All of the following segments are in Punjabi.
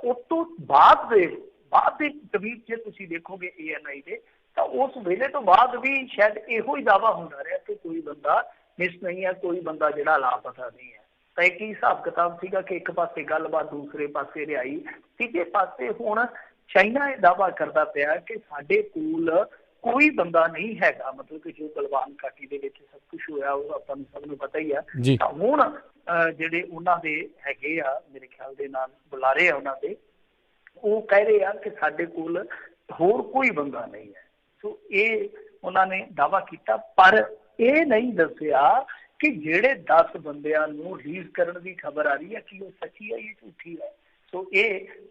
उस तो बाद दे ट्वीट जे तुसीं देखोगे ANI दे तो उस वेले तो बाद भी शायद इहो ही दावा होंदा रहा कि कोई बंदा मिस नहीं है, कोई बंदा जिहड़ा लापता नहीं है। तो एक हिसाब किताब सीगा कि एक पासे गलबात, दूसरे पासे रिहाई, तीजे पासे हुण चाइना ये दावा करता पाया कि साडे कोल कोई बंदा नहीं हैगा, मतलब कि जो गलवान घाटी दे विच सब कुछ होया वो आपां नूं सब नूं पता ही है। जी तां हुण जिहड़े उन्हां दे हैगे आ मेरे ख्याल दे नाल बुलारे आ उन्हां दे, वो कह रहे हैं कि साडे कोल होर कोई बंदा नहीं है। सो ये उन्होंने दावा किया, पर यह नहीं दसिया कि जेड़े 10 बंदियां नूं रिलीज करने की खबर आ रही है कि वो सच्ची है या झूठी है। सो ये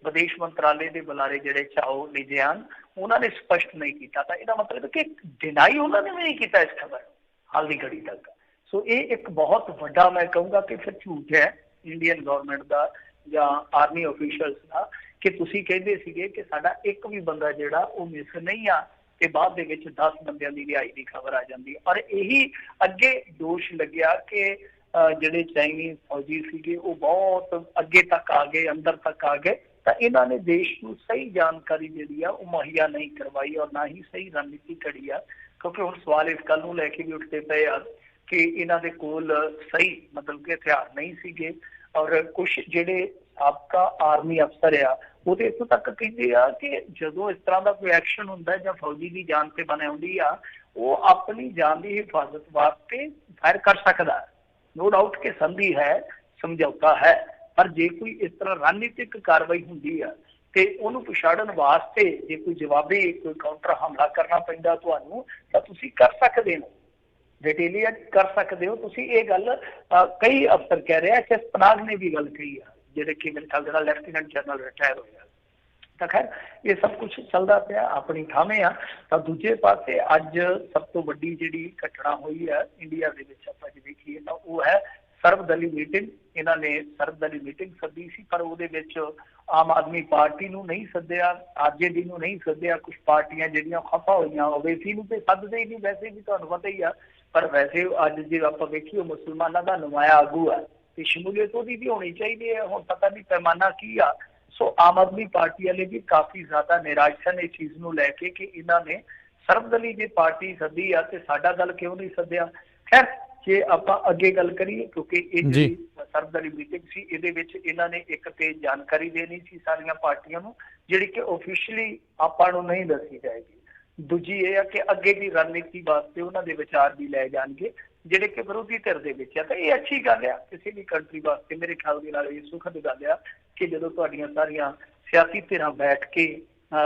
विदेश मंत्रालय के बुलारे जेड़े चाओ लिजियान उन्होंने स्पष्ट नहीं किया। तो यह मतलब कि डिनाई उन्होंने भी नहीं किया इस खबर हाल की घड़ी तक। सो ये एक बहुत बड़ा मैं कहूँगा कि फिर झूठ है इंडियन गवर्नमेंट का या आर्मी ऑफिशियल्स का कि तुसीं कहंदे सीगे कि साडा एक भी बंदा जिहड़ा वो मिस नहीं आ ते बाद दे विच 10 बंदियां दी रिहाई की खबर आ जाती है। और यही अगे दोष लग्या कि जिहड़े चाइनीज फौजी सीगे वो बहुत अगे तक आ गए, अंदर तक आ गए, तो इन्हों ने देश को सही जानकारी जिहड़ी आ वो मुहैया नहीं करवाई और ना ही सही रणनीति घड़ी आ। क्योंकि हुण सवाल इस गल नूं लैके भी उठते पे आ कि इन्हां दे कोल सही मतलब कि हथियार नहीं सीगे और कुछ जिहड़े साबका आर्मी अफसर आ वो इतों तक कहते आ कि जो इस तरह का कोई एक्शन होंदा है या फौजी की जान से बने आउंदी आ वो अपनी जान की हिफाजत वास्ते फायर कर सकता है। नो डाउट कि संधि है, समझौता है, पर जे कोई इस तरह रणनीतिक कार्रवाई होंदी है तो उन्होंने पिछाड़न वास्ते जे कोई जवाबी कोई काउंटर हमला करना पैंदा तुहानूं तां तुसीं कर सकदे हो, डिटेलिया कर सकते हो। तुसीं ये गल कई अफसर कह रहे हैं, एस पनाग ने भी गल कही है जिहड़े कि मेरे ख्याल नाल लैफ्टिनेंट जनरल रिटायर होए। तो खैर ये सब कुछ चलता पाया अपनी थामे आ। तो दूजे पासे अज सब तो वड्डी जिहड़ी घटना हुई है इंडिया दे विच आपां जे देखीए तां वो है सर्वदली मीटिंग। इन्हां ने सर्वदली मीटिंग सद्दी सी पर उहदे विच आम आदमी पार्टी नूं नहीं सद्दिया, आरजेडी नूं नहीं सद्दिया, कुछ पार्टियां जिहड़ियां खफा होईयां ओवैसी नूं ते सद्ददे ही नहीं, वैसे भी तुहानूं पता ही आ। पर वैसे अज जे आपां वेखीए मुसलमानां दा नुमाया आगू है ते शमूलीयत उहदी भी होनी चाहिए है। हुण पता नहीं पैमाना की आ। सो आम आदमी पार्टी वाले भी काफ़ी ज़्यादा निराश सन इस चीज़ को लैके कि इन्होंने सर्वदली जो पार्टी सदी आ तो साडा दल क्यों नहीं सद्या। खैर जे आपां अगे गल करिए क्योंकि ये जी जी सर्वदली मीटिंग सी इहदे विच इन्होंने एक तो जानकारी देनी सी सारियां पार्टियां नूं जिहड़ी कि ऑफिशियली आपां नूं नहीं दसी जाएगी। दूजी ये है कि अगे की रणनीति वास्ते उन्हां दे विचार भी लै जाणगे जिहड़े कि विरोधी धिर दे विच आ। तां ये अच्छी गल आ किसी भी कंट्री वास्ते, मेरे ख्याल दे नाल ये सुखद गल आ कि जो तुहाडियां सारियां सियासी धिरां बैठ के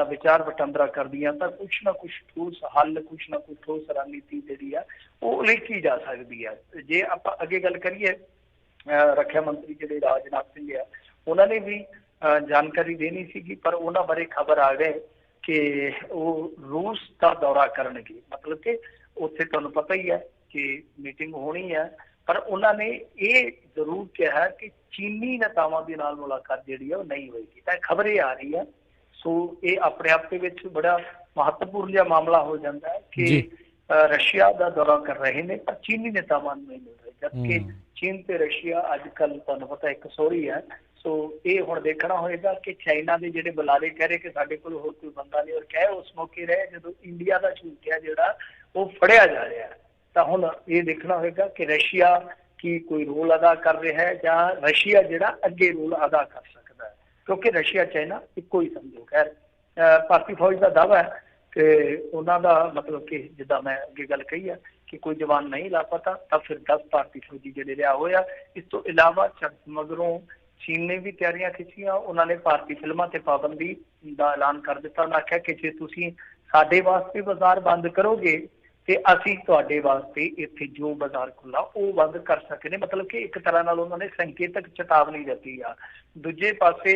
विचार वटंदरा करदियां तां कुछ ना कुछ ठोस हल, कुछ ना कुछ ठोस रणनीति जिहड़ी आ वो उलीकी जा सकदी है। जे आपां अगे गल करिए रक्षा मंत्री जिहड़े राजनाथ सिंह आ उन्होंने भी जानकारी देनी सीगी पर उन्हां बारे खबर आ गए कि वो रूस का दौरा करनगे। मतलब कि उत्थे तुहानूं पता ही है कि मीटिंग होनी है पर उन्होंने ये जरूर कहा कि चीनी नेतावां दे नाल मुलाकात जिहड़ी है वो नहीं होएगी। तां खबर ये आ रही है। सो ये अपने आप के विच बड़ा महत्वपूर्ण जिहा मामला हो जाता है कि जी रशिया का दौरा कर रहे हैं पर चीनी नेतावां नूं नहीं मिल रहे, जबकि चीन ते रशिया अजकल तुहानूं पता एक सोरी है। सो ये हुण देखना होएगा कि चाइना के जिहड़े बुलारे कह रहे कि साडे कोल होर कोई बंदा नहीं, और कह उस मौके रहे जदों इंडिया का झूठिया जिहड़ा वो फड़िया जा रहा है। तो हुण ये देखना होगा कि रशिया की कोई रोल अदा कर रहा है या रशिया जिहड़ा अगे रोल अदा कर सकता है, क्योंकि रशिया चाइना इक्को ही समझो। खैर भारतीय फौज का दावा है कि उन्हों का मतलब कि जिदा मैं अगे गल कही है कि कोई जवान नहीं लापता, तब फिर 10 भारतीय फौजी जिहड़े रिहा होया। इस तो इलावा मगरों चीन ने भी तैयारियां खिंचियां, उन्होंने भारतीय फिल्मां ते पाबंदी का ऐलान कर दिता। उन्होंने आख्या कि जे तुसीं साडे वास्ते बाजार बंद करोगे ते असीं तुहाडे वास्ते इत्थे जो बाजार खुला वो बंद कर सकते। मतलब कि एक तरह नाल उन्होंने संकेतक चेतावनी दी आ। दूजे पासे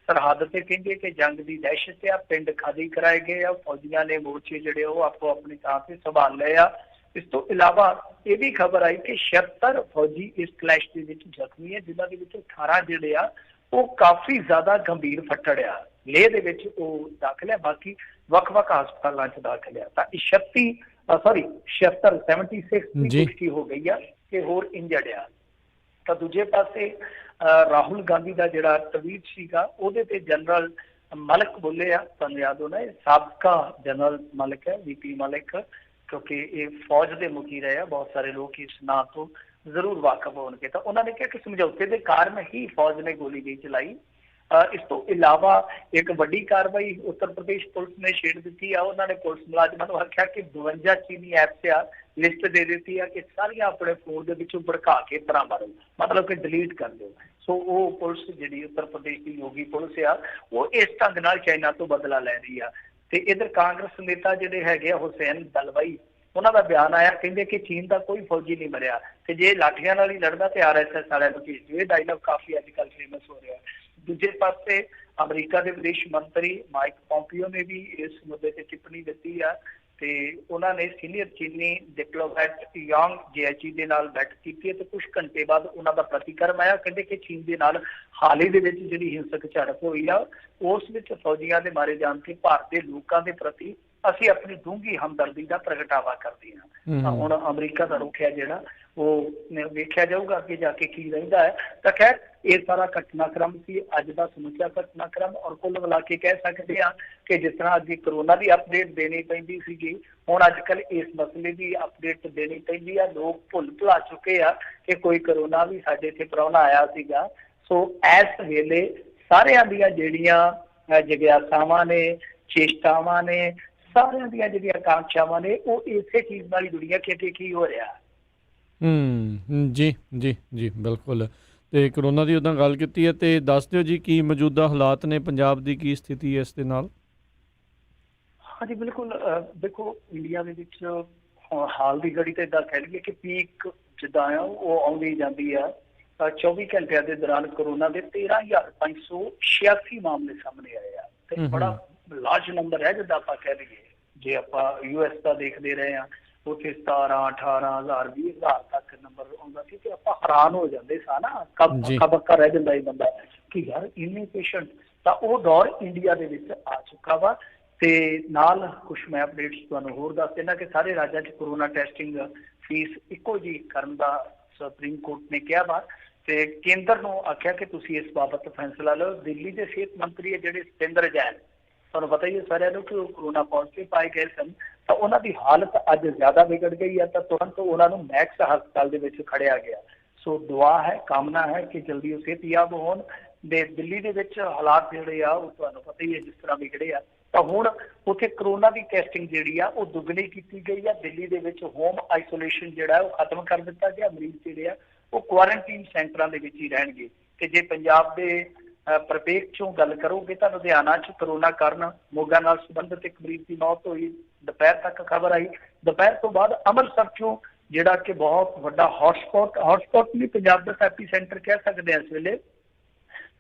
सरहद ते कहिंदे कि जंग की दहशत आ, पिंड खाली कराए गए आ, फौजियां ने मोर्चे जिहड़े वो आपो अपनी थां ते संभाल लए आ। इस तो इलावा ये भी खबर आई कि 76 फौजी इस क्लैश के विच जख्मी है, जिन्हां दे विच 18 जिहड़े आ वो काफ़ी ज़्यादा गंभीर फट्टड़ आ, लेह दे विच वो दाखिल है, बाकी वख-वख हस्पतालों च दाखिल है। तां 76 की जी पुष्टि हो गई है कि होर इंजर्ड आ। तो दूजे पासे ਰਾਹੁਲ ਗਾਂਧੀ ਦਾ ਜਿਹੜਾ ਟਵੀਟ ਸੀਗਾ ਉਹਦੇ ਤੇ ਜਨਰਲ ਮਲਿਕ ਬੋਲੇ ਆ, ਤੁਹਾਨੂੰ ਯਾਦ ਹੋਣਾ ਇਹ ਸਾਬਕਾ ਜਨਰਲ ਮਲਿਕ ਹੈ, VP ਮਲਿਕ, ਕਿਉਂਕਿ ਇਹ ਫੌਜ ਦੇ ਮੁਖੀ ਰਹੇ ਆ, ਬਹੁਤ ਸਾਰੇ ਲੋਕ ਇਸ ਨਾਂ ਤੋਂ ਜ਼ਰੂਰ ਵਾਕਫ ਹੋਣਗੇ। ਤਾਂ ਉਹਨਾਂ ਨੇ ਕਿਹਾ ਕਿ ਸਮਝੌਤੇ ਦੇ ਕਾਰਨ ਹੀ ਫੌਜ ਨੇ ਗੋਲੀ ਨਹੀਂ ਚਲਾਈ। ਇਸ ਤੋਂ ਇਲਾਵਾ ਇੱਕ ਵੱਡੀ ਕਾਰਵਾਈ ਉੱਤਰ ਪ੍ਰਦੇਸ਼ ਪੁਲਿਸ ਨੇ ਛੇੜ ਦਿੱਤੀ ਆ। ਉਹਨਾਂ ਨੇ ਪੁਲਿਸ ਮੁਲਾਜ਼ਮਾਂ ਨੂੰ ਆਖਿਆ ਕਿ 52 ਚੀਨੀ ਐਪਸ ਆ ਲਿਸਟ ਦੇ ਦਿੱਤੀ ਆ ਕਿ ਸਾਰੀਆਂ ਆਪਣੇ ਫੋਨ ਦੇ ਵਿੱਚੋਂ ਭੜਕਾ ਕੇ ਪਰਾਂ ਮਾਰੋ, ਮਤਲਬ ਕਿ ਡਿਲੀਟ ਕਰ ਦਿਓ। ਸੋ ਉਹ ਪੁਲਿਸ ਜਿਹੜੀ ਉੱਤਰ ਪ੍ਰਦੇਸ਼ ਦੀ ਯੋਗੀ ਪੁਲਿਸ ਆ ਉਹ ਇਸ ਢੰਗ ਨਾਲ ਚਾਈਨਾ ਤੋਂ ਬਦਲਾ ਲੈ ਰਹੀ ਆ। ਤੇ ਇਧਰ ਕਾਂਗਰਸ ਨੇਤਾ ਜਿਹੜੇ ਹੈਗੇ ਆ ਹੁਸੈਨ ਦਲਵਾਈ, ਉਹਨਾਂ ਦਾ ਬਿਆਨ ਆਇਆ, ਕਹਿੰਦੇ ਕਿ ਚੀਨ ਦਾ ਕੋਈ ਫੌਜੀ ਨਹੀਂ ਮਰਿਆ ਤੇ ਜੇ ਲਾਠੀਆਂ ਨਾਲ ਹੀ ਲੜਦਾ ਤੇ RSS ਵਾਲਿਆਂ ਨੂੰ ਭੇਜ ਦਿਓ। ਇਹ ਡਾਇਲੌਗ ਕਾਫੀ ਅੱਜ ਕੱਲ੍ਹ ਫੇਮਸ ਹੋ ਰਿਹਾ। ਦੂਜੇ ਪਾਸੇ ਅਮਰੀਕਾ ਦੇ ਵਿਦੇਸ਼ ਮੰਤਰੀ ਮਾਈਕ ਪੋਂਪੀਓ ਨੇ ਵੀ ਇਸ ਮੁੱਦੇ ਤੇ ਟਿੱਪਣੀ ਦਿੱਤੀ ਆ ਤੇ ਉਹਨਾਂ ਨੇ ਸੀਨੀਅਰ ਚੀਨੀ ਡਿਪਲੋਮੈਟ ਯਾਂਗ ਜੀਐਚੀ ਦੇ ਨਾਲ ਬੈਠਕ ਕੀਤੀ ਤੇ ਕੁਝ ਘੰਟੇ ਬਾਅਦ ਉਹਨਾਂ ਦਾ ਪ੍ਰਤੀਕਰਮ ਆਇਆ। ਕਹਿੰਦੇ ਕਿ ਚੀਨ ਦੇ ਨਾਲ ਹਾਲ ਹੀ ਦੇ ਵਿੱਚ ਜਿਹੜੀ ਹਿੰਸਕ ਝੜਪ ਹੋਈ ਆ ਉਸ ਵਿੱਚ ਫੌਜੀਆਂ ਦੇ ਮਾਰੇ ਜਾਣ ਤੇ ਭਾਰਤ ਦੇ ਲੋਕਾਂ ਦੇ ਪ੍ਰਤੀ ਅਸੀਂ ਆਪਣੀ ਡੂੰਘੀ ਹਮਦਰਦੀ ਦਾ ਪ੍ਰਗਟਾਵਾ ਕਰਦੇ ਹਾਂ। ਹੁਣ ਅਮਰੀਕਾ ਦਾ ਰੁਖ ਹੈ ਜਿਹੜਾ ਉਹ ਵੇਖਿਆ ਜਾਊਗਾ ਅੱਗੇ ਜਾ ਕੇ ਕੀ ਰਹਿੰਦਾ ਹੈ। ਤਾਂ ਖੈਰ ਇਹ ਸਾਰਾ ਘਟਨਾਕ੍ਰਮ ਸੀ ਅੱਜ ਦਾ ਸਮੁੱਚਾ ਘਟਨਾਕ੍ਰਮ, ਔਰ ਕੁੱਲ ਮਿਲਾ ਕੇ ਕਹਿ ਸਕਦੇ ਹਾਂ ਕਿ ਜਿਸ ਤਰ੍ਹਾਂ ਅੱਗੇ ਕਰੋਨਾ ਦੀ ਅਪਡੇਟ ਦੇਣੀ ਪੈਂਦੀ ਸੀਗੀ, ਹੁਣ ਅੱਜ ਕੱਲ੍ਹ ਇਸ ਮਸਲੇ ਦੀ ਅਪਡੇਟ ਦੇਣੀ ਪੈਂਦੀ ਆ। ਲੋਕ ਭੁੱਲ ਭੁਲਾ ਚੁੱਕੇ ਆ ਕਿ ਕੋਈ ਕਰੋਨਾ ਵੀ ਸਾਡੇ ਇੱਥੇ ਪ੍ਰਾਹੁਣਾ ਆਇਆ ਸੀਗਾ। ਸੋ ਇਸ ਵੇਲੇ ਸਾਰਿਆਂ ਦੀਆਂ ਜਿਹੜੀਆਂ ਜਗਿਆਸਾਵਾਂ ਨੇ, ਚੇਸ਼ਟਾਵਾਂ ਨੇ, ਸਾਰਿਆਂ ਦੀਆਂ ਜਿਹੜੀਆਂ ਆਕਾਂਖਿਆਵਾਂ ਨੇ ਉਹ ਇਸੇ ਚੀਜ਼ ਨਾਲ ਹੀ ਜੁੜੀਆਂ ਕਿ ਕੀ ਹੋ ਰਿਹਾ। ਜੀ ਜੀ ਜੀ ਬਿਲਕੁਲ। ਤੇ ਕਰੋਨਾ ਦੀ ਉਦਾਂ ਗੱਲ ਕੀਤੀ ਹੈ ਤੇ ਦੱਸ ਦਿਓ ਜੀ ਕੀ ਮੌਜੂਦਾ ਹਾਲਾਤ ਨੇ, ਪੰਜਾਬ ਦੀ ਕੀ ਸਥਿਤੀ ਹੈ ਇਸ ਦੇ ਨਾਲ? ਹਾਂਜੀ ਬਿਲਕੁਲ, ਦੇਖੋ ਇੰਡੀਆ ਦੇ ਵਿੱਚ ਹਾਲ ਦੀ ਘੜੀ ਤੇ ਇਦਾਂ ਕਹਿ ਲਈਏ ਕਿ ਪੀਕ ਜਿੱਦਾਂ ਆ ਉਹ ਆਉਂਦੀ ਜਾਂਦੀ ਆ। 24 ਘੰਟਿਆਂ ਦੇ ਦੌਰਾਨ ਕਰੋਨਾ ਦੇ 13,586 ਮਾਮਲੇ ਸਾਹਮਣੇ ਆਏ ਆ ਤੇ ਬੜਾ ਲਾਰਜ ਨੰਬਰ ਹੈ। ਜਿੱਦਾਂ ਆਪਾਂ ਕਹਿ ਲਈਏ ਜੇ ਆਪਾਂ US ਦਾ ਦੇਖਦੇ ਰਹੇ ਹਾਂ ਉੱਥੇ 17, 18,000, 20,000 ਤੱਕ ਨੰਬਰ ਆਉਂਦਾ ਸੀ ਤੇ ਆਪਾਂ ਹੈਰਾਨ ਹੋ ਜਾਂਦੇ ਸਾਂ ਨਾ, ਬੱਕਾ ਰਹਿ ਜਾਂਦਾ ਇਹ ਬੰਦਾ ਕਿ ਯਾਰ ਇੰਨੇ ਪੇਸ਼ੈਂਟ। ਤਾਂ ਉਹ ਦੌਰ ਇੰਡੀਆ ਦੇ ਵਿੱਚ ਆ ਚੁੱਕਾ ਵਾ। ਤੇ ਨਾਲ ਕੁਛ ਮੈਂ ਅਪਡੇਟਸ ਤੁਹਾਨੂੰ ਹੋਰ ਦੱਸ ਦੇਣਾ ਕਿ ਸਾਰੇ ਰਾਜਾਂ 'ਚ ਕਰੋਨਾ ਟੈਸਟਿੰਗ ਫੀਸ ਇੱਕੋ ਜਿਹੀ ਕਰਨ ਦਾ ਸੁਪਰੀਮ ਕੋਰਟ ਨੇ ਕਿਹਾ ਵਾ ਤੇ ਕੇਂਦਰ ਨੂੰ ਆਖਿਆ ਕਿ ਤੁਸੀਂ ਇਸ ਬਾਬਤ ਫੈਸਲਾ ਲਓ। ਦਿੱਲੀ ਦੇ ਸਿਹਤ ਮੰਤਰੀ ਹੈ ਜਿਹੜੇ ਸਤਿੰਦਰ ਜੈਨ, ਤੁਹਾਨੂੰ ਪਤਾ ਹੀ ਹੈ ਸਾਰਿਆਂ ਨੂੰ ਕਿ ਉਹ ਕਰੋਨਾ ਪੋਜ਼ਿਟਿਵ ਪਾਏ ਗਏ ਸਨ ਤਾਂ ਉਹਨਾਂ ਦੀ ਹਾਲਤ ਅੱਜ ਜ਼ਿਆਦਾ ਵਿਗੜ ਗਈ ਹੈ ਤਾਂ ਤੁਰੰਤ ਉਹਨਾਂ ਨੂੰ ਮੈਕਸ ਹਸਪਤਾਲ ਦੇ ਵਿੱਚ ਖੜਿਆ ਗਿਆ। ਸੋ ਦੁਆ ਹੈ, ਕਾਮਨਾ ਹੈ ਕਿ ਜਲਦੀ ਉਹ ਸਿਹਤਯਾਬ ਹੋਣ। ਦੇ ਦਿੱਲੀ ਦੇ ਵਿੱਚ ਹਾਲਾਤ ਜਿਹੜੇ ਆ ਉਹ ਤੁਹਾਨੂੰ ਪਤਾ ਹੀ ਹੈ ਜਿਸ ਤਰ੍ਹਾਂ ਵਿਗੜੇ ਆ ਤਾਂ ਹੁਣ ਉੱਥੇ ਕਰੋਨਾ ਦੀ ਟੈਸਟਿੰਗ ਜਿਹੜੀ ਆ ਉਹ ਦੁੱਗਣੀ ਕੀਤੀ ਗਈ ਆ। ਦਿੱਲੀ ਦੇ ਵਿੱਚ ਹੋਮ ਆਈਸੋਲੇਸ਼ਨ ਜਿਹੜਾ ਉਹ ਖਤਮ ਕਰ ਦਿੱਤਾ ਗਿਆ। ਮਰੀਜ਼ ਜਿਹੜੇ ਆ ਉਹ ਕੁਆਰੰਟੀਨ ਸੈਂਟਰਾਂ ਦੇ ਵਿੱਚ ਹੀ ਰਹਿਣਗੇ। ਤੇ ਜੇ ਪੰਜਾਬ ਦੇ ਪ੍ਰਵੇਕ ਚੋਂ ਗੱਲ ਕਰੋਗੇ ਤਾਂ ਲੁਧਿਆਣਾ 'ਚ ਕਰੋਨਾ ਕਾਰਨ ਮੋਗਾ ਨਾਲ ਸੰਬੰਧਿਤ ਇੱਕ ਮਰੀਜ਼ ਦੀ ਮੌਤ ਹੋਈ, ਦੁਪਹਿਰ ਤੱਕ ਖਬਰ ਆਈ। ਦੁਪਹਿਰ ਤੋਂ ਬਾਅਦ ਅੰਮ੍ਰਿਤਸਰ ਚੋਂ ਜਿਹੜਾ ਕਿ ਬਹੁਤ ਵੱਡਾ ਹੌਟਸਪੌਟ ਨਹੀਂ ਪੰਜਾਬ ਦਾ ਐਪੀ ਸੈਂਟਰ ਕਹਿ ਸਕਦੇ ਹਾਂ ਇਸ ਵੇਲੇ,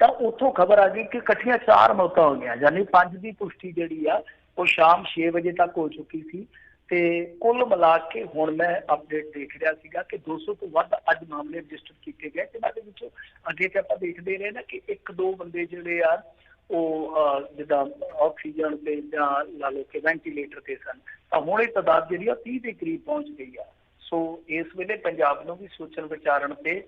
ਤਾਂ ਉੱਥੋਂ ਖਬਰ ਆ ਗਈ ਕਿ ਇਕੱਠੀਆਂ 4 ਮੌਤਾਂ ਹੋ ਗਈਆਂ, ਯਾਨੀ 5 ਦੀ ਪੁਸ਼ਟੀ ਜਿਹੜੀ ਆ ਉਹ ਸ਼ਾਮ 6 ਵਜੇ ਤੱਕ ਹੋ ਚੁੱਕੀ ਸੀ। ਤੇ ਕੁੱਲ ਮਿਲਾ ਕੇ ਹੁਣ ਮੈਂ ਅਪਡੇਟ ਦੇਖ ਰਿਹਾ ਸੀਗਾ ਕਿ 200 ਤੋਂ ਵੱਧ ਅੱਜ ਮਾਮਲੇ ਰਜਿਸਟਰ ਕੀਤੇ ਗਏ। ਇਹਨਾਂ ਦੇ ਵਿੱਚੋਂ ਅੱਗੇ ਤੇ ਆਪਾਂ ਦੇਖਦੇ ਰਹੇ ਨਾ ਕਿ 1-2 ਬੰਦੇ ਜਿਹੜੇ ਆ ਉਹ ਜਿੱਦਾਂ ਆਕਸੀਜਨ ਤੇ ਜਾਂ ਲਾ ਲਓ ਕਿ ਵੈਂਟੀਲੇਟਰ ਤੇ ਸਨ ਤਾਂ ਹੁਣ ਇਹ ਤਾਦਾਦ ਜਿਹੜੀ ਆ 30 ਦੇ ਕਰੀਬ ਪਹੁੰਚ ਗਈ ਆ। ਸੋ ਇਸ ਵੇਲੇ ਪੰਜਾਬ ਨੂੰ ਵੀ ਸੋਚਣ ਵਿਚਾਰਨ ਤੇ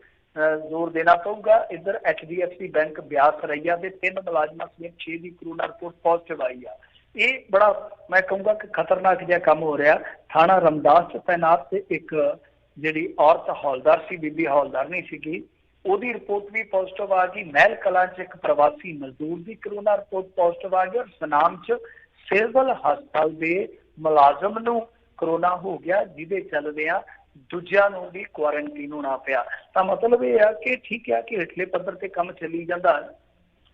ਜ਼ੋਰ ਦੇਣਾ ਪਊਗਾ। ਇੱਧਰ HDFC ਬੈਂਕ ਬਿਆਸ ਰਈਆ ਦੇ 3 ਮੁਲਾਜ਼ਮਾਂ ਸਮੇਤ 6 ਦੀ ਕਰੋਨਾ ਰਿਪੋਰਟ ਪੋਜ਼ਿਟਿਵ ਆਈ ਆ। ਇਹ ਬੜਾ ਮੈਂ ਕਹੂੰਗਾ ਕਿ ਖਤਰਨਾਕ ਜਿਹਾ ਕੰਮ ਹੋ ਰਿਹਾ। ਥਾਣਾ ਰਮਦਾਸ 'ਚ ਤੈਨਾਤ ਤੇ ਇੱਕ ਜਿਹੜੀ ਔਰਤ ਹੌਲਦਾਰ ਸੀ, ਬੀਬੀ ਹੌਲਦਾਰ ਨਹੀਂ ਸੀਗੀ, ਉਹਦੀ ਰਿਪੋਰਟ ਵੀ ਪੋਜ਼ਿਟਿਵ ਆ ਗਈ। ਮਹਿਲ ਕਲਾਂ 'ਚ ਇੱਕ ਪ੍ਰਵਾਸੀ ਮਜ਼ਦੂਰ ਦੀ ਕਰੋਨਾ ਰਿਪੋਰਟ ਪੋਜ਼ਿਟਿਵ ਆ ਗਈ ਔਰ ਸਨਾਮ 'ਚ ਸਿਵਲ ਹਸਪਤਾਲ ਦੇ ਮੁਲਾਜ਼ਮ ਨੂੰ ਕਰੋਨਾ ਹੋ ਗਿਆ, ਜਿਹਦੇ ਚੱਲਦਿਆਂ ਦੂਜਿਆਂ ਨੂੰ ਵੀ ਕੁਆਰੰਟੀਨ ਹੋਣਾ ਪਿਆ। ਤਾਂ ਮਤਲਬ ਇਹ ਆ ਕਿ ਠੀਕ ਆ ਕਿ ਹੇਠਲੇ ਪੱਧਰ ਤੇ ਕੰਮ ਚੱਲੀ ਜਾਂਦਾ।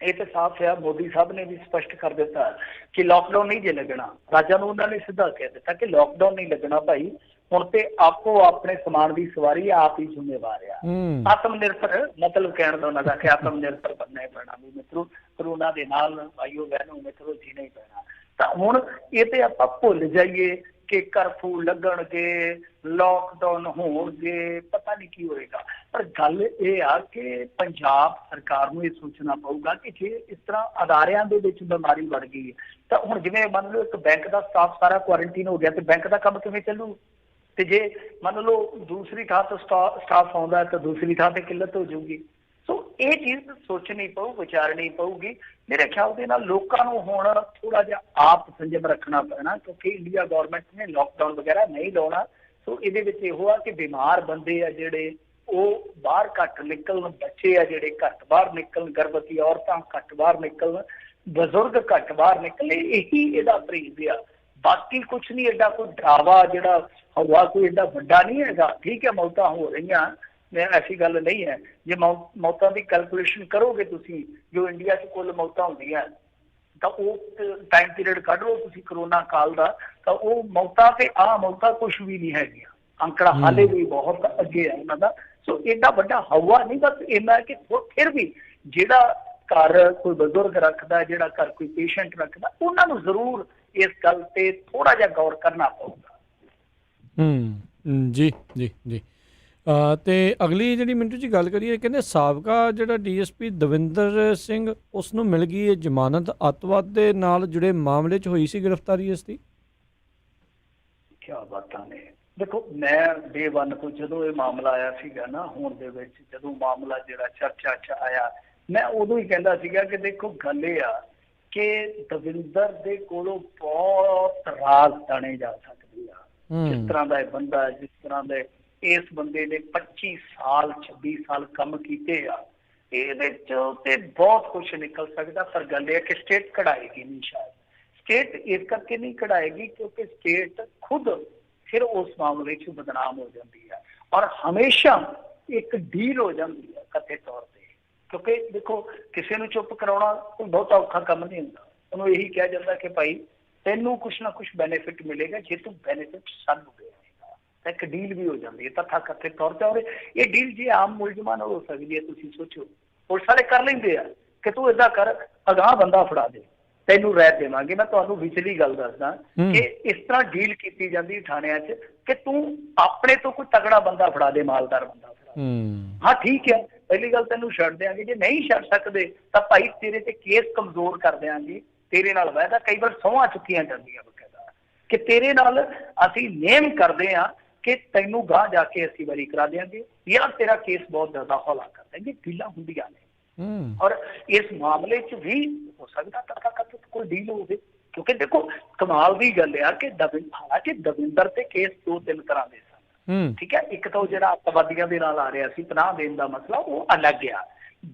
ਇਹ ਤਾਂ ਸਾਫ਼ ਹੈ, ਮੋਦੀ ਸਾਹਿਬ ਨੇ ਵੀ ਸਪਸ਼ਟ ਕਰ ਦਿੱਤਾ ਕਿ ਲਾਕਡਾਊਨ ਨਹੀਂ ਜੇ ਲੱਗਣਾ। ਰਾਜਾਂ ਨੂੰ ਉਹਨਾਂ ਨੇ ਸਿੱਧਾ ਕਹਿ ਦਿੱਤਾ ਕਿ ਲਾਕਡਾਊਨ ਨਹੀਂ ਲੱਗਣਾ ਭਾਈ, ਹੁਣ ਤੇ ਆਪੋ ਆਪਣੇ ਸਮਾਨ ਦੀ ਸਵਾਰੀ ਆਪ ਹੀ ਜ਼ਿੰਮੇਵਾਰ ਆ। ਆਤਮ ਨਿਰਭਰ ਮਤਲਬ ਕਹਿਣ ਦਾ ਉਹਨਾਂ ਦਾ ਕਿ ਆਤਮ ਨਿਰਭਰ ਬਣਨਾ ਹੀ ਪੈਣਾ ਵੀ ਮਿੱਤਰੋ, ਕਰੋਨਾ ਦੇ ਨਾਲ ਭਾਈਓ ਬਹਿਨੋ ਮਿੱਤਰੋ ਜੀਣਾ ਹੀ ਪੈਣਾ। ਤਾਂ ਹੁਣ ਇਹ ਤੇ ਆਪਾਂ ਭੁੱਲ ਜਾਈਏ ਕਿ ਕਰਫਿਊ ਲੱਗਣਗੇ, ਲਾਕਡਾਊਨ ਹੋਣਗੇ, ਪਤਾ ਨਹੀਂ ਕੀ ਹੋਏਗਾ। ਪਰ ਗੱਲ ਇਹ ਆ ਕਿ ਪੰਜਾਬ ਸਰਕਾਰ ਨੂੰ ਇਹ ਸੋਚਣਾ ਪਊਗਾ ਕਿ ਜੇ ਇਸ ਤਰ੍ਹਾਂ ਅਦਾਰਿਆਂ ਦੇ ਵਿੱਚ ਬਿਮਾਰੀ ਵੜ ਗਈ ਤਾਂ ਹੁਣ ਜਿਵੇਂ ਮੰਨ ਲਓ ਇੱਕ ਬੈਂਕ ਦਾ ਸਟਾਫ ਸਾਰਾ ਕੁਆਰੰਟੀਨ ਹੋ ਗਿਆ ਤੇ ਬੈਂਕ ਦਾ ਕੰਮ ਕਿਵੇਂ ਚੱਲੂ? ਤੇ ਜੇ ਮੰਨ ਲਓ ਦੂਸਰੀ ਥਾਂ ਤੋਂ ਸਟਾਫ ਆਉਂਦਾ ਤਾਂ ਦੂਸਰੀ ਥਾਂ ਤੇ ਕਿੱਲਤ ਹੋ ਜਾਊਗੀ। ਸੋ ਇਹ ਚੀਜ਼ ਸੋਚਣੀ ਪਊ, ਵਿਚਾਰਨੀ ਪਊਗੀ। ਮੇਰੇ ਖਿਆਲ ਦੇ ਨਾਲ ਲੋਕਾਂ ਨੂੰ ਹੁਣ ਥੋੜਾ ਜਿਹਾ ਆਪ ਸੰਜਮ ਰੱਖਣਾ ਪੈਣਾ, ਕਿਉਂਕਿ ਇੰਡੀਆ ਗੌਰਮੈਂਟ ਨੇ ਲੋਕਡਾਊਨ ਵਗੈਰਾ ਨਹੀਂ ਲਾਉਣਾ। ਸੋ ਇਹਦੇ ਵਿੱਚ ਇਹੋ ਆ ਕਿ ਬਿਮਾਰ ਬੰਦੇ ਆ ਜਿਹੜੇ ਉਹ ਬਾਹਰ ਘੱਟ ਨਿਕਲਣ, ਬੱਚੇ ਆ ਜਿਹੜੇ ਘੱਟ ਬਾਹਰ ਨਿਕਲਣ, ਗਰਭਵਤੀ ਔਰਤਾਂ ਘੱਟ ਬਾਹਰ ਨਿਕਲਣ, ਬਜ਼ੁਰਗ ਘੱਟ ਬਾਹਰ ਨਿਕਲੇ। ਇਹੀ ਇਹਦਾ ਪਰਹੇਜ਼ ਆ, ਬਾਕੀ ਕੁਛ ਨਹੀਂ। ਐਡਾ ਕੋਈ ਡਰਾਵਾ ਜਿਹੜਾ ਹਵਾ ਕੋਈ ਐਡਾ ਵੱਡਾ ਨਹੀਂ ਹੈਗਾ। ਠੀਕ ਹੈ, ਮੌਤਾਂ ਹੋ ਰਹੀਆਂ, ਮੈਂ ਐਸੀ ਗੱਲ ਨਹੀਂ ਹੈ। ਜੇ ਮੌਤਾਂ ਦੀ ਕੈਲਕੂਲੇਸ਼ਨ ਕਰੋਗੇ ਤੁਸੀਂ, ਜੋ ਇੰਡੀਆ 'ਚ ਕੁੱਲ ਮੌਤਾਂ ਹੁੰਦੀਆਂ ਤਾਂ ਉਹ ਟਾਈਮ ਪੀਰੀਅਡ ਕੱਢ ਲਓ ਤੁਸੀਂ ਕਰੋਨਾ ਕਾਲ ਦਾ, ਤਾਂ ਉਹ ਮੌਤਾਂ ਤੇ ਆਹ ਮੌਤਾਂ ਕੁਛ ਵੀ ਨਹੀਂ ਹੈਗੀਆਂ। ਅੰਕੜਾ ਹਾਲੇ ਵੀ ਬਹੁਤ ਅੱਗੇ ਹੈ ਉਹਨਾਂ ਦਾ। ਸੋ ਏਡਾ ਵੱਡਾ ਹਵਾ ਨਹੀਂ, ਬਸ ਇੰਨਾ ਕਿ ਫਿਰ ਵੀ ਜਿਹੜਾ ਘਰ ਕੋਈ ਬਜ਼ੁਰਗ ਰੱਖਦਾ, ਜਿਹੜਾ ਘਰ ਕੋਈ ਪੇਸ਼ੈਂਟ ਰੱਖਦਾ, ਉਹਨਾਂ ਨੂੰ ਜ਼ਰੂਰ ਇਸ ਗੱਲ ਤੇ ਥੋੜਾ ਜਿਹਾ ਗੌਰ ਕਰਨਾ ਪਊਗਾ। ਜੀ ਜੀ ਜੀ। ਤੇ ਅਗਲੀ ਜਿਹੜੀ ਮਿੰਟੂ ਜੀ ਗੱਲ ਕਰੀਏ, ਕਹਿੰਦੇ ਸਾਬਕਾ ਜਿਹੜਾ ਡੀਐਸਪੀ ਦਵਿੰਦਰ ਸਿੰਘ, ਉਸ ਨੂੰ ਮਿਲ ਗਈ ਹੈ ਜ਼ਮਾਨਤ, ਅੱਤਵਾਦ ਦੇ ਨਾਲ ਜੁੜੇ ਮਾਮਲੇ 'ਚ ਹੋਈ ਸੀ ਗ੍ਰਿਫਤਾਰੀ ਇਸ ਦੀ। ਕਿਆ ਬਾਤਾਂ ਨੇ। ਦੇਖੋ, ਮੈਂ ਡੇ 1 ਤੋਂ ਜਦੋਂ ਇਹ ਮਾਮਲਾ ਆਇਆ ਸੀਗਾ ਨਾ, ਹੁਣ ਦੇ ਵਿੱਚ ਜਦੋਂ ਮਾਮਲਾ ਜਿਹੜਾ ਚਰਚਾ 'ਚ ਆਇਆ, ਮੈਂ ਉਦੋਂ ਹੀ ਕਹਿੰਦਾ ਸੀਗਾ ਕਿ ਦੇਖੋ ਗੱਲ ਇਹ ਆ ਕਿ ਦਵਿੰਦਰ ਦੇ ਕੋਲੋਂ ਬਹੁਤ ਰਾਜ਼ ਤਾਣੇ ਜਾ ਸਕਦੇ ਆ। ਜਿਸ ਤਰ੍ਹਾਂ ਦਾ ਇਹ ਬੰਦਾ, ਜਿਸ ਤਰ੍ਹਾਂ ਦੇ ਇਸ ਬੰਦੇ ਨੇ 25 ਸਾਲ 26 ਸਾਲ ਕੰਮ ਕੀਤੇ ਆ, ਇਹਦੇ 'ਚ ਤੇ ਬਹੁਤ ਕੁਛ ਨਿਕਲ ਸਕਦਾ। ਪਰ ਗੱਲ ਇਹ ਕਿ ਸਟੇਟ ਕਢਾਏਗੀ ਨਹੀਂ। ਸ਼ਾਇਦ ਸਟੇਟ ਇਸ ਕਰਕੇ ਨਹੀਂ ਕਢਾਏਗੀ ਕਿਉਂਕਿ ਸਟੇਟ ਖੁਦ ਫਿਰ ਉਸ ਮਾਮਲੇ 'ਚ ਬਦਨਾਮ ਹੋ ਜਾਂਦੀ ਹੈ, ਔਰ ਹਮੇਸ਼ਾ ਇੱਕ ਡੀਲ ਹੋ ਜਾਂਦੀ ਹੈ ਕਥਿਤ ਤੌਰ ਤੇ। ਕਿਉਂਕਿ ਦੇਖੋ, ਕਿਸੇ ਨੂੰ ਚੁੱਪ ਕਰਾਉਣਾ ਕੋਈ ਬਹੁਤ ਔਖਾ ਕੰਮ ਨਹੀਂ ਹੁੰਦਾ। ਉਹਨੂੰ ਇਹੀ ਕਿਹਾ ਜਾਂਦਾ ਕਿ ਭਾਈ ਤੈਨੂੰ ਕੁਛ ਨਾ ਕੁਛ ਬੈਨੀਫਿਟ ਮਿਲੇਗਾ ਜੇ ਤੂੰ ਬੈਨੀਫਿਟ ਸਾਨੂੰ ਦੇਵੇਗਾ, ਤਾਂ ਇੱਕ ਡੀਲ ਵੀ ਹੋ ਜਾਂਦੀ ਹੈ ਤਥਾ ਕਥਿਤ ਤੌਰ ਤੇ। ਔਰ ਇਹ ਡੀਲ ਜੇ ਆਮ ਮੁਲਜ਼ਮਾਂ ਨਾਲ ਹੋ ਸਕਦੀ ਹੈ, ਤੁਸੀਂ ਸੋਚੋ, ਪੁਲਿਸ ਵਾਲੇ ਕਰ ਲੈਂਦੇ ਆ ਕਿ ਤੂੰ ਏਦਾਂ ਕਰ, ਅਗਾਂਹ ਬੰਦਾ ਫੜਾ ਦੇ, ਤੈਨੂੰ ਰਹਿਤ ਦੇਵਾਂਗੇ। ਮੈਂ ਤੁਹਾਨੂੰ ਵਿਚਲੀ ਗੱਲ ਦੱਸਦਾ ਕਿ ਇਸ ਤਰ੍ਹਾਂ ਡੀਲ ਕੀਤੀ ਜਾਂਦੀ ਥਾਣਿਆਂ 'ਚ ਕਿ ਤੂੰ ਆਪਣੇ ਤੋਂ ਕੋਈ ਤਗੜਾ ਬੰਦਾ ਫੜਾ ਦੇ, ਮਾਲਦਾਰ ਬੰਦਾ ਫੜਾ ਦੇ। ਹਾਂ ਠੀਕ ਹੈ, ਪਹਿਲੀ ਗੱਲ ਤੈਨੂੰ ਛੱਡ ਦਿਆਂਗੇ, ਜੇ ਨਹੀਂ ਛੱਡ ਸਕਦੇ ਤਾਂ ਭਾਈ ਤੇਰੇ ਤੇ ਕੇਸ ਕਮਜ਼ੋਰ ਕਰ ਦਿਆਂਗੇ, ਤੇਰੇ ਨਾਲ ਵਾਅਦਾ ਕਈ ਵਾਰ ਸਹੁੰਆਂ ਚੁੱਕੀਆਂ ਜਾਂਦੀਆਂ ਬਕਾਇਦਾ ਕਿ ਤੇਰੇ ਨਾਲ ਅਸੀਂ ਨੇਮ ਕਰਦੇ ਹਾਂ ਕਿ ਤੈਨੂੰ ਗਾਹ ਜਾ ਕੇ ਅਸੀਂ ਵਾਰੀ ਕਰਾ ਦਿਆਂਗੇ ਜਾਂ ਤੇਰਾ ਕੇਸ ਬਹੁਤ ਜ਼ਿਆਦਾ ਹੌਲਾ ਕਰ ਦੇਂਗੇ। ਡੀਲਾਂ ਹੁੰਦੀਆਂ ਨੇ, ਔਰ ਇਸ ਮਾਮਲੇ 'ਚ ਵੀ ਹੋ ਸਕਦਾ ਤਥਾਕਥਿਤ ਕੋਈ ਡੀਲ ਹੋਵੇ। ਕਿਉਂਕਿ ਦੇਖੋ, ਕਮਾਲ ਦੀ ਗੱਲ ਆ ਕਿ ਹਾਲਾਂਕਿ ਦਵਿੰਦਰ ਤੇ ਕੇਸ 2-3 ਤਰ੍ਹਾਂ ਦੇ ਸਨ। ਠੀਕ ਹੈ, ਇੱਕ ਤਾਂ ਉਹ ਜਿਹੜਾ ਅੱਤਵਾਦੀਆਂ ਦੇ ਨਾਲ ਆ ਰਿਹਾ ਸੀ, ਪਨਾਹ ਦੇਣ ਦਾ ਮਸਲਾ, ਉਹ ਅਲੱਗ ਆ।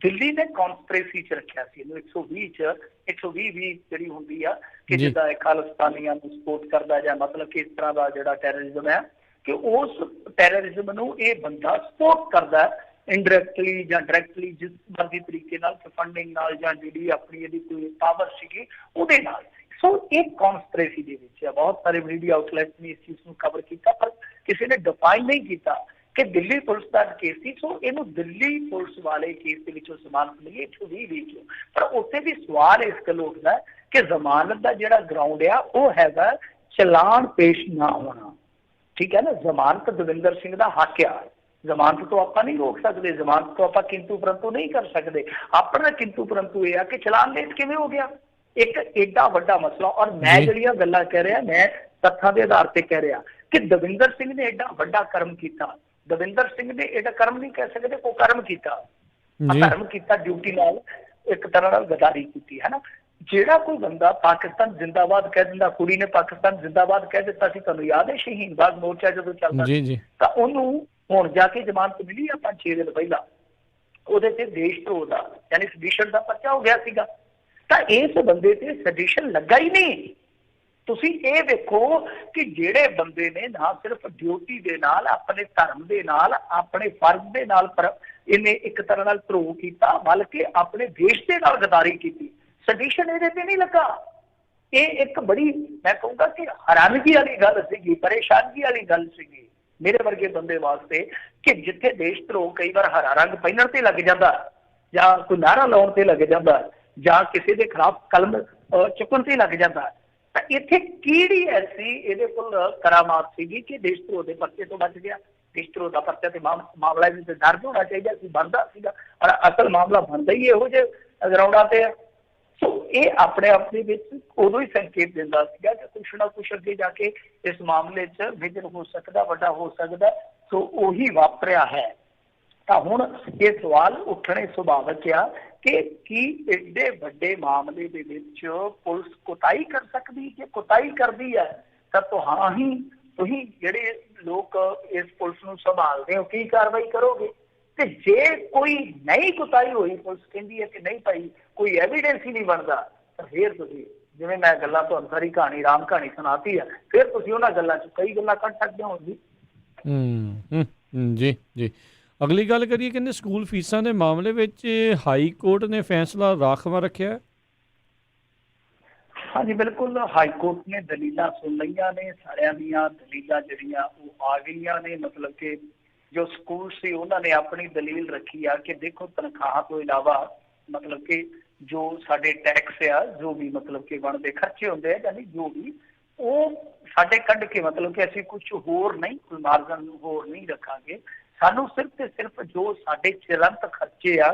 ਦਿੱਲੀ ਨੇ ਕੌਨਸਪੀਰੇਸੀ 'ਚ ਰੱਖਿਆ ਸੀ ਇਹਨੂੰ 120 ਜਿਹੜੀ ਹੁੰਦੀ ਆ ਕਿ ਜਿੱਦਾਂ ਖਾਲਿਸਤਾਨੀਆਂ ਨੂੰ ਸਪੋਰਟ ਕਰਦਾ, ਜਾਂ ਮਤਲਬ ਕਿ ਇਸ ਤਰ੍ਹਾਂ ਦਾ ਜਿਹੜਾ ਟੈਰਰਿਜ਼ਮ ਹੈ ਕਿ ਉਸ ਟੈਰਰਿਜ਼ਮ ਨੂੰ ਇਹ ਬੰਦਾ ਸਪੋਰਟ ਕਰਦਾ ਇਨਡਾਇਰੈਕਟਲੀ ਜਾਂ ਡਾਇਰੈਕਟਲੀ, ਜਿਸ ਮਰਜ਼ੀ ਤਰੀਕੇ ਨਾਲ, ਫੰਡਿੰਗ ਨਾਲ ਜਾਂ ਜਿਹੜੀ ਆਪਣੀ ਇਹਦੀ ਕੋਈ ਪਾਵਰ ਸੀਗੀ ਉਹਦੇ ਨਾਲ। ਸੋ ਇਹ ਕੌਨਸਪੀਰੇਸੀ ਦੇ ਵਿੱਚ ਹੈ। ਬਹੁਤ ਸਾਰੇ ਮੀਡੀਆ ਆਊਟਲੈਟ ਨੇ ਇਸ ਚੀਜ਼ ਨੂੰ ਕਵਰ ਕੀਤਾ, ਪਰ ਕਿਸੇ ਨੇ ਡਿਫਾਈਨ ਨਹੀਂ ਕੀਤਾ ਕਿ ਦਿੱਲੀ ਪੁਲਿਸ ਦਾ ਕੇਸ ਸੀ। ਸੋ ਇਹਨੂੰ ਦਿੱਲੀ ਪੁਲਿਸ ਵਾਲੇ ਕੇਸ ਦੇ ਵਿੱਚੋਂ ਜ਼ਮਾਨਤ ਮਿਲੀ 120 ਚੋਂ। ਪਰ ਉੱਥੇ ਵੀ ਸਵਾਲ ਇਸ ਗੱਲ ਉੱਠਦਾ ਕਿ ਜ਼ਮਾਨਤ ਦਾ ਜਿਹੜਾ ਗਰਾਊਂਡ ਆ ਉਹ ਹੈਗਾ ਚਲਾਨ ਪੇਸ਼ ਨਾ ਹੋਣਾ। ਠੀਕ ਹੈ ਨਾ, ਜ਼ਮਾਨਤ ਦਵਿੰਦਰ ਸਿੰਘ ਦਾ ਹੱਕ ਆ, ਜ਼ਮਾਨਤ ਤੋਂ ਆਪਾਂ ਨਹੀਂ ਰੋਕ ਸਕਦੇ, ਜ਼ਮਾਨਤ ਤੋਂ ਆਪਾਂ ਕਿੰਤੂ ਪਰੰਤੂ ਨਹੀਂ ਕਰ ਸਕਦੇ। ਆਪਣਾ ਕਿੰਤੂ ਪਰੰਤੂ ਇਹ ਆ ਕਿ ਚਲਾਨ ਲੇਟ ਕਿਵੇਂ ਹੋ ਗਿਆ, ਇੱਕ ਏਡਾ ਵੱਡਾ ਮਸਲਾ। ਔਰ ਮੈਂ ਜਿਹੜੀਆਂ ਗੱਲਾਂ ਕਹਿ ਰਿਹਾ, ਮੈਂ ਤੱਥਾਂ ਦੇ ਆਧਾਰ ਤੇ ਕਹਿ ਰਿਹਾ ਕਿ ਦਵਿੰਦਰ ਸਿੰਘ ਨੇ ਏਡਾ ਵੱਡਾ ਕਰਮ ਕੀਤਾ। ਦਵਿੰਦਰ ਸਿੰਘ ਨੇ ਇਹਦਾ ਕਰਮ ਨਹੀਂ ਕਹਿ ਸਕਦੇ, ਉਹ ਕਰਮ ਕੀਤਾ, ਧਰਮ ਕੀਤਾ, ਡਿਊਟੀ ਨਾਲ ਇੱਕ ਤਰ੍ਹਾਂ ਨਾਲ ਗਦਾਰੀ ਕੀਤੀ ਹੈ ਨਾ। ਜਿਹੜਾ ਕੋਈ ਬੰਦਾ ਪਾਕਿਸਤਾਨ ਜ਼ਿੰਦਾਬਾਦ ਕਹਿ ਦਿੰਦਾ, ਕੁੜੀ ਨੇ ਪਾਕਿਸਤਾਨ ਜ਼ਿੰਦਾਬਾਦ ਕਹਿ ਦਿੱਤਾ ਸੀ, ਤੁਹਾਨੂੰ ਯਾਦ ਹੈ ਸ਼ਹੀਨ ਬਾਗ ਮੋਰਚਾ ਜਦੋਂ ਚੱਲਦਾ ਸੀ, ਤਾਂ ਉਹਨੂੰ ਹੁਣ ਜਾ ਕੇ ਜ਼ਮਾਨਤ ਮਿਲੀ ਆ 5-6 ਦਿਨ ਪਹਿਲਾਂ। ਉਹਦੇ ਤੇ ਦੇਸ਼ ਧਰੋਹ ਦਾ ਯਾਨੀ ਸੈਡੀਸ਼ਨ ਦਾ ਪਰਚਾ ਹੋ ਗਿਆ ਸੀਗਾ। ਤਾਂ ਇਸ ਬੰਦੇ ਤੇ ਸੈਡੀਸ਼ਨ ਲੱਗਾ ਹੀ ਨਹੀਂ। ਤੁਸੀਂ ਇਹ ਵੇਖੋ ਕਿ ਜਿਹੜੇ ਬੰਦੇ ਨੇ ਨਾ ਸਿਰਫ ਡਿਊਟੀ ਦੇ ਨਾਲ, ਆਪਣੇ ਧਰਮ ਦੇ ਨਾਲ, ਆਪਣੇ ਫਰਜ਼ ਦੇ ਨਾਲ ਇਹਨੇ ਇੱਕ ਤਰ੍ਹਾਂ ਨਾਲ ਧਰੋਹ ਕੀਤਾ, ਬਲਕਿ ਆਪਣੇ ਦੇਸ਼ ਦੇ ਨਾਲ ਗਦਾਰੀ ਕੀਤੀ। ਸੈਡੀਸ਼ਨ ਇਹਦੇ ਤੇ ਨਹੀਂ ਲੱਗਾ। ਇਹ ਇੱਕ ਬੜੀ, ਮੈਂ ਕਹੂੰਗਾ ਕਿ ਹੈਰਾਨਗੀ ਵਾਲੀ ਗੱਲ ਸੀਗੀ, ਪਰੇਸ਼ਾਨੀ ਵਾਲੀ ਗੱਲ ਸੀਗੀ ਮੇਰੇ ਵਰਗੇ ਬੰਦੇ ਵਾਸਤੇ ਕਿ ਜਿੱਥੇ ਦੇਸ਼ ਧਰੋਹ ਕਈ ਵਾਰ ਹਰਾ ਰੰਗ ਪਹਿਨਣ ਤੇ ਲੱਗ ਜਾਂਦਾ, ਜਾਂ ਕੋਈ ਨਾਅਰਾ ਲਾਉਣ ਤੇ ਲੱਗ ਜਾਂਦਾ, ਜਾਂ ਕਿਸੇ ਦੇ ਖਿਲਾਫ ਕਲਮ ਚੁੱਕਣ ਤੇ ਲੱਗ ਜਾਂਦਾ, ਤਾਂ ਇੱਥੇ ਕਿਹੜੀ ਐਸੀ ਇਹਦੇ ਕੋਲ ਕਰਾਮਾਤ ਸੀਗੀ ਕਿ ਦੇਸ਼ ਧਰੋਹ ਦੇ ਪਰਚੇ ਤੋਂ ਬਚ ਗਿਆ। ਦੇਸ਼ ਧਰੋਹ ਦਾ ਪਰਚਾ ਤੇ ਮਾਮਲਾ ਵੀ ਤੇ ਦਰਜ ਹੋਣਾ ਚਾਹੀਦਾ ਸੀ, ਬਣਦਾ ਸੀਗਾ, ਔਰ ਅਸਲ ਮਾਮਲਾ ਬਣਦਾ ਹੀ ਇਹੋ ਜਿਹੇ ਗਰਾਊਂਡਾਂ ਤੇ। ਸੋ ਇਹ ਆਪਣੇ ਆਪ ਦੇ ਵਿੱਚ ਉਦੋਂ ਹੀ ਸੰਕੇਤ ਦਿੰਦਾ ਸੀਗਾ ਕਿ ਕੁਛ ਨਾ ਕੁਛ ਅੱਗੇ ਜਾ ਕੇ ਇਸ ਮਾਮਲੇ 'ਚ ਵਿਘਨ ਹੋ ਸਕਦਾ, ਵੱਡਾ ਹੋ ਸਕਦਾ। ਸੋ ਉਹੀ ਵਾਪਰਿਆ ਹੈ। ਤਾਂ ਹੁਣ ਇਹ ਸਵਾਲ ਉੱਠਣੇ ਸੁਭਾਵਿਕ ਆ ਕਿ ਕੀ ਏਡੇ ਵੱਡੇ ਮਾਮਲੇ ਦੇ ਵਿੱਚ ਪੁਲਿਸ ਕੁਤਾਹੀ ਕਰ ਸਕਦੀ? ਜੇ ਕੁਤਾਹੀ ਕਰਦੀ ਹੈ ਤਾਂ ਤੁਸੀਂ ਜਿਹੜੇ ਲੋਕ ਇਸ ਪੁਲਿਸ ਨੂੰ ਸੰਭਾਲਦੇ ਹੋ ਕੀ ਕਾਰਵਾਈ ਕਰੋਗੇ? ਤੇ ਜੇ ਕੋਈ ਨਹੀਂ ਕੁਤਾਹੀ ਹੋਈ, ਪੁਲਿਸ ਕਹਿੰਦੀ ਹੈ ਕਿ ਨਹੀਂ ਭਾਈ ਕੋਈ ਐਵੀਡੈਂਸ ਹੀ ਨਹੀਂ ਬਣਦਾ, ਤਾਂ ਫਿਰ ਤੁਸੀਂ ਜਿਵੇਂ ਮੈਂ ਗੱਲਾਂ ਤੁਹਾਨੂੰ ਸਾਰੀ ਕਹਾਣੀ ਰਾਮ ਕਹਾਣੀ ਸੁਣਾਤੀ ਆ, ਫਿਰ ਤੁਸੀਂ ਉਹਨਾਂ ਗੱਲਾਂ 'ਚ ਕਈ ਗੱਲਾਂ ਕੱਢ ਸਕਦੇ ਹੋ ਜੀ। ਜੀ ਜੀ। ਅਗਲੀ ਗੱਲ ਕਰੀਏ, ਕਹਿੰਦੇ ਸਕੂਲ ਫੀਸਾਂ ਦੇ ਮਾਮਲੇ ਵਿੱਚ ਹਾਈ ਕੋਰਟ ਨੇ ਫੈਸਲਾ ਰਾਖਵਾਂ ਰੱਖਿਆ। ਹਾਂਜੀ ਬਿਲਕੁਲ, ਹਾਈ ਕੋਰਟ ਨੇ ਦਲੀਲਾਂ ਸੁਣ ਲਈਆਂ ਨੇ, ਸਾਰਿਆਂ ਦੀਆਂ ਦਲੀਲਾਂ ਜਿਹੜੀਆਂ ਉਹ ਆ ਗਈਆਂ ਨੇ। ਮਤਲਬ ਕਿ ਜੋ ਸਕੂਲ ਸੀ ਉਹਨਾਂ ਨੇ ਆਪਣੀ ਦਲੀਲ ਰੱਖੀ ਆ ਕਿ ਦੇਖੋ ਤਨਖਾਹ ਤੋਂ ਇਲਾਵਾ ਮਤਲਬ ਕਿ ਜੋ ਸਾਡੇ ਟੈਕਸ ਆ, ਜੋ ਵੀ ਮਤਲਬ ਕਿ ਬਣਦੇ ਖਰਚੇ ਹੁੰਦੇ ਆ, ਯਾਨੀ ਜੋ ਵੀ ਉਹ ਸਾਡੇ ਕੱਢ ਕੇ ਮਤਲਬ ਕਿ ਅਸੀਂ ਕੁਝ ਹੋਰ ਨਹੀਂ, ਕੋਈ ਮਾਰਜਨ ਹੋਰ ਨਹੀਂ ਰੱਖਾਂਗੇ। ਸਾਨੂੰ ਸਿਰਫ ਤੇ ਸਿਰਫ ਜੋ ਸਾਡੇ ਚਲੰਤ ਖਰਚੇ ਆ,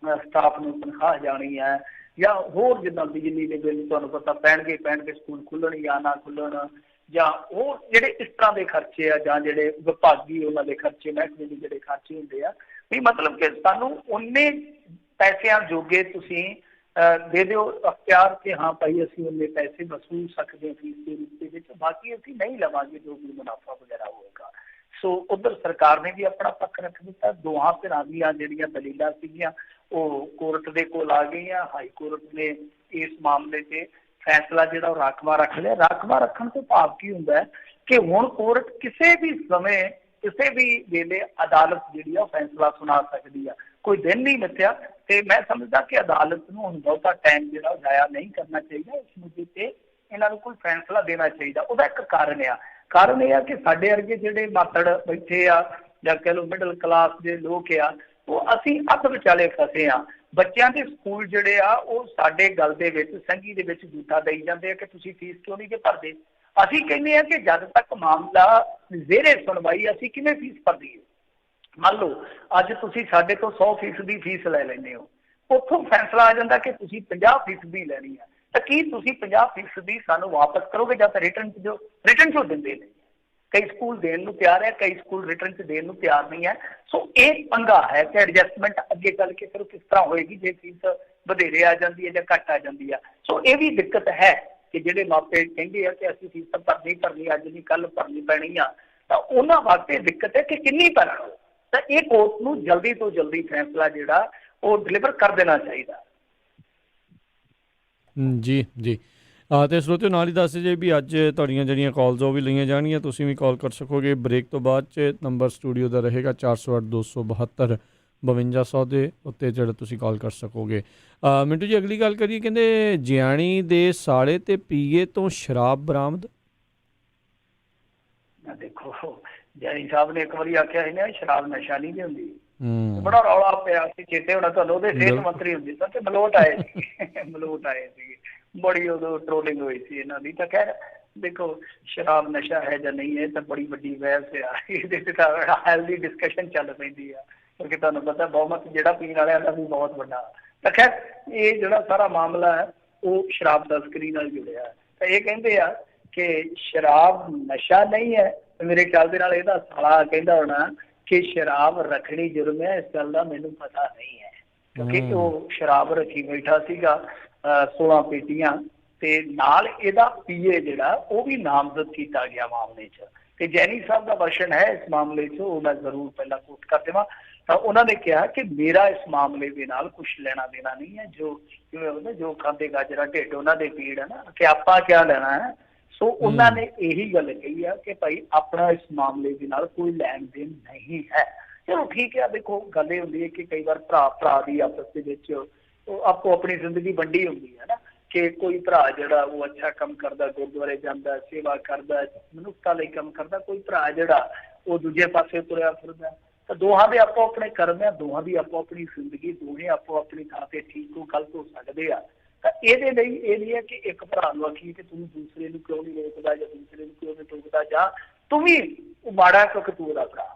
ਸਟਾਫ ਨੂੰ ਤਨਖਾਹ ਜਾਣੀ ਹੈ ਜਾਂ ਹੋਰ ਜਿੱਦਾਂ ਬਿਜਲੀ ਦੇ ਬਿੱਲ ਤੁਹਾਨੂੰ ਪਤਾ ਪੈਣਗੇ ਸਕੂਲ ਖੁੱਲਣ ਜਾਂ ਨਾ ਖੁੱਲਣ, ਜਾਂ ਹੋਰ ਜਿਹੜੇ ਇਸ ਤਰ੍ਹਾਂ ਦੇ ਖਰਚੇ ਆ, ਜਾਂ ਜਿਹੜੇ ਵਿਭਾਗੀ ਉਹਨਾਂ ਦੇ ਖਰਚੇ, ਮਹਿਕਮੇ ਦੇ ਜਿਹੜੇ ਖਰਚੇ ਹੁੰਦੇ ਆ, ਵੀ ਮਤਲਬ ਕਿ ਸਾਨੂੰ ਉਨੇ ਪੈਸਿਆਂ ਜੋਗੇ ਤੁਸੀਂ ਦੇ ਦਿਓ ਅਖਤਿਆਰ ਕਿ ਹਾਂ ਭਾਈ ਅਸੀਂ ਉਨੇ ਪੈਸੇ ਵਸੂਲ ਸਕਦੇ ਹਾਂ ਫੀਸ ਦੇ ਰੂਪ ਦੇ ਵਿੱਚ, ਬਾਕੀ ਅਸੀਂ ਨਹੀਂ ਲਵਾਂਗੇ ਜੋ ਵੀ ਮੁਨਾਫਾ ਵਗੈਰਾ ਹੋਏਗਾ। ਸੋ ਉਧਰ ਸਰਕਾਰ ਨੇ ਵੀ ਆਪਣਾ ਪੱਖ ਰੱਖ ਦਿੱਤਾ। ਦੋਹਾਂ ਧਿਰਾਂ ਦੀਆਂ ਜਿਹੜੀਆਂ ਦਲੀਲਾਂ ਸੀਗੀਆਂ ਉਹ ਕੋਰਟ ਦੇ ਕੋਲ ਆ ਗਈਆਂ। ਹਾਈ ਕੋਰਟ ਨੇ ਇਸ ਮਾਮਲੇ 'ਤੇ ਫੈਸਲਾ ਜਿਹੜਾ ਉਹ ਰਾਖਵਾਂ ਰੱਖ ਲਿਆ। ਰਾਖਵਾਂ ਰੱਖਣ ਤੋਂ ਭਾਵ ਕੀ ਹੁੰਦਾ ਹੈ ਕਿ ਹੁਣ ਕੋਰਟ ਕਿਸੇ ਵੀ ਸਮੇਂ ਕਿਸੇ ਵੀ ਵੇਲੇ ਅਦਾਲਤ ਜਿਹੜੀ ਆ ਫੈਸਲਾ ਸੁਣਾ ਸਕਦੀ ਆ, ਕੋਈ ਦਿਨ ਨਹੀਂ ਮਿੱਥਿਆ। ਤੇ ਮੈਂ ਸਮਝਦਾ ਕਿ ਅਦਾਲਤ ਨੂੰ ਹੁਣ ਬਹੁਤਾ ਟਾਈਮ ਜਿਹੜਾ ਉਹ ਜ਼ਾਇਆ ਨਹੀਂ ਕਰਨਾ ਚਾਹੀਦਾ, ਇਸ ਮੁੱਦੇ ਤੇ ਇਹਨਾਂ ਨੂੰ ਕੋਈ ਫੈਸਲਾ ਦੇਣਾ ਚਾਹੀਦਾ। ਉਹਦਾ ਇੱਕ ਕਾਰਨ ਇਹ ਆ ਕਿ ਸਾਡੇ ਵਰਗੇ ਜਿਹੜੇ ਮਾਤੜ ਬੈਠੇ ਆ ਜਾਂ ਕਹਿ ਲਓ ਮਿਡਲ ਕਲਾਸ ਦੇ ਲੋਕ ਆ, ਉਹ ਅਸੀਂ ਅੱਧ ਵਿਚਾਲੇ ਫਸੇ ਆ। ਬੱਚਿਆਂ ਦੇ ਸਕੂਲ ਜਿਹੜੇ ਆ ਉਹ ਸਾਡੇ ਗੱਲ ਦੇ ਵਿੱਚ ਸੰਘੀ ਦੇ ਵਿੱਚ ਝੂਠਾ ਦੇਈ ਜਾਂਦੇ ਆ ਕਿ ਤੁਸੀਂ ਫੀਸ ਕਿਉਂ ਨਹੀਂ ਜੇ ਭਰਦੇ। ਅਸੀਂ ਕਹਿੰਦੇ ਆ ਕਿ ਜਦ ਤੱਕ ਮਾਮਲਾ ਜ਼ੇਰੇ ਸੁਣਵਾਈ ਅਸੀਂ ਕਿਵੇਂ ਫੀਸ ਭਰਦੀਏ। ਮੰਨ ਲਓ ਅੱਜ ਤੁਸੀਂ ਸਾਡੇ ਤੋਂ 100% ਫੀਸ ਲੈ ਲੈਂਦੇ ਹੋ, ਉੱਥੋਂ ਫੈਸਲਾ ਆ ਜਾਂਦਾ ਕਿ ਤੁਸੀਂ 50% ਲੈਣੀ ਆ, ਤਾਂ ਕੀ ਤੁਸੀਂ 50% ਸਾਨੂੰ ਵਾਪਸ ਕਰੋਗੇ ਜਾਂ ਤਾਂ ਰਿਟਰਨ 'ਚ ਦਿੰਦੇ ਨੇ? ਕਈ ਸਕੂਲ ਦੇਣ ਨੂੰ ਤਿਆਰ ਹੈ, ਕਈ ਸਕੂਲ ਰਿਟਰਨ 'ਚ ਦੇਣ ਨੂੰ ਤਿਆਰ ਨਹੀਂ ਹੈ। ਸੋ ਇਹ ਪੰਗਾ ਹੈ ਕਿ ਐਡਜਸਟਮੈਂਟ ਅੱਗੇ ਚੱਲ ਕੇ ਫਿਰ ਕਿਸ ਤਰ੍ਹਾਂ ਹੋਏਗੀ ਜੇ ਫੀਸ ਵਧੇਰੇ ਆ ਜਾਂਦੀ ਹੈ ਜਾਂ ਘੱਟ ਆ ਜਾਂਦੀ ਆ। ਸੋ ਇਹ ਵੀ ਦਿੱਕਤ ਹੈ ਕਿ ਜਿਹੜੇ ਮਾਪੇ ਕਹਿੰਦੇ ਆ ਕਿ ਅਸੀਂ ਫੀਸ ਤਾਂ ਭਰਨੀ ਅੱਜ ਨਹੀਂ ਕੱਲ੍ਹ ਭਰਨੀ ਪੈਣੀ ਆ, ਤਾਂ ਉਹਨਾਂ ਵਾਸਤੇ ਦਿੱਕਤ ਹੈ ਕਿ ਕਿੰਨੀ ਭਰਨ। ਤਾਂ ਇਹ ਕੋਰਟ ਨੂੰ ਜਲਦੀ ਤੋਂ ਜਲਦੀ ਫੈਸਲਾ ਜਿਹੜਾ ਉਹ ਡਿਲੀਵਰ ਕਰ ਦੇਣਾ ਚਾਹੀਦਾ। ਜੀ ਜੀ। ਅਤੇ ਸਰੋਤਿਓ ਨਾਲ ਹੀ ਦੱਸ ਜੇ ਵੀ ਅੱਜ ਤੁਹਾਡੀਆਂ ਜਿਹੜੀਆਂ ਕਾਲਸ ਉਹ ਵੀ ਲਈਆਂ ਜਾਣਗੀਆਂ, ਤੁਸੀਂ ਵੀ ਕਾਲ ਕਰ ਸਕੋਗੇ। ਬ੍ਰੇਕ ਤੋਂ ਬਾਅਦ 'ਚ ਨੰਬਰ ਸਟੂਡੀਓ ਦਾ ਰਹੇਗਾ 408 272 5200 ਦੇ ਉੱਤੇ ਜਿਹੜਾ ਤੁਸੀਂ ਕਾਲ ਕਰ ਸਕੋਗੇ। ਮਿੰਟੂ ਜੀ ਅਗਲੀ ਗੱਲ ਕਰੀਏ, ਕਹਿੰਦੇ ਜਿਆਣੀ ਦੇ ਸਾਲੇ ਤੇ ਪੀਏ ਤੋਂ ਸ਼ਰਾਬ ਬਰਾਮਦ। ਦੇਖੋ ਜੈਨੀ ਸਾਹਿਬ ਨੇ ਇੱਕ ਵਾਰੀ ਆਖਿਆ ਸੀ ਨਾ ਸ਼ਰਾਬ ਨਸ਼ਾ ਨਹੀਂ ਹੁੰਦੀ, ਬੜਾ ਰੌਲਾ ਪਿਆ ਸੀ। ਚੇਤੇ ਹੋਣਾ ਤੁਹਾਨੂੰ, ਉਹਦੇ ਸਿਹਤ ਮੰਤਰੀ ਹੁੰਦੇ ਸਨ ਤੇ ਮਲੋਟ ਆਏ ਸੀਗੇ, ਬੜੀ ਉਦੋਂ ਟ੍ਰੋਲਿੰਗ ਹੋਈ ਸੀ ਇਹਨਾਂ ਦੀ। ਤਾਂ ਖੈਰ ਦੇਖੋ ਸ਼ਰਾਬ ਨਸ਼ਾ ਹੈ ਜਾਂ ਨਹੀਂ ਹੈ ਤਾਂ ਬੜੀ ਵੱਡੀ ਬਹਿਸ ਆ, ਇਹਦੇ ਤੇ ਤਾਂ ਹੈਲਦੀ ਡਿਸਕਸ਼ਨ ਚੱਲ ਪੈਂਦੀ ਆ, ਕਿਉਂਕਿ ਤੁਹਾਨੂੰ ਪਤਾ ਬਹੁਮਤ ਜਿਹੜਾ ਪੀਣ ਵਾਲਿਆਂ ਦਾ ਵੀ ਬਹੁਤ ਵੱਡਾ। ਤਾਂ ਖੈਰ ਇਹ ਜਿਹੜਾ ਸਾਰਾ ਮਾਮਲਾ ਹੈ ਉਹ ਸ਼ਰਾਬ ਤਸਕਰੀ ਨਾਲ ਜੁੜਿਆ। ਤਾਂ ਇਹ ਕਹਿੰਦੇ ਆ ਕਿ ਸ਼ਰਾਬ ਨਸ਼ਾ ਨਹੀਂ ਹੈ, ਮੇਰੇ ਖਿਆਲ ਦੇ ਨਾਲ ਇਹਦਾ ਸਾਲਾ ਕਹਿੰਦਾ ਹੋਣਾ ਕਿ ਸ਼ਰਾਬ ਰੱਖਣੀ ਜੁਰਮ ਹੈ। ਇਸ ਗੱਲ ਦਾ ਮੈਨੂੰ ਪਤਾ ਨਹੀਂ ਹੈ, ਕਿਉਂਕਿ ਉਹ ਸ਼ਰਾਬ ਰੱਖੀ ਬੈਠਾ ਸੀਗਾ 16 ਪੇਟੀਆਂ, ਤੇ ਨਾਲ ਇਹਦਾ ਪੀਏ ਜਿਹੜਾ ਉਹ ਵੀ ਨਾਮਜ਼ਦ ਕੀਤਾ ਗਿਆ ਮਾਮਲੇ 'ਚ। ਤੇ ਜੈਨੀ ਸਾਹਿਬ ਦਾ ਵਰਸ਼ਨ ਹੈ ਇਸ ਮਾਮਲੇ 'ਚ, ਉਹ ਮੈਂ ਜ਼ਰੂਰ ਪਹਿਲਾਂ ਕੋਟ ਕਰ ਦੇਵਾਂ। ਤਾਂ ਉਹਨਾਂ ਨੇ ਕਿਹਾ ਕਿ ਮੇਰਾ ਇਸ ਮਾਮਲੇ ਦੇ ਨਾਲ ਕੁਛ ਲੈਣਾ ਦੇਣਾ ਨਹੀਂ ਹੈ, ਜੋ ਖਾਂਦੇ ਗਾਜਰਾਂ ਢਿੱਡ ਉਹਨਾਂ ਦੇ ਪੀੜ ਹੈ ਨਾ, ਕਿ ਆਪਾਂ ਕਿਆ ਲੈਣਾ ਹੈ। ਸੋ ਉਹਨਾਂ ਨੇ ਇਹੀ ਗੱਲ ਕਹੀ ਆ ਕਿ ਭਾਈ ਆਪਣਾ ਇਸ ਮਾਮਲੇ ਦੇ ਨਾਲ ਕੋਈ ਲੈਣ ਦੇਣ ਨਹੀਂ ਹੈ। ਚਲੋ ਠੀਕ ਹੈ, ਦੇਖੋ ਗੱਲ ਇਹ ਹੁੰਦੀ ਹੈ ਕਿ ਕਈ ਵਾਰ ਭਰਾ ਦੀ ਆਪਸ ਦੇ ਵਿੱਚ ਆਪੋ ਆਪਣੀ ਜ਼ਿੰਦਗੀ ਵੰਡੀ ਹੁੰਦੀ ਹੈ ਨਾ, ਕਿ ਕੋਈ ਭਰਾ ਜਿਹੜਾ ਉਹ ਅੱਛਾ ਕੰਮ ਕਰਦਾ, ਗੁਰਦੁਆਰੇ ਜਾਂਦਾ, ਸੇਵਾ ਕਰਦਾ, ਮਨੁੱਖਤਾ ਲਈ ਕੰਮ ਕਰਦਾ, ਕੋਈ ਭਰਾ ਜਿਹੜਾ ਉਹ ਦੂਜੇ ਪਾਸੇ ਤੁਰਿਆ ਫਿਰਦਾ। ਤਾਂ ਦੋਹਾਂ ਦੇ ਆਪੋ ਆਪਣੇ ਕਰਮ ਆ, ਦੋਹਾਂ ਦੀ ਆਪੋ ਆਪਣੀ ਜ਼ਿੰਦਗੀ, ਦੋਵੇਂ ਆਪੋ ਆਪਣੀ ਥਾਂ ਤੇ ਠੀਕ ਹੋ ਗਲਤ ਹੋ ਸਕਦੇ ਆ। ਤਾਂ ਇਹਦੇ ਲਈ ਇਹ ਨਹੀਂ ਹੈ ਕਿ ਇੱਕ ਭਰਾ ਨੂੰ ਆਖੀਏ ਕਿ ਤੂੰ ਦੂਸਰੇ ਨੂੰ ਕਿਉਂ ਨਹੀਂ ਰੋਕਦਾ ਜਾਂ ਦੂਸਰੇ ਨੂੰ ਕਿਉਂ ਨਹੀਂ ਟੋਕਦਾ, ਜਾਂ ਤੂੰ ਵੀ ਮਾੜਾ ਕਿਉਂਕਿ ਤੂੰ ਉਹਦਾ ਭਰਾ।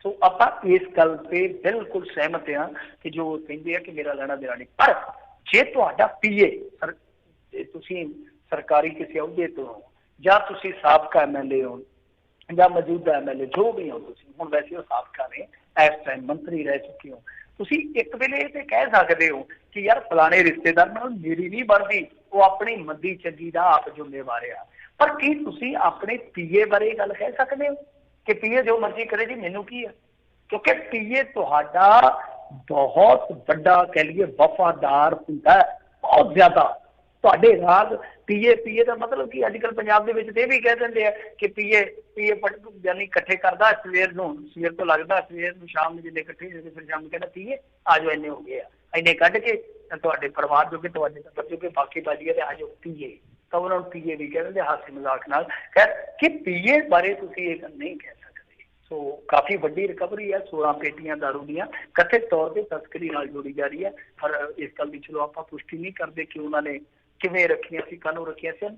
ਸੋ ਆਪਾਂ ਇਸ ਗੱਲ ਤੇ ਬਿਲਕੁਲ ਸਹਿਮਤ ਹਾਂ ਕਿ ਜੋ ਕਹਿੰਦੇ ਆ ਕਿ ਮੇਰਾ ਲੈਣਾ ਦੇਣਾ ਨਹੀਂ। ਪਰ ਜੇ ਤੁਹਾਡਾ ਪੀਏ, ਤੁਸੀਂ ਸਰਕਾਰੀ ਕਿਸੇ ਅਹੁਦੇ ਤੋਂ ਹੋ ਜਾਂ ਤੁਸੀਂ ਸਾਬਕਾ MLA ਹੋ ਜਾਂ ਮੌਜੂਦਾ ਐਮਐਲਏ ਜੋ ਵੀ ਹੋ ਤੁਸੀਂ, ਹੁਣ ਵੈਸੇ ਉਹ ਸਾਬਕਾ ਨੇ, ਇਸ ਟਾਈਮ ਮੰਤਰੀ ਰਹਿ ਚੁੱਕੇ ਹੋ, ਤੁਸੀਂ ਇੱਕ ਵੇਲੇ ਇਹ ਤੇ ਕਹਿ ਸਕਦੇ ਹੋ ਕਿ ਯਾਰ ਫਲਾਣੇ ਰਿਸ਼ਤੇਦਾਰ ਨਾਲ ਮੇਰੀ ਨਹੀਂ ਬਣਦੀ, ਉਹ ਆਪਣੀ ਮੰਦੀ ਚੰਗੀ ਦਾ ਆਪ ਜ਼ਿੰਮੇਵਾਰ ਆ। ਪਰ ਕੀ ਤੁਸੀਂ ਆਪਣੇ ਪੀਏ ਬਾਰੇ ਗੱਲ ਕਹਿ ਸਕਦੇ ਹੋ ਕਿ ਪੀਏ ਜੋ ਮਰਜ਼ੀ ਕਰੇ ਜੀ ਮੈਨੂੰ ਕੀ ਆ? ਕਿਉਂਕਿ ਪੀਏ ਤੁਹਾਡਾ ਬਹੁਤ ਵੱਡਾ ਕਹਿ ਲਈਏ ਵਫਾਦਾਰ ਹੁੰਦਾ, ਬਹੁਤ ਜ਼ਿਆਦਾ ਤੁਹਾਡੇ ਰਾਗ। ਪੀਏ ਦਾ ਮਤਲਬ ਕਿ ਅੱਜ ਕੱਲ੍ਹ ਪੰਜਾਬ ਦੇ ਵਿੱਚ ਤੇ ਇਹ ਵੀ ਕਹਿ ਦਿੰਦੇ ਆ ਕਿ ਪੀਏ ਯਾਨੀ ਇਕੱਠੇ ਕਰਦਾ ਸਵੇਰ ਤੋਂ ਲੱਗਦਾ ਸਵੇਰ ਨੂੰ ਸ਼ਾਮ ਨੂੰ ਜਿੰਨੇ ਇਕੱਠੇ ਹੁੰਦੇ ਫਿਰ ਸ਼ਾਮ ਨੂੰ ਕਹਿੰਦਾ ਪੀਏ ਆ ਜਾਓ, ਇੰਨੇ ਹੋ ਗਏ ਆ, ਇੰਨੇ ਕੱਢ ਕੇ ਤੁਹਾਡੇ ਪਰਿਵਾਰ ਜੋਗੇ ਤੁਹਾਡੇ ਟੱਬਰ ਜੋਗੇ ਬਾਕੀ ਬਾਜੀਏ ਤੇ ਆ ਜਾਓ ਪੀਏ, ਤਾਂ ਉਹਨਾਂ ਨੂੰ ਪੀਏ ਵੀ ਕਹਿ ਦਿੰਦੇ ਹਾਸੇ ਮਜ਼ਾਕ ਨਾਲ। ਖੈਰ ਕਿ ਪੀਏ ਬਾਰੇ ਤੁਸੀਂ ਇਹ ਗੱਲ ਨਹੀਂ ਕਹਿ ਸਕਦੇ। ਸੋ ਕਾਫੀ ਵੱਡੀ ਰਿਕਵਰੀ ਹੈ, 16 ਪੇਟੀਆਂ ਦਾਰੂ ਦੀਆਂ ਕਥਿਤ ਤੌਰ ਤੇ ਤਸਕਰੀ ਨਾਲ ਜੋੜੀ ਜਾ ਰਹੀ ਹੈ। ਪਰ ਇਸ ਗੱਲ ਦੀ ਚਲੋ ਆਪਾਂ ਪੁਸ਼ਟੀ ਨਹੀਂ ਕਰਦੇ ਕਿ ਉਹਨਾਂ ਨੇ ਕਿਵੇਂ ਰੱਖੀਆਂ ਸੀ, ਕਾਹਨੂੰ ਰੱਖੀਆਂ ਸੀ।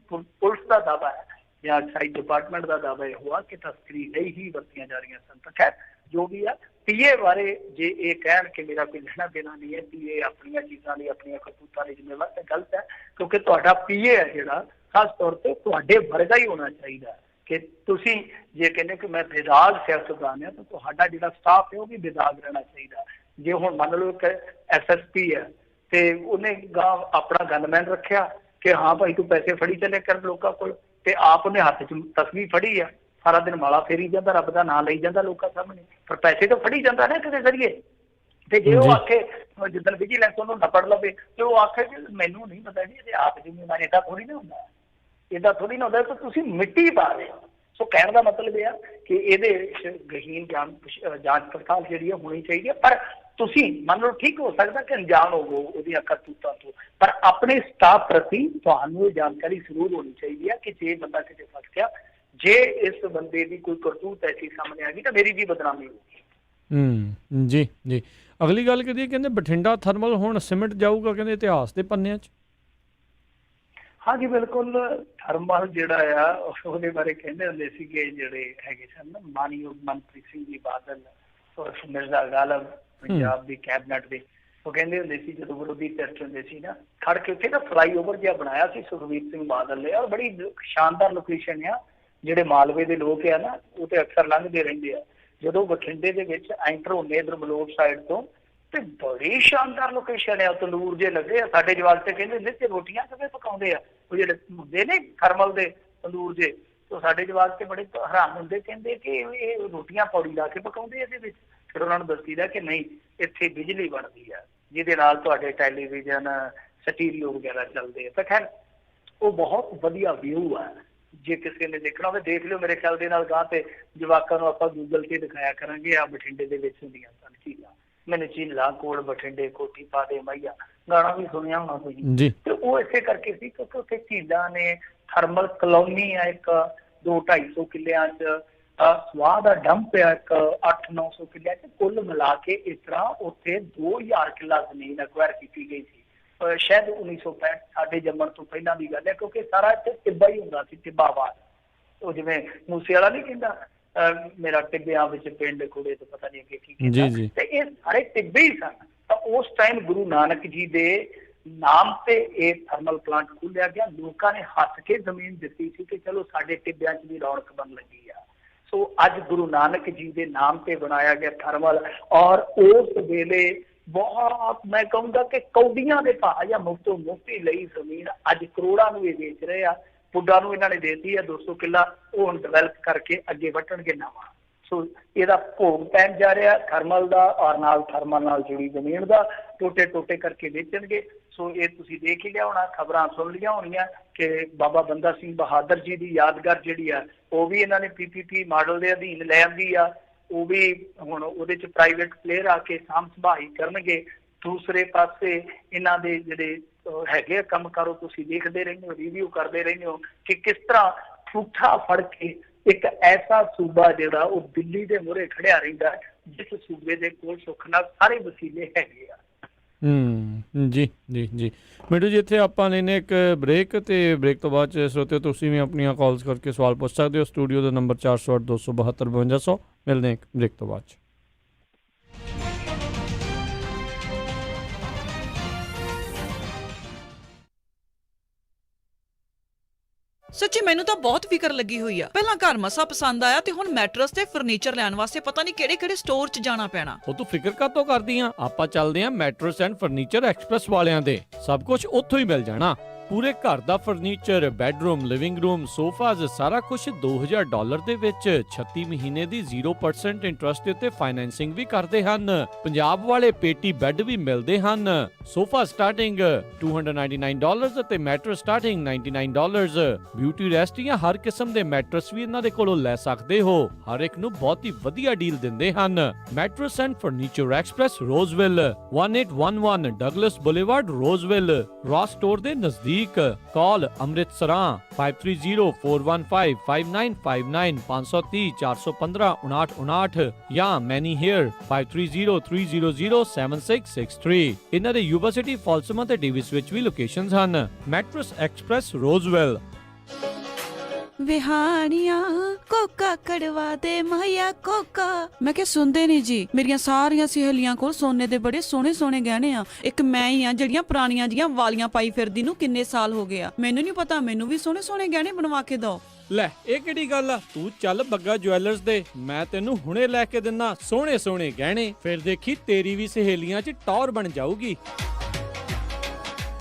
ਪੁਲਿਸ ਦਾ ਦਾਵਾ ਹੈ ਜਾਂ ਐਕਸਾਈਜ਼ ਡਿਪਾਰਟਮੈਂਟ ਦਾ ਦਾਵਾ ਇਹ ਹੋਆ ਕਿ ਤਸਕਰੀ ਲਈ ਹੀ ਵਰਤੀਆਂ ਜਾ ਰਹੀਆਂ ਸਨ। ਤਾਂ ਖੈਰ ਜੋ ਵੀ ਆ ਪੀਏ ਬਾਰੇ ਜੇ ਇਹ ਕਹਿਣ ਕਿ ਮੇਰਾ ਕੋਈ ਲੈਣਾ ਦੇਣਾ ਨਹੀਂ ਹੈ, ਪੀਏ ਆਪਣੀਆਂ ਚੀਜ਼ਾਂ ਲਈ ਆਪਣੀਆਂ ਕਰਤੂਤਾਂ ਲਈ ਜ਼ਿੰਮੇਵਾਰ, ਤਾਂ ਗਲਤ ਹੈ। ਕਿਉਂਕਿ ਤੁਹਾਡਾ ਪੀਏ ਹੈ ਜਿਹੜਾ ਖਾਸ ਤੌਰ ਤੇ ਤੁਹਾਡੇ ਵਰਗਾ ਹੀ ਹੋਣਾ ਚਾਹੀਦਾ ਕਿ ਤੁਸੀਂ ਜੇ ਕਹਿੰਦੇ ਕਿ ਮੈਂ ਬੇਦਾਗ ਸਿਆਸਤਦਾਨ ਹਾਂ ਤਾਂ ਤੁਹਾਡਾ ਜਿਹੜਾ ਸਟਾਫ ਹੈ ਉਹ ਵੀ ਬੇਦਾਗ ਰਹਿਣਾ ਚਾਹੀਦਾ। ਜੇ ਹੁਣ ਮੰਨ ਲਓ ਇੱਕ ਐਸਐਸਪੀ ਹੈ ਤੇ ਉਹਨੇ ਆਪਣਾ ਗਨਮੈਨ ਰੱਖਿਆ ਕਿ ਹਾਂ ਭਾਈ ਤੂੰ ਪੈਸੇ ਫੜੀ ਚੱਲੇ ਕਰ ਲੋਕਾਂ ਕੋਲ, ਤੇ ਆਪ ਉਹਨੇ ਹੱਥ 'ਚ ਤਸਵੀਰ ਫੜੀ ਆ, ਸਾਰਾ ਦਿਨ ਮਾਲਾ ਫੇਰੀ ਜਾਂਦਾ, ਰੱਬ ਦਾ ਨਾਂ ਲਈ ਜਾਂਦਾ ਲੋਕਾਂ ਸਾਹਮਣੇ, ਪਰ ਪੈਸੇ ਤਾਂ ਫੜੀ ਜਾਂਦਾ ਨਾ ਕਿਸੇ ਜ਼ਰੀਏ। ਤੇ ਜੇ ਉਹ ਆਖੇ ਜਿੱਦਣ ਵਿਜੀਲੈਂਸ ਉਹਨੂੰ ਨਪੜ ਲਵੇ ਤੇ ਉਹ ਆਖੇ ਕਿ ਮੈਨੂੰ ਨਹੀਂ ਪਤਾ ਜੀ ਇਹਦੇ ਆਪ ਜ਼ਿੰਮੇਵਾਰ, ਏਦਾਂ ਥੋੜੀ ਨਾ ਹੁੰਦਾ, ਏਦਾਂ ਥੋੜੀ ਨਾ ਹੁੰਦਾ। ਤਾਂ ਤੁਸੀਂ ਮਿੱਟੀ ਪਾ ਰਹੇ ਹੋ। ਸੋ ਕਹਿਣ ਦਾ ਮਤਲਬ ਇਹ ਆ ਕਿ ਇਹਦੇ ਗਹੀਨ ਜਾਂਚ ਪੜਤਾਲ ਜਿਹੜੀ ਹੈ ਹੋਣੀ ਚਾਹੀਦੀ ਹੈ। ਪਰ ਤੁਸੀਂ ਮੰਨ ਲਓ ਠੀਕ ਹੋ ਸਕਦਾ ਕਿ ਅਣਜਾਣ ਹੋਵੋ ਉਹਦੀਆਂ ਕਰਤੂਤਾਂ ਤੋਂ, ਪਰ ਆਪਣੇ ਸਟਾਫ ਪ੍ਰਤੀ ਤੁਹਾਨੂੰ ਇਹ ਜਾਣਕਾਰੀ ਜ਼ਰੂਰ ਹੋਣੀ ਚਾਹੀਦੀ ਹੈ ਕਿ ਜੇ ਬੰਦਾ ਕਿਤੇ ਫਸ ਗਿਆ, ਜੇ ਇਸ ਬੰਦੇ ਦੀ ਕੋਈ ਕਰਤੂਤ ਐਸੀ ਸਾਹਮਣੇ ਆ ਗਈ ਤਾਂ ਮੇਰੀ ਵੀ ਬਦਨਾਮੀ ਹੋਊਗੀ। ਜੀ ਜੀ। ਅਗਲੀ ਗੱਲ ਕਰੀਏ, ਕਹਿੰਦੇ ਬਠਿੰਡਾ ਥਰਮਲ ਹੁਣ ਸਿਮਟ ਜਾਊਗਾ ਕਹਿੰਦੇ ਇਤਿਹਾਸ ਦੇ ਪੰਨਿਆਂ 'ਚ। ਹਾਂਜੀ ਬਿਲਕੁਲ, ਥਰਮਲ ਜਿਹੜਾ ਆ ਉਹਦੇ ਬਾਰੇ ਕਹਿੰਦੇ ਹੁੰਦੇ ਸੀਗੇ ਜਿਹੜੇ ਹੈਗੇ ਸਨ ਮਾਨਯੋਗ ਮਨਪ੍ਰੀਤ ਸਿੰਘ ਜੀ ਬਾਦਲ ਔਰ ਮਿਰਜ਼ਾ ਗਾਲਬ ਪੰਜਾਬ ਦੀ ਕੈਬਨਿਟ ਦੇ, ਉਹ ਕਹਿੰਦੇ ਹੁੰਦੇ ਸੀ ਜਦੋਂ ਵਿਰੋਧੀ ਧਿਰ 'ਚ ਹੁੰਦੇ ਸੀ ਨਾ ਖੜ ਕੇ ਉੱਥੇ ਨਾ ਫਲਾਈਓਵਰ ਜਿਹਾ ਬਣਾਇਆ ਸੀ ਸੁਖਬੀਰ ਸਿੰਘ ਬਾਦਲ ਨੇ, ਔਰ ਬੜੀ ਸ਼ਾਨਦਾਰ ਲੋਕੇਸ਼ਨ ਆ। ਜਿਹੜੇ ਮਾਲਵੇ ਦੇ ਲੋਕ ਆ ਨਾ ਉਹ ਤੇ ਅਕਸਰ ਲੰਘਦੇ ਰਹਿੰਦੇ ਆ, ਜਦੋਂ ਬਠਿੰਡੇ ਦੇ ਵਿੱਚ ਐਂਟਰ ਹੁੰਦੇ ਇਧਰ ਬਲੋਕ ਸਾਈਡ ਤੋਂ, ਤੇ ਬੜੀ ਸ਼ਾਨਦਾਰ ਲੋਕੇਸ਼ਨ ਆ, ਤੰਦੂਰ ਜੇ ਲੱਗੇ ਆ। ਸਾਡੇ ਜਵਾਕ ਤੇ ਕਹਿੰਦੇ ਹੁੰਦੇ ਤੇ ਰੋਟੀਆਂ ਕਿਵੇਂ ਪਕਾਉਂਦੇ ਆ, ਉਹ ਜਿਹੜੇ ਹੁੰਦੇ ਨੇ ਥਰਮਲ ਦੇ ਤੰਦੂਰ ਜੇ, ਤਾਂ ਸਾਡੇ ਜਵਾਕ ਤੇ ਬੜੇ ਹੈਰਾਨ ਹੁੰਦੇ, ਕਹਿੰਦੇ ਕਿ ਇਹ ਰੋਟੀਆਂ ਪੌੜੀ ਲਾ ਕੇ ਪਕਾਉਂਦੇ ਇਹਦੇ ਵਿੱਚ। ਫਿਰ ਉਹਨਾਂ ਨੂੰ ਦੱਸੀਦਾ ਕਿ ਨਹੀਂ, ਇੱਥੇ ਬਿਜਲੀ ਬਣਦੀ ਆ ਜਿਹਦੇ ਨਾਲ ਤੁਹਾਡੇ ਟੈਲੀਵਿਜ਼ਨ ਸਟੀਰੀਓ ਵਗੈਰਾ ਚੱਲਦੇ ਆ। ਤਾਂ ਖੈਰ ਉਹ ਬਹੁਤ ਵਧੀਆ ਵਿਊ ਆ, ਜੇ ਕਿਸੇ ਨੇ ਦੇਖਣਾ ਹੋਵੇ ਦੇਖ ਲਿਓ। ਮੇਰੇ ਖਿਆਲ ਦੇ ਨਾਲ ਗਾਂ ਤੇ ਜਵਾਕਾਂ ਨੂੰ ਆਪਾਂ ਗੂਗਲ ਤੇ ਦਿਖਾਇਆ ਕਰਾਂਗੇ, ਆ ਬਠਿੰਡੇ ਦੇ ਵਿੱਚ ਹੁੰਦੀਆਂ ਸਨ ਚੀਜ਼ਾਂ। ਮੈਨੂੰ ਝੀਲਾਂ ਕੋਲ ਬਠਿੰਡੇ ਕੋਠੀ ਪਾ ਦੇ ਮਈਆ ਗਾਣਾ ਵੀ ਸੁਣਿਆ ਹੋਣਾ ਤੁਸੀਂ। ਤੇ ਉਹ ਇਸੇ ਕਰਕੇ ਸੀ ਕਿਉਂਕਿ ਉੱਥੇ ਝੀਲਾਂ ਨੇ, ਥਰਮਲ ਕਲੋਨੀ ਆ ਇੱਕ 200-250 ਕਿੱਲਿਆਂ 'ਚ, ਸਵਾਹ ਦਾ ਡੰਪ ਆ ਇੱਕ 800-900 ਕਿੱਲਿਆਂ 'ਚ, ਕੁੱਲ ਮਿਲਾ ਕੇ ਇਸ ਤਰ੍ਹਾਂ ਉੱਥੇ 2000 ਕਿੱਲਾ ਜ਼ਮੀਨ ਅਕਵਾਇਰ ਕੀਤੀ ਗਈ ਸੀ। ਸ਼ਾਇਦ 1965 ਸਾਡੇ ਜੰਮਣ ਤੋਂ ਪਹਿਲਾਂ ਦੀ ਗੱਲ ਹੈ, ਕਿਉਂਕਿ ਸਾਰਾ ਇੱਥੇ ਟਿੱਬਾ ਹੀ ਹੁੰਦਾ ਸੀ, ਟਿੱਬਾਵਾਦ। ਉਹ ਜਿਵੇਂ ਮੂਸੇ ਵਾਲਾ ਨਹੀਂ ਕਹਿੰਦਾ ਮੇਰਾ ਟਿੱਬਿਆਂ ਵਿੱਚ ਪਿੰਡ ਕੁੜੇ ਤੋਂ ਪਤਾ ਨਹੀਂ ਅੱਗੇ ਕੀ ਕਹਿੰਦਾ, ਤੇ ਇਹ ਸਾਰੇ ਟਿੱਬੇ ਹੀ ਸਨ। ਤਾਂ ਉਸ ਟਾਈਮ ਗੁਰੂ ਨਾਨਕ ਜੀ ਦੇ ਨਾਮ ਤੇ ਇਹ ਥਰਮਲ ਪਲਾਂਟ ਖੋਲਿਆ ਗਿਆ। ਲੋਕਾਂ ਨੇ ਹੱਸ ਕੇ ਜ਼ਮੀਨ ਦਿੱਤੀ ਸੀ ਕਿ ਚਲੋ ਸਾਡੇ ਟਿੱਬਿਆਂ 'ਚ ਵੀ ਰੌਣਕ ਬਣ ਲੱਗੀ ਆ। ਸੋ ਅੱਜ ਗੁਰੂ ਨਾਨਕ ਜੀ ਦੇ ਨਾਮ ਤੇ ਬਣਾਇਆ ਗਿਆ ਥਰਮਲ, ਔਰ ਉਸ ਵੇਲੇ ਬਹੁਤ ਮੈਂ ਕਹੂੰਗਾ ਕਿ ਕੌਡੀਆਂ ਦੇ ਭਾਅ ਜਾਂ ਮੁਫਤੋਂ ਮੁਫਤੀ ਲਈ ਜ਼ਮੀਨ ਅੱਜ ਕਰੋੜਾਂ ਨੂੰ ਇਹ ਵੇਚ ਰਹੇ ਆ। ਪੁੱਡਾ ਨੂੰ ਇਹਨਾਂ ਨੇ ਦੇਤੀ ਆ 200 ਕਿੱਲਾ, ਉਹ ਹੁਣ ਡਿਵੈਲਪ ਕਰਕੇ ਅੱਗੇ ਵੱਟਣਗੇ ਨਵਾਂ। ਸੋ ਇਹਦਾ ਭੋਗ ਪੈਣ ਜਾ ਰਿਹਾ ਥਰਮਲ ਦਾ, ਔਰ ਨਾਲ ਥਰਮਲ ਨਾਲ ਜੁੜੀ ਜ਼ਮੀਨ ਦਾ ਟੋਟੇ ਟੋਟੇ ਕਰਕੇ ਵੇਚਣਗੇ। ਸੋ ਇਹ ਤੁਸੀਂ ਦੇਖ ਹੀ ਲਿਆ ਹੋਣਾ, ਖਬਰਾਂ ਸੁਣ ਲਈਆਂ ਹੋਣੀਆਂ ਕਿ ਬਾਬਾ ਬੰਦਾ ਸਿੰਘ ਬਹਾਦਰ ਜੀ ਦੀ ਯਾਦਗਾਰ ਜਿਹੜੀ ਆ ਉਹ ਵੀ ਇਹਨਾਂ ਨੇ PPP ਮਾਡਲ ਦੇ ਅਧੀਨ ਲੈ ਆਂਦੀ ਆ। ਉਹ ਵੀ ਹੁਣ ਉਹਦੇ 'ਚ ਪ੍ਰਾਈਵੇਟ ਪਲੇਅਰ ਆ ਕੇ ਸਾਂਭ ਸੰਭਾਈ ਕਰਨਗੇ। ਦੂਸਰੇ ਪਾਸੇ ਇਹਨਾਂ ਦੇ ਜਿਹੜੇ ਹੈਗੇ ਕੰਮਕਾਰੋ ਤੁਸੀਂ ਦੇਖਦੇ ਰਹਿੰਦੇ ਹੋ, ਰਿਵਿਊ ਕਰਦੇ ਰਹਿੰਦੇ ਹੋ ਕਿ ਕਿਸ ਤਰ੍ਹਾਂ ਠੂਠਾ ਫੜ ਕੇ ਇੱਕ ਐਸਾ ਸੂਬਾ ਜਿਹੜਾ ਉਹ ਦਿੱਲੀ ਦੇ ਮੂਹਰੇ ਖੜਿਆ ਰਹਿੰਦਾ, ਜਿਸ ਸੂਬੇ ਦੇ ਕੋਲ ਸੁੱਖ ਨਾਲ ਸਾਰੇ ਵਸੀਲੇ ਹੈਗੇ ਆ। ਜੀ ਜੀ ਜੀ। ਮਿੰਟੂ ਜੀ ਇੱਥੇ ਆਪਾਂ ਲੈਨੇ ਇੱਕ ਬ੍ਰੇਕ, ਤੇ ਬ੍ਰੇਕ ਤੋਂ ਬਾਅਦ ਸਰੋਤਿਓ ਤੁਸੀਂ ਵੀ ਆਪਣੀਆਂ ਕਾਲਸ ਕਰਕੇ ਸਵਾਲ ਪੁੱਛ ਸਕਦੇ ਹੋ। ਸਟੂਡੀਓ ਦਾ ਨੰਬਰ 408-272-5200। ਮਿਲਦੇ ਇੱਕ ਬ੍ਰੇਕ ਤੋਂ ਬਾਅਦ 'ਚ। ਸੱਚੀ ਮੈਨੂੰ ਤਾਂ ਬਹੁਤ ਫਿਕਰ ਲੱਗੀ ਹੋਈ ਆ। ਪਹਿਲਾਂ ਘਰ ਮਸਾ ਪਸੰਦ ਆਇਆ ਤੇ ਹੁਣ ਮੈਟਰਸ ਤੇ ਫਰਨੀਚਰ ਲੈਣ ਵਾਸਤੇ ਪਤਾ ਨਹੀਂ ਕਿਹੜੇ-ਕਿਹੜੇ ਸਟੋਰ 'ਚ ਜਾਣਾ ਪੈਣਾ। ਉਹ ਤੂੰ ਫਿਕਰ ਕਾਤੋਂ ਕਰਦੀ ਆ? ਆਪਾਂ ਚੱਲਦੇ ਆ ਮੈਟਰਸ ਐਂਡ ਫਰਨੀਚਰ ਐਕਸਪ੍ਰੈਸ ਵਾਲਿਆਂ ਦੇ। ਸਭ ਕੁਝ ਉੱਥੋਂ ਹੀ ਮਿਲ ਜਾਣਾ। ਪੂਰੇ ਘਰ ਦਾ furniture, bedroom, living room, sofas, ਸਾਰਾ ਕੁਝ $2000 ਦੇ ਵਿੱਚ 36 ਮਹੀਨੇ ਦੀ 0% ਇੰਟਰਸਟ ਦੇ ਉੱਤੇ ਫਾਈਨੈਂਸਿੰਗ ਵੀ ਕਰਦੇ ਹਨ। ਪੰਜਾਬ ਵਾਲੇ ਪੇਟੀ ਬੈੱਡ ਵੀ ਮਿਲਦੇ ਹਨ। ਸੋਫਾ ਸਟਾਰਟਿੰਗ $299 ਅਤੇ ਮੈਟਰਸ ਸਟਾਰਟਿੰਗ $99। ਬਿਊਟੀ ਰੈਸਟ ਜਾਂ ਹਰ ਕਿਸਮ ਦੇ ਮੈਟਰਸ ਵੀ ਇਹਨਾਂ ਦੇ ਕੋਲੋਂ ਲੈ ਸਕਦੇ ਹੋ। ਹਰ ਇੱਕ ਨੂੰ ਬਹੁਤ ਹੀ ਵਧੀਆ ਡੀਲ ਦਿੰਦੇ ਹਨ। Mattress and furniture express, Roseville, 1811 Douglas boulevard, Roseville, Ross store ਦੇ ਨਜ਼ਦੀਕ। ਕਾਲ ਅੰਮ੍ਰਿਤਸਰਾਂ 5304155959 530 415 5959 ਜਾਂ ਮੈਨੀ ਹੇਅਰ 5303007663। ਇਹਨਾਂ ਦੇ ਯੂਬਾ ਸਿਟੀ, ਫਾਲਸਮਾ ਤੇ ਡੇਵਿਸ ਵਿੱਚ ਵੀ ਲੋਕੇਸ਼ਨਸ ਹਨ। Mattress express, Roseville. ਵਿਹਾਣੀਆਂ ਕੋਕਾ ਕੜਵਾ ਦੇ ਮਾਇਆ ਕੋਕਾ। ਮੈਂ ਕਿਹਾ ਸੁਣਦੇ ਨਹੀਂ ਜੀ। ਮੇਰੀਆਂ ਸਾਰੀਆਂ ਸਹੇਲੀਆਂ ਕੋਲ ਸੋਨੇ ਦੇ ਬੜੇ ਸੋਹਣੇ ਸੋਹਣੇ ਗਹਿਣੇ ਆ। ਇੱਕ ਮੈਂ ਹੀ ਆ ਜਿਹੜੀਆਂ ਪੁਰਾਣੀਆਂ ਜੀਆਂ ਵਾਲੀਆਂ ਪਾਈ ਫਿਰਦੀ ਨੂੰ ਕਿੰਨੇ ਸਾਲ ਹੋ ਗਏ ਆ। ਮੈਨੂੰ ਨਹੀਂ ਪਤਾ, ਮੈਨੂੰ ਵੀ ਸੋਹਣੇ ਸੋਹਣੇ ਗਹਿਣੇ ਬਣਵਾ ਕੇ ਦਿਓ। ਲੈ ਇਹ ਕਿਹੜੀ ਗੱਲ ਆ? ਤੂੰ ਚੱਲ ਬੱਗਾ ਜੁਐਲਰਸ ਦੇ, ਮੈਂ ਤੈਨੂੰ ਹੁਣੇ ਲੈ ਕੇ ਦਿੰਨਾ ਸੋਹਣੇ ਸੋਹਣੇ ਗਹਿਣੇ। ਫਿਰ ਦੇਖੀ ਤੇਰੀ ਵੀ ਸਹੇਲੀਆਂ 'ਚ ਟੌਰ ਬਣ ਜਾਊਗੀ।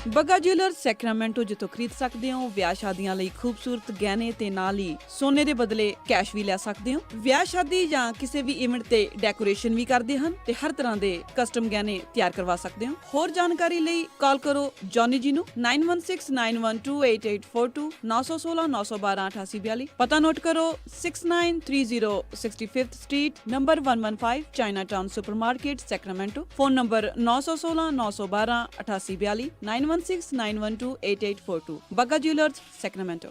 ਬੱਗਾ ਜੁਐਲਰਸ, ਸੈਕਰਾਮੈਂਟੋ, ਜਿੱਥੋਂ ਖਰੀਦ ਸਕਦੇ ਹੋ ਵਿਆਹ ਸ਼ਾਦੀਆਂ ਲਈ ਖੂਬਸੂਰਤ ਗਹਿਣੇ ਤੇ ਨਾਲ ਹੀ ਸੋਨੇ ਦੇ ਬਦਲੇ ਕੈਸ਼ ਵੀ ਲੈ ਸਕਦੇ ਹੋ। ਵਿਆਹ ਸ਼ਾਦੀ ਜਾਂ ਕਿਸੇ ਵੀ ਇਵੈਂਟ ਤੇ ਡੈਕੋਰੇਸ਼ਨ ਵੀ ਕਰਦੇ ਹਨ ਤੇ ਹਰ ਤਰ੍ਹਾਂ ਦੇ ਕਸਟਮ ਗਹਿਣੇ ਤਿਆਰ ਕਰਵਾ ਸਕਦੇ ਹੋ। ਹੋਰ ਜਾਣਕਾਰੀ ਲਈ ਕਾਲ ਕਰੋ ਜੌਨੀ ਜੀ ਨੂੰ 9169128842 916 912 8842। ਪਤਾ ਨੋਟ ਕਰੋ 6930 65th street, number 115, Chinatown supermarket, Sacramento. Phone number 916 912 8842 9169128842। Bagga jewellers, Sacramento.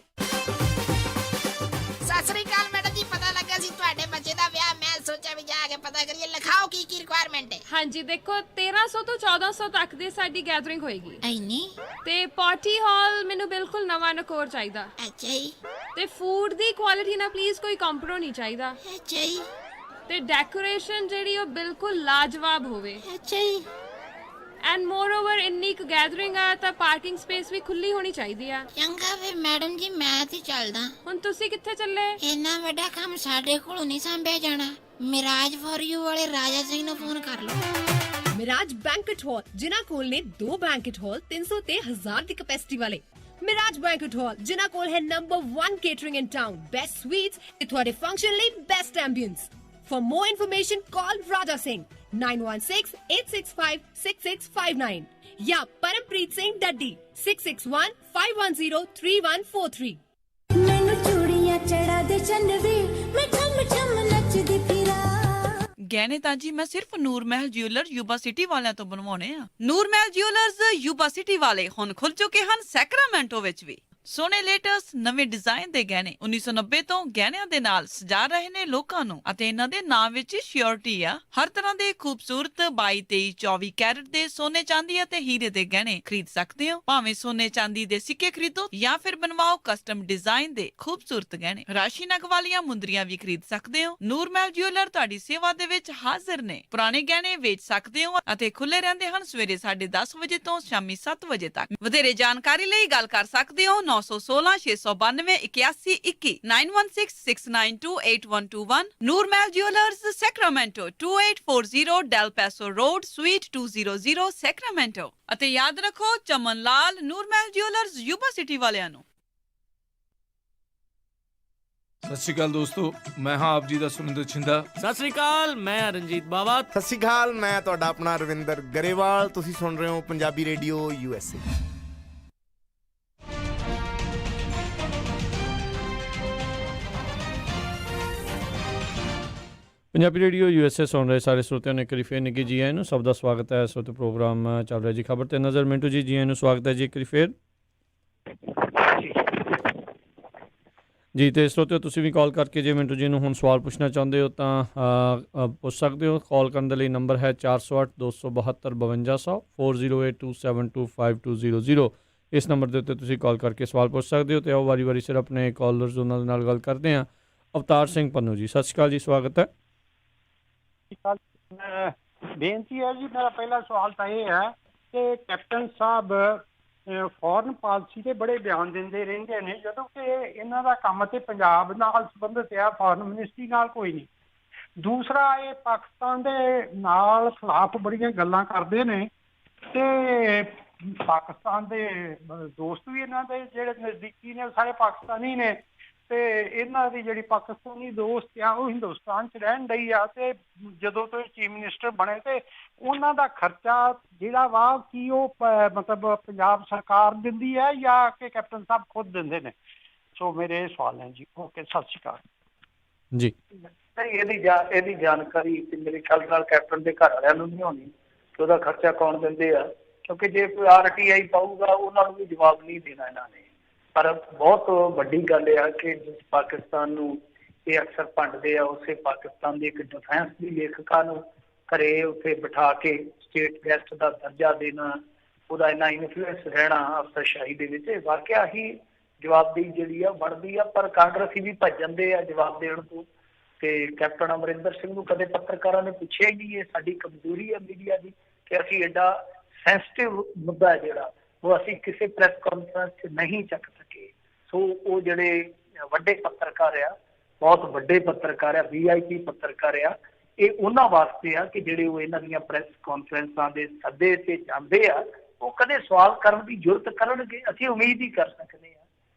Sat Sri ਅਕਾਲ ਮੈਡਮ ਜੀ, ਪਤਾ ਲੱਗਾ ਸੀ ਤੁਹਾਡੇ ਬੱਚੇ ਦਾ ਵਿਆਹ। ਮੈਂ ਸੋਚਿਆ ਵੀ ਜਾ ਕੇ ਪਤਾ ਕਰੀਏ। ਲਿਖਾਓ ਕੀ ਕੀ ਰਿਕੁਆਇਰਮੈਂਟ ਹੈ। ਹਾਂਜੀ ਦੇਖੋ 1300 ਤੋਂ 1400 ਤੱਕ ਦੀ ਸਾਡੀ ਗੈਦਰਿੰਗ ਹੋਏਗੀ। ਐਨੀ? ਤੇ ਪਾਰਟੀ ਹਾਲ ਮੈਨੂੰ ਬਿਲਕੁਲ ਨਵਾਂ ਨਕੋਰ ਚਾਹੀਦਾ। ਅੱਛਾ ਜੀ। ਤੇ ਫੂਡ ਦੀ ਕੁਆਲਿਟੀ ਨਾਲ ਪਲੀਜ਼ ਕੋਈ ਕੰਪਰੋ ਨਹੀਂ ਚਾਹੀਦਾ। ਅੱਛਾ ਜੀ। ਤੇ ਡੈਕੋਰੇਸ਼ਨ ਜਿਹੜੀ ਉਹ ਬਿਲਕੁਲ ਲਾਜਵਾਬ ਹੋਵੇ। ਅੱਛਾ ਜੀ। ਐਂਡ ਮੋਰ ਓਵਰ ਇੰਨੀ ਕੁ ਗੈਦਰਿੰਗ ਆ ਤਾਂ ਪਾਰਕਿੰਗ ਸਪੇਸ ਵੀ ਖੁੱਲੀ ਹੋਣੀ ਚਾਹੀਦੀ ਆ। ਚੰਗਾ ਫਿਰ ਮੈਡਮ ਜੀ, ਮੈਂ ਤੇ ਚੱਲਦਾ। ਹੁਣ ਤੁਸੀਂ ਕਿੱਥੇ ਚੱਲੇ? ਇੰਨਾ ਵੱਡਾ ਕੰਮ ਸਾਡੇ ਕੋਲੋਂ ਨਹੀਂ ਸੰਭਿਆ ਜਾਣਾ। ਮਿਰਾਜ ਫॉर ਯੂ ਵਾਲੇ ਰਾਜਾ ਸਿੰਘ ਨੂੰ ਫੋਨ ਕਰ ਲਓ। ਮਿਰਾਜ ਬੈਂਕਟ ਹਾਲ, ਜਿਨ੍ਹਾਂ ਕੋਲ ਨੇ 2 ਬੈਂਕਟ ਹਾਲ 300 ਤੇ 1000 ਦੀ ਕਪੈਸਿਟੀ ਵਾਲੇ। ਮਿਰਾਜ ਬੈਂਕਟ ਹਾਲ, ਜਿਨ੍ਹਾਂ ਕੋਲ ਹੈ ਨੰਬਰ 1 ਕੇਟਰਿੰਗ ਇਨ ਟਾਊਨ, ਬੈਸਟ ਸਵੀਟਸ ਤੇ ਤੁਹਾਡੇ ਫੰਕਸ਼ਨ ਲਈ best ambience. For more information, call Raja Singh 9168656659 या परमप्रीत Singh Daddy 6615103143। ਮੈਨੂੰ ਚੂੜੀਆਂ ਚੜਾ ਦੇ ਚੰਨਵੇ, ਮੈਂ ਠਮ ਠਮ ਨੱਚਦੀ ਫਿਰਾਂ। ਗਹਿਣੇ ਤਾਂ ਜੀ ਮੈਂ ਸਿਰਫ ਨੂਰ ਮਹਿਲ ਜਿਊਲਰ ਯੂਬਾ ਸਿਟੀ ਵਾਲਿਆਂ ਤੋਂ ਬਣਵਾਉਣੇ ਆ। ਨੂਰ ਮਹਿਲ ਜਿਊਲਰਸ ਯੂਬਾ ਸਿਟੀ ਵਾਲੇ ਹੁਣ ਖੁੱਲ ਚੁੱਕੇ ਹਨ ਸੈਕਰਾਮੈਂਟੋ ਵਿੱਚ ਵੀ। ਸੋਹਣੇ ਲੇਟੈਸਟ ਨਵੇਂ ਡਿਜ਼ਾਈਨ ਦੇ ਗਹਿਣੇ 1990 ਤੋਂ ਗਹਿਣਿਆਂ ਦੇ ਨਾਲ ਸਜਾ ਰਹੇ ਨੇ ਲੋਕਾਂ ਨੂੰ ਅਤੇ ਇਹਨਾਂ ਦੇ ਨਾਮ ਵਿੱਚ ਸ਼ਿਓਰਿਟੀ ਆ। ਹਰ ਤਰ੍ਹਾਂ ਦੇ ਖੂਬਸੂਰਤ 22, 23, 24 ਕੈਰਟ ਦੇ ਸੋਨੇ ਚਾਂਦੀ ਅਤੇ ਹੀਰੇ ਦੇ ਗਹਿਣੇ ਖਰੀਦ ਸਕਦੇ ਹੋ। ਭਾਵੇਂ ਸੋਨੇ ਚਾਂਦੀ ਦੇ ਸਿੱਕੇ ਖਰੀਦੋ ਜਾਂ ਫਿਰ ਬਣਵਾਓ ਕਸਟਮ ਡਿਜ਼ਾਈਨ ਦੇ ਖੂਬਸੂਰਤ ਗਹਿਣੇ। ਰਾਸ਼ੀ ਨਗ ਵਾਲੀਆਂ ਮੁੰਦਰੀਆਂ ਵੀ ਖਰੀਦ ਸਕਦੇ ਹੋ। ਨੂਰ ਮਹਿਲ ਜਿਊਲਰ ਤੁਹਾਡੀ ਸੇਵਾ ਦੇ ਵਿੱਚ ਹਾਜ਼ਰ ਨੇ। ਪੁਰਾਣੇ ਗਹਿਣੇ ਵੇਚ ਸਕਦੇ ਹੋ ਅਤੇ ਖੁੱਲੇ ਰਹਿੰਦੇ ਹਨ ਸਵੇਰੇ 10:30 ਵਜੇ ਤੋਂ ਸ਼ਾਮੀ 7 ਵਜੇ ਤੱਕ। ਵਧੇਰੇ ਜਾਣਕਾਰੀ ਲਈ ਗੱਲ ਕਰ ਸਕਦੇ ਹੋ 916 692 8121 9166928121। Noor Mahal jewellers, Sacramento, 2840 Del Paso road, suite 200, Sacramento. ਅਤੇ ਯਾਦ ਰੱਖੋ Chaman Lal, Noor Mahal jewellers Yuba city ਵਾਲਿਆਂ ਨੂੰ। ਸਤਿ ਸ਼੍ਰੀ ਅਕਾਲ ਦੋਸਤੋ, ਮੈਂ ਹਾਂ ਆਪ ਜੀ ਦਾ ਸੁਰਿੰਦਰ ਛਿੰਦਾ। ਸਤਿ ਸ੍ਰੀ ਅਕਾਲ, ਮੈਂ ਰਣਜੀਤ ਬਾਵਾ। ਸਤਿ ਸ਼੍ਰੀ ਅਕਾਲ, ਮੈਂ ਤੁਹਾਡਾ ਆਪਣਾ ਰਵਿੰਦਰ ਗਰੇਵਾਲ। ਤੁਸੀਂ ਸੁਣ ਰਹੇ ਹੋ Punjabi radio USA। Punjabi radio USA ਸੁਣ ਰਹੇ ਸਾਰੇ ਸਰੋਤਿਆਂ ਨੂੰ ਇੱਕ ਵਾਰੀ ਫੇਰ ਨਿੱਘੀ ਜੀ ਆਇਆਂ ਨੂੰ। ਸਭ ਦਾ ਸਵਾਗਤ ਹੈ। ਇਸ ਵਕਤ ਪ੍ਰੋਗਰਾਮ ਚੱਲ ਰਿਹਾ ਜੀ ਖਬਰ ਤੇ ਨਜ਼ਰ। ਮਿੰਟੂ ਜੀ, ਜੀ ਆਇਆਂ ਨੂੰ ਸਵਾਗਤ ਹੈ ਜੀ ਇੱਕ ਵਾਰੀ ਫੇਰ ਜੀ। ਤੇ ਸਰੋਤਿਓ ਤੁਸੀਂ ਵੀ ਕਾਲ ਕਰਕੇ ਜੇ ਮਿੰਟੂ ਜੀ ਨੂੰ ਹੁਣ ਸਵਾਲ ਪੁੱਛਣਾ ਚਾਹੁੰਦੇ ਹੋ ਤਾਂ ਪੁੱਛ ਸਕਦੇ ਹੋ। ਕਾਲ ਕਰਨ ਦੇ ਲਈ ਨੰਬਰ ਹੈ 408 272 5200 4082725200। ਇਸ ਨੰਬਰ ਦੇ ਉੱਤੇ ਤੁਸੀਂ ਕਾਲ ਕਰਕੇ ਸਵਾਲ ਪੁੱਛ ਸਕਦੇ ਹੋ। ਤੇ ਆਓ ਵਾਰੀ ਸਿਰ ਆਪਣੇ ਕਾਲਰਸ ਉਹਨਾਂ ਦੇ ਨਾਲ ਗੱਲ ਕਰਦੇ ਹਾਂ। ਅਵਤਾਰ ਸਿੰਘ ਪੰਨੂ ਜੀ, ਸਤਿ ਸ਼੍ਰੀ ਅਕਾਲ ਜੀ, ਸਵਾਗਤ ਹੈ। ਬੇਨਤੀ ਹੈ ਜੀ, ਮੇਰਾ ਪਹਿਲਾ ਸਵਾਲ ਤਾਂ ਇਹ ਹੈ ਕਿ ਕੈਪਟਨ ਸਾਹਿਬ ਫੋਰਨ ਪਾਲਿਸੀ ਦੇ ਬੜੇ ਬਿਆਨ ਦਿੰਦੇ ਰਹਿੰਦੇ ਨੇ, ਜਦੋਂ ਕਿ ਇਹਨਾਂ ਦਾ ਕੰਮ ਤੇ ਪੰਜਾਬ ਨਾਲ ਸੰਬੰਧਿਤ ਆ, ਫੋਰਨ ਮਿਨਿਸਟਰੀ ਨਾਲ ਕੋਈ ਨਹੀਂ। ਦੂਸਰਾ, ਇਹ ਪਾਕਿਸਤਾਨ ਦੇ ਨਾਲ ਖਿਲਾਫ ਬੜੀਆਂ ਗੱਲਾਂ ਕਰਦੇ ਨੇ, ਤੇ ਪਾਕਿਸਤਾਨ ਦੇ ਦੋਸਤ ਵੀ ਇਹਨਾਂ ਦੇ ਜਿਹੜੇ ਨਜ਼ਦੀਕੀ ਨੇ ਸਾਰੇ ਪਾਕਿਸਤਾਨੀ ਨੇ, ਤੇ ਇਹਨਾਂ ਦੀ ਜਿਹੜੀ ਪਾਕਿਸਤਾਨੀ ਦੋਸਤ ਆ ਉਹ ਹਿੰਦੁਸਤਾਨ 'ਚ ਰਹਿਣ ਡਈ ਆ। ਤੇ ਜਦੋਂ ਤੋਂ ਚੀਫ ਮਿਨਿਸਟਰ ਬਣੇ ਤੇ ਉਹਨਾਂ ਦਾ ਖਰਚਾ ਜਿਹੜਾ ਵਾ ਕੀ ਉਹ ਮਤਲਬ ਪੰਜਾਬ ਸਰਕਾਰ ਦਿੰਦੀ ਹੈ ਜਾਂ ਕਿ ਕੈਪਟਨ ਸਾਹਿਬ ਖੁਦ ਦਿੰਦੇ ਨੇ? ਸੋ ਮੇਰੇ ਇਹ ਸਵਾਲ ਨੇ ਜੀ। ਓਕੇ, ਸਤਿ ਸ਼੍ਰੀ ਅਕਾਲ ਜੀ। ਨਹੀਂ, ਇਹਦੀ ਜਾਣਕਾਰੀ ਤੇ ਮੇਰੇ ਖਿਆਲ ਨਾਲ ਕੈਪਟਨ ਦੇ ਘਰ ਵਾਲਿਆਂ ਨੂੰ ਨਹੀਂ ਹੋਣੀ ਕਿ ਉਹਦਾ ਖਰਚਾ ਕੌਣ ਦਿੰਦੇ ਆ, ਕਿਉਂਕਿ ਜੇ ਕੋਈ RTI ਪਾਊਗਾ ਉਹਨਾਂ ਨੂੰ ਵੀ ਜਵਾਬ ਨਹੀਂ ਦੇਣਾ ਇਹਨਾਂ ਨੇ। ਪਰ ਬਹੁਤ ਵੱਡੀ ਗੱਲ ਆ ਕਿ ਜਿਸ ਪਾਕਿਸਤਾਨ ਨੂੰ ਇਹ ਅਕਸਰ ਭੰਡਦੇ ਆ, ਉਸੇ ਪਾਕਿਸਤਾਨ ਦੇ ਇੱਕ ਡਿਫੈਂਸ ਦੀ ਲੇਖਿਕਾ ਨੂੰ ਘਰੇ ਉੱਥੇ ਬਿਠਾ ਕੇ ਸਟੇਟ ਗੈਸਟ ਦਾ ਦਰਜਾ ਦੇਣਾ, ਉਹਦਾ ਇੰਨਾ ਇਨਫਲੂਐਂਸ ਰਹਿਣਾ ਅਫਸਰਸ਼ਾਹੀ ਦੇ ਵਿੱਚ, ਵਾਕਿਆ ਹੀ ਜਵਾਬਦੇਹੀ ਜਿਹੜੀ ਆ ਬਣਦੀ ਆ। ਪਰ ਕਾਂਗਰਸੀ ਵੀ ਭੱਜ ਜਾਂਦੇ ਆ ਜਵਾਬ ਦੇਣ ਤੋਂ। ਤੇ ਕੈਪਟਨ ਅਮਰਿੰਦਰ ਸਿੰਘ ਨੂੰ ਕਦੇ ਪੱਤਰਕਾਰਾਂ ਨੇ ਪੁੱਛਿਆ ਹੀ ਨਹੀਂ। ਇਹ ਸਾਡੀ ਕਮਜ਼ੋਰੀ ਆ ਮੀਡੀਆ ਦੀ ਕਿ ਅਸੀਂ ਐਡਾ ਸੈਂਸਿਟਿਵ ਮੁੱਦਾ ਹੈ ਜਿਹੜਾ ਉਹ ਅਸੀਂ ਕਿਸੇ ਪ੍ਰੈਸ ਕਾਨਫਰੰਸ 'ਚ ਨਹੀਂ ਚੱਕ ਸਕੇ। ਸੋ ਉਹ ਜਿਹੜੇ ਵੱਡੇ ਪੱਤਰਕਾਰ ਆ, ਬਹੁਤ ਵੱਡੇ ਪੱਤਰਕਾਰ ਆ, VIP ਪੱਤਰਕਾਰ ਆ, ਇਹ ਉਹਨਾਂ ਵਾਸਤੇ ਆ ਕਿ ਜਿਹੜੇ ਉਹ ਇਹਨਾਂ ਦੀਆਂ ਪ੍ਰੈਸ ਕਾਨਫਰੰਸਾਂ ਦੇ ਸੱਦੇ ਤੇ ਜਾਂਦੇ ਆ, ਉਹ ਕਦੇ ਸਵਾਲ ਕਰਨ ਦੀ ਜ਼ਰੂਰਤ ਕਰਨਗੇ ਅਸੀਂ ਉਮੀਦ ਹੀ ਕਰ ਸਕਦੇ ਹਾਂ।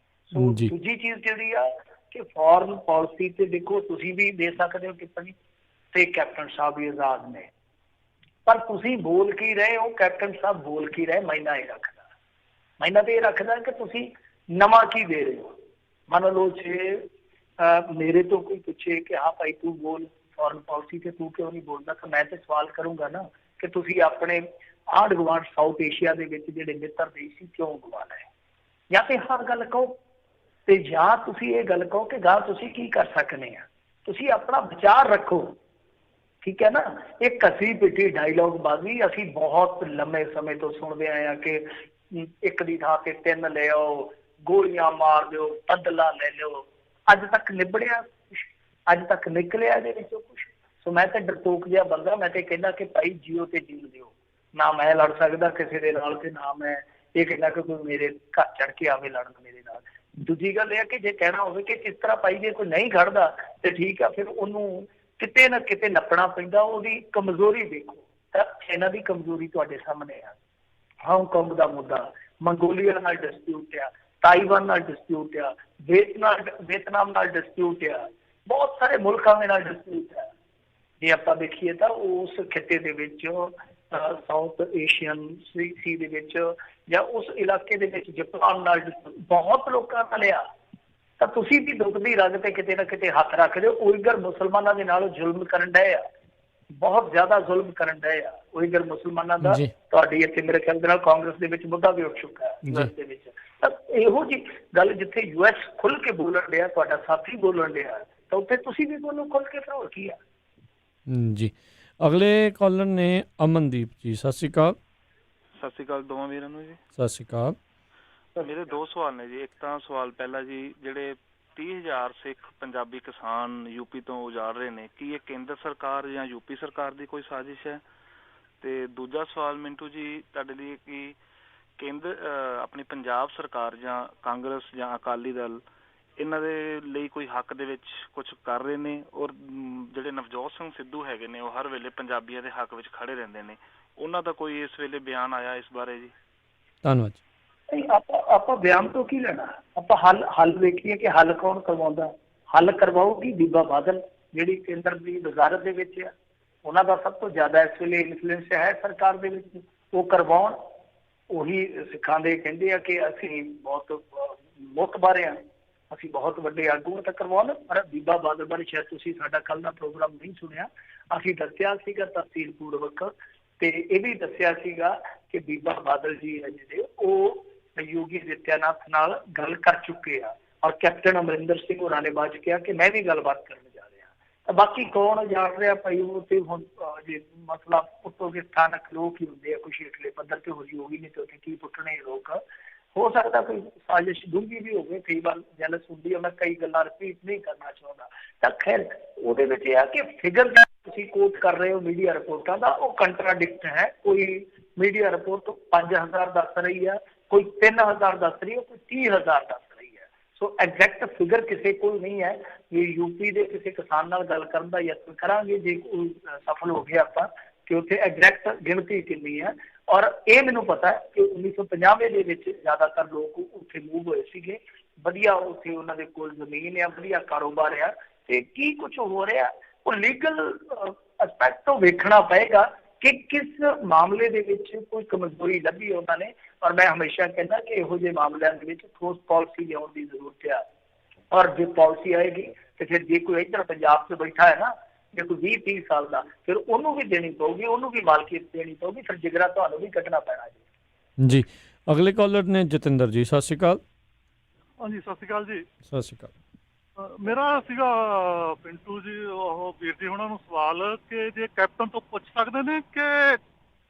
ਸੋ ਦੂਜੀ ਚੀਜ਼ ਜਿਹੜੀ ਆ ਕਿ ਫੋਰਨ ਪਾਲਿਸੀ ਤੇ ਦੇਖੋ ਤੁਸੀਂ ਵੀ ਦੇ ਸਕਦੇ ਹੋ ਟਿੱਪਣੀ, ਤੇ ਕੈਪਟਨ ਸਾਹਿਬ ਵੀ ਆਜ਼ਾਦ ਨੇ, ਪਰ ਤੁਸੀਂ ਬੋਲ ਕੀ ਰਹੇ ਹੋ, ਕੈਪਟਨ ਸਾਹਿਬ ਬੋਲ ਕੀ ਰਹੇ, ਮਾਇਨਾ ਇਹ ਰੱਖਦਾ ਕਿ ਤੁਸੀਂ ਨਵਾਂ ਕੀ ਦੇ ਰਹੇ ਹੋ। ਮੰਨ ਲਓ ਜੇ ਮੇਰੇ ਤੋਂ ਕੋਈ ਪੁੱਛੇ ਕਿ ਹਾਂ ਭਾਈ ਤੂੰ ਬੋਲ ਫੋਰਨ ਪਾਲਿਸੀ ਤੇ ਤੂੰ ਕਿਉਂ ਨਹੀਂ ਬੋਲਦਾ, ਤਾਂ ਮੈਂ ਤੇ ਸਵਾਲ ਕਰੂੰਗਾ ਨਾ ਕਿ ਤੁਸੀਂ ਆਪਣੇ ਆਂਢ ਗੁਆਂਢ ਸਾਊਥ ਏਸ਼ੀਆ ਦੇ ਵਿੱਚ ਜਿਹੜੇ ਮਿੱਤਰ ਦੇਸ਼ ਸੀ ਕਿਉਂ ਗਵਾਣਾ ਹੈ, ਜਾਂ ਤੇ ਹਰ ਗੱਲ ਕਹੋ, ਤੇ ਜਾਂ ਤੁਸੀਂ ਇਹ ਗੱਲ ਕਹੋ ਕਿ ਗਾਂ ਤੁਸੀਂ ਕੀ ਕਰ ਸਕਦੇ ਆ, ਤੁਸੀਂ ਆਪਣਾ ਵਿਚਾਰ ਰੱਖੋ। ਠੀਕ ਹੈ ਨਾ। ਇਹ ਘਸੀ ਪਿੱਟੀ ਡਾਇਲੋਗ ਬਾਜ਼ੀ ਅਸੀਂ ਬਹੁਤ ਲੰਮੇ ਸਮੇਂ ਤੋਂ ਸੁਣਦੇ ਆਏ ਆ ਕਿ ਇੱਕ ਦੀ ਥਾਂ ਤੇ 3 ਲੈ ਆਓ, ਗੋਲੀਆਂ ਮਾਰ ਦਿਓ, ਬਦਲਾ ਲੈ ਲਿਓ। ਅੱਜ ਤੱਕ ਨਿਬੜਿਆ ਕੁਛ? ਅੱਜ ਤੱਕ ਨਿਕਲਿਆ ਇਹਦੇ ਵਿੱਚੋਂ ਕੁਛ? ਸੋ ਮੈਂ ਤਾਂ ਡਰਪੋਕ ਜਿਹਾ ਬੰਦਾ, ਮੈਂ ਤੇ ਕਹਿੰਦਾ ਕਿ ਭਾਈ ਜੀਓ ਤੇ ਜੀਣ ਦਿਓ। ਨਾ ਮੈਂ ਲੜ ਸਕਦਾ ਕਿਸੇ ਦੇ ਨਾਲ, ਤੇ ਨਾ ਮੈਂ ਇਹ ਕਹਿੰਦਾ ਕਿ ਕੋਈ ਮੇਰੇ ਘਰ ਚੜ ਕੇ ਆਵੇ ਲੜਨ ਮੇਰੇ ਨਾਲ। ਦੂਜੀ ਗੱਲ ਇਹ ਹੈ ਕਿ ਜੇ ਕਹਿਣਾ ਹੋਵੇ ਕਿ ਕਿਸ ਤਰ੍ਹਾਂ ਭਾਈ ਜੇ ਕੋਈ ਨਹੀਂ ਖੜਦਾ ਤੇ ਠੀਕ ਆ, ਫਿਰ ਉਹਨੂੰ ਕਿਤੇ ਨਾ ਕਿਤੇ ਨੱਪਣਾ ਪੈਂਦਾ। ਉਹਦੀ ਕਮਜ਼ੋਰੀ ਦੇਖੋ, ਤਾਂ ਇਹਨਾਂ ਦੀ ਕਮਜ਼ੋਰੀ ਤੁਹਾਡੇ ਸਾਹਮਣੇ ਆ। ਹਾਂਗਕਾਂਗ ਦਾ ਮੁੱਦਾ, ਮੰਗੋਲੀਆ ਨਾਲ ਡਿਸਪਿਊਟ ਆ, ਤਾਈਵਾਨ ਨਾਲ ਡਿਸਪਿਊਟ ਆ, ਵੀਅਤਨਾਮ ਨਾਲ ਡਿਸਪਿਊਟ ਆ, ਬਹੁਤ ਸਾਰੇ ਮੁਲਕਾਂ ਦੇ ਨਾਲ ਡਿਸਪਿਊਟ ਆ। ਜੇ ਆਪਾਂ ਦੇਖੀਏ ਤਾਂ ਉਸ ਖਿੱਤੇ ਦੇ ਵਿੱਚ ਸਾਊਥ ਏਸ਼ੀਅਨ ਸੀ ਦੇ ਵਿੱਚ ਜਾਂ ਉਸ ਇਲਾਕੇ ਦੇ ਵਿੱਚ ਜਾਪਾਨ ਨਾਲ ਬਹੁਤ ਲੋਕਾਂ ਨਾਲ ਆ। ਤਾਂ ਤੁਸੀਂ ਵੀ ਦੁੱਖ ਦੀ ਰਗ ਤੇ ਕਿਤੇ ਨਾ ਕਿਤੇ ਹੱਥ ਰੱਖਦੇ ਹੋ। ਉਈਗਰ ਮੁਸਲਮਾਨਾਂ ਦੇ ਨਾਲ ਜ਼ੁਲਮ ਕਰਨ ਡਏ ਆ, ਬਹੁਤ ਜ਼ਿਆਦਾ ਜ਼ੁਲਮ ਕਰਨ ਡਏ ਆ ਉਈਗਰ ਮੁਸਲਮਾਨਾਂ ਦਾ। ਤੁਹਾਡੀ ਇੱਥੇ ਮੇਰੇ ਖਿਆਲ ਦੇ ਨਾਲ ਕਾਂਗਰਸ ਦੇ ਵਿੱਚ ਮੁੱਦਾ ਵੀ ਉੱਠ ਚੁੱਕਾ ਹੈ US ਦੇ ਵਿੱਚ। ਤਾਂ ਇਹੋ ਜਿਹੀ ਗੱਲ ਜਿੱਥੇ US ਖੁੱਲ ਕੇ ਬੋਲਣ ਡਿਆ, ਤੁਹਾਡਾ ਸਾਥੀ ਬੋਲਣ ਡਿਆ, ਤਾਂ ਉੱਥੇ ਤੁਸੀਂ ਵੀ ਬੋਲੋ ਖੁੱਲ ਕੇ। ਫਿਰ ਹੋਰ ਕੀ ਆ ਜੀ। ਅਗਲੇ ਕਾਲਰ ਨੇ ਅਮਨਦੀਪ ਜੀ। ਸਤਿ ਸ਼੍ਰੀ ਅਕਾਲ। ਸਤਿ ਸ਼੍ਰੀ ਅਕਾਲ ਦੋਵਾਂ ਵੀਰਾਂ ਨੂੰ ਜੀ। ਸਤਿ ਸ਼੍ਰੀ ਅਕਾਲ। ਮੇਰੇ 2 ਸਵਾਲ ਨੇ ਜੀ। ਇੱਕ ਤਾਂ ਸਵਾਲ ਪਹਿਲਾ ਜੀ, ਜਿਹੜੇ 30,000 ਸਿੱਖ ਪੰਜਾਬੀ ਕਿਸਾਨ ਯੂਪੀ ਤੋਂ ਉਜਾੜ ਰਹੇ ਨੇ, ਕੀ ਇਹ ਕੇਂਦਰ ਸਰਕਾਰ ਜਾਂ ਯੂਪੀ ਸਰਕਾਰ ਦੀ ਕੋਈ ਸਾਜ਼ਿਸ਼ ਹੈ? ਤੇ ਦੂਜਾ ਸਵਾਲ ਮਿੰਟੂ ਜੀ ਤੁਹਾਡੇ ਲਈ, ਕਿ ਕੇਂਦਰ ਆਪਣੀ ਪੰਜਾਬ ਸਰਕਾਰ ਜਾਂ ਕਾਂਗਰਸ ਜਾਂ ਅਕਾਲੀ ਦਲ ਇਹਨਾਂ ਦੇ ਲਈ ਕੋਈ ਹੱਕ ਦੇ ਵਿੱਚ ਕੁਝ ਕਰ ਰਹੇ ਨੇ? ਔਰ ਜਿਹੜੇ ਨਵਜੋਤ ਸਿੰਘ ਸਿੱਧੂ ਹੈਗੇ ਨੇ, ਉਹ ਹਰ ਵੇਲੇ ਪੰਜਾਬੀਆਂ ਦੇ ਹੱਕ ਵਿੱਚ ਖੜੇ ਰਹਿੰਦੇ ਨੇ, ਉਹਨਾਂ ਦਾ ਕੋਈ ਇਸ ਵੇਲੇ ਬਿਆਨ ਆਇਆ ਇਸ ਬਾਰੇ ਜੀ? ਧੰਨਵਾਦ। ਆਪਾਂ ਬਿਆਨ ਤੋਂ ਕੀ ਲੈਣਾ, ਆਪਾਂ ਹੱਲ ਵੇਖੀਏ ਕਿ ਹੱਲ ਕੌਣ ਕਰਵਾਉਂਦਾ। ਹੱਲ ਕਰਵਾਉਗੀ ਬੀਬਾ ਬਾਦਲ, ਜਿਹੜੀ ਕੇਂਦਰ ਦੀ ਵਜ਼ਾਰਤ ਦੇ ਵਿੱਚ ਆ। ਉਹਨਾਂ ਦਾ ਸਭ ਤੋਂ ਜ਼ਿਆਦਾ ਇਸ ਵੇਲੇ ਇਨਫਲੂਐਂਸ ਹੈ ਸਰਕਾਰ ਦੇ ਵਿੱਚ, ਉਹ ਕਰਵਾਉਣ। ਉਹੀ ਸਿੱਖਾਂ ਦੇ ਕਹਿੰਦੇ ਆ ਕਿ ਅਸੀਂ ਬਹੁਤ ਮੁਤਬਰ ਆ, ਅਸੀਂ ਬਹੁਤ ਵੱਡੇ ਆਗੂ ਤਾਂ ਕਰਵਾਉਣ। ਪਰ ਬੀਬਾ ਬਾਦਲ ਬਾਰੇ ਸ਼ਾਇਦ ਤੁਸੀਂ ਸਾਡਾ ਕੱਲ ਦਾ ਪ੍ਰੋਗਰਾਮ ਨਹੀਂ ਸੁਣਿਆ। ਅਸੀਂ ਦੱਸਿਆ ਸੀਗਾ ਤਫਸੀਲ ਪੂਰਵਕ, ਤੇ ਇਹ ਵੀ ਦੱਸਿਆ ਸੀਗਾ ਕਿ ਬੀਬਾ ਬਾਦਲ ਜੀ ਹੈ ਜਿਹੜੇ ਉਹ ਯੋਗੀ ਆਦਿੱਤਿਆਨਾਥ ਨਾਲ ਗੱਲ ਕਰ ਚੁੱਕੇ ਆ, ਔਰ ਕੈਪਟਨ ਅਮਰਿੰਦਰ ਸਿੰਘ ਹੋਰਾਂ ਨੇ ਬਾਅਦ ਕਿਹਾ ਕਿ ਮੈਂ ਵੀ ਗੱਲਬਾਤ ਕਰਨ ਜਾ ਰਿਹਾ। ਤਾਂ ਬਾਕੀ ਕੌਣ ਜਾਣ ਰਿਹਾ ਭਾਈ, ਉਹ ਤੇ ਹੁਣ ਜੇ ਮਸਲਾ ਪੁੱਟੋਗੇ ਸਥਾਨਕ ਲੋਕ ਹੀ ਹੁੰਦੇ ਆ, ਕੁਛ ਹੇਠਲੇ ਪੱਧਰ ਤੇ ਹੋਈ ਨਹੀਂ ਤੇ ਉੱਥੇ ਕੀ ਪੁੱਟਣੇ ਲੋਕ। ਹੋ ਸਕਦਾ ਕੋਈ ਸਾਜ਼ਿਸ਼ ਡੂੰਘੀ ਵੀ ਹੋਵੇ, ਕਈ ਵਾਰ ਜੈਲਸ ਹੁੰਦੀ ਹੈ। ਮੈਂ ਕਈ ਗੱਲਾਂ ਰਿਪੀਟ ਨਹੀਂ ਕਰਨਾ ਚਾਹੁੰਦਾ। ਤਾਂ ਖੈਰ ਉਹਦੇ ਵਿੱਚ ਇਹ ਆ ਕਿ ਫਿਗਰ ਤੁਸੀਂ ਕੋਟ ਕਰ ਰਹੇ ਹੋ ਮੀਡੀਆ ਰਿਪੋਰਟਾਂ ਦਾ, ਉਹ ਕੰਟਰਾਡਿਕਟ ਹੈ। ਕੋਈ ਮੀਡੀਆ ਰਿਪੋਰਟ 5000 ਦੱਸ ਰਹੀ ਆ, ਕੋਈ 3000 ਦੱਸ ਰਹੀ ਹੈ, ਕੋਈ 30000 ਦੱਸ ਰਹੀ ਹੈ। ਸੋ ਐਗਜ਼ੈਕਟ ਫਿਗਰ ਕਿਸੇ ਕੋਲ ਨਹੀਂ ਹੈ। ਵੀ ਯੂਪੀ ਦੇ ਕਿਸੇ ਕਿਸਾਨ ਨਾਲ ਗੱਲ ਕਰਨ ਦਾ ਯਤਨ ਕਰਾਂਗੇ ਜੇ ਕੋਈ ਸਫਲ ਹੋ ਗਿਆ ਆਪਾਂ ਕਿ ਉੱਥੇ ਐਗਜ਼ੈਕਟ ਗਿਣਤੀ ਕਿੰਨੀ ਹੈ। ਔਰ ਇਹ ਮੈਨੂੰ ਪਤਾ ਹੈ ਕਿ 1995 ਦੇ ਵਿੱਚ ਜ਼ਿਆਦਾਤਰ ਲੋਕ ਉੱਥੇ ਮੂਵ ਹੋਏ ਸੀਗੇ, ਵਧੀਆ ਉੱਥੇ ਉਹਨਾਂ ਦੇ ਕੋਲ ਜ਼ਮੀਨ ਆ, ਵਧੀਆ ਕਾਰੋਬਾਰ ਆ, ਤੇ ਕੀ ਕੁਝ ਹੋ ਰਿਹਾ ਉਹ ਲੀਗਲ ਐਸਪੈਕਟ ਤੋਂ ਵੇਖਣਾ ਪਏਗਾ ਕਿ ਕਿਸ ਮਾਮਲੇ ਦੇ ਵਿੱਚ ਕੋਈ ਕਮਜ਼ੋਰੀ ਲੱਭੀ ਉਹਨਾਂ ਨੇ। ਔਰ ਮੈਂ ਹਮੇਸ਼ਾ ਕਹਿੰਦਾ ਕਿ ਇਹੋ ਜਿਹੇ ਮਾਮਲਿਆਂ ਦੇ ਵਿੱਚ ਠੋਸ ਪਾਲਿਸੀ ਲਿਆਉਣ ਦੀ ਜ਼ਰੂਰਤ ਆ। ਔਰ ਜੇ ਪਾਲਿਸੀ ਆਏਗੀ ਤੇ ਫਿਰ ਜੇ ਕੋਈ ਇੱਧਰ ਪੰਜਾਬ 'ਚ ਬੈਠਾ ਹੈ ਨਾ, ਜੇ ਕੋਈ 20-30 ਸਾਲ ਦਾ, ਫਿਰ ਉਹਨੂੰ ਵੀ ਦੇਣੀ ਪਊਗੀ, ਉਹਨੂੰ ਵੀ ਮਾਲਕੀਅਤ ਦੇਣੀ ਪਊਗੀ, ਫਿਰ ਜਿਗਰਾ ਤੁਹਾਨੂੰ ਵੀ ਕੱਢਣਾ ਪੈਣਾ ਜੀ। ਜੀ ਅਗਲੇ ਕਾਲਰ ਨੇ ਜਤਿੰਦਰ ਜੀ, ਸਤਿ ਸ਼੍ਰੀ ਅਕਾਲ। ਹਾਂਜੀ ਸਤਿ ਸ਼੍ਰੀ ਅਕਾਲ ਜੀ। ਸਤਿ ਸ਼੍ਰੀ ਅਕਾਲ। ਮੇਰਾ ਸੀਗਾ ਪਿੰਟੂ ਜੀ, ਉਹ ਵੀਰ ਜੀ ਉਹਨਾਂ ਨੂੰ ਸਵਾਲ ਕਿ ਜੇ ਕੈਪਟਨ ਤੋਂ ਪੁੱਛ ਸਕਦੇ ਨੇ ਕਿ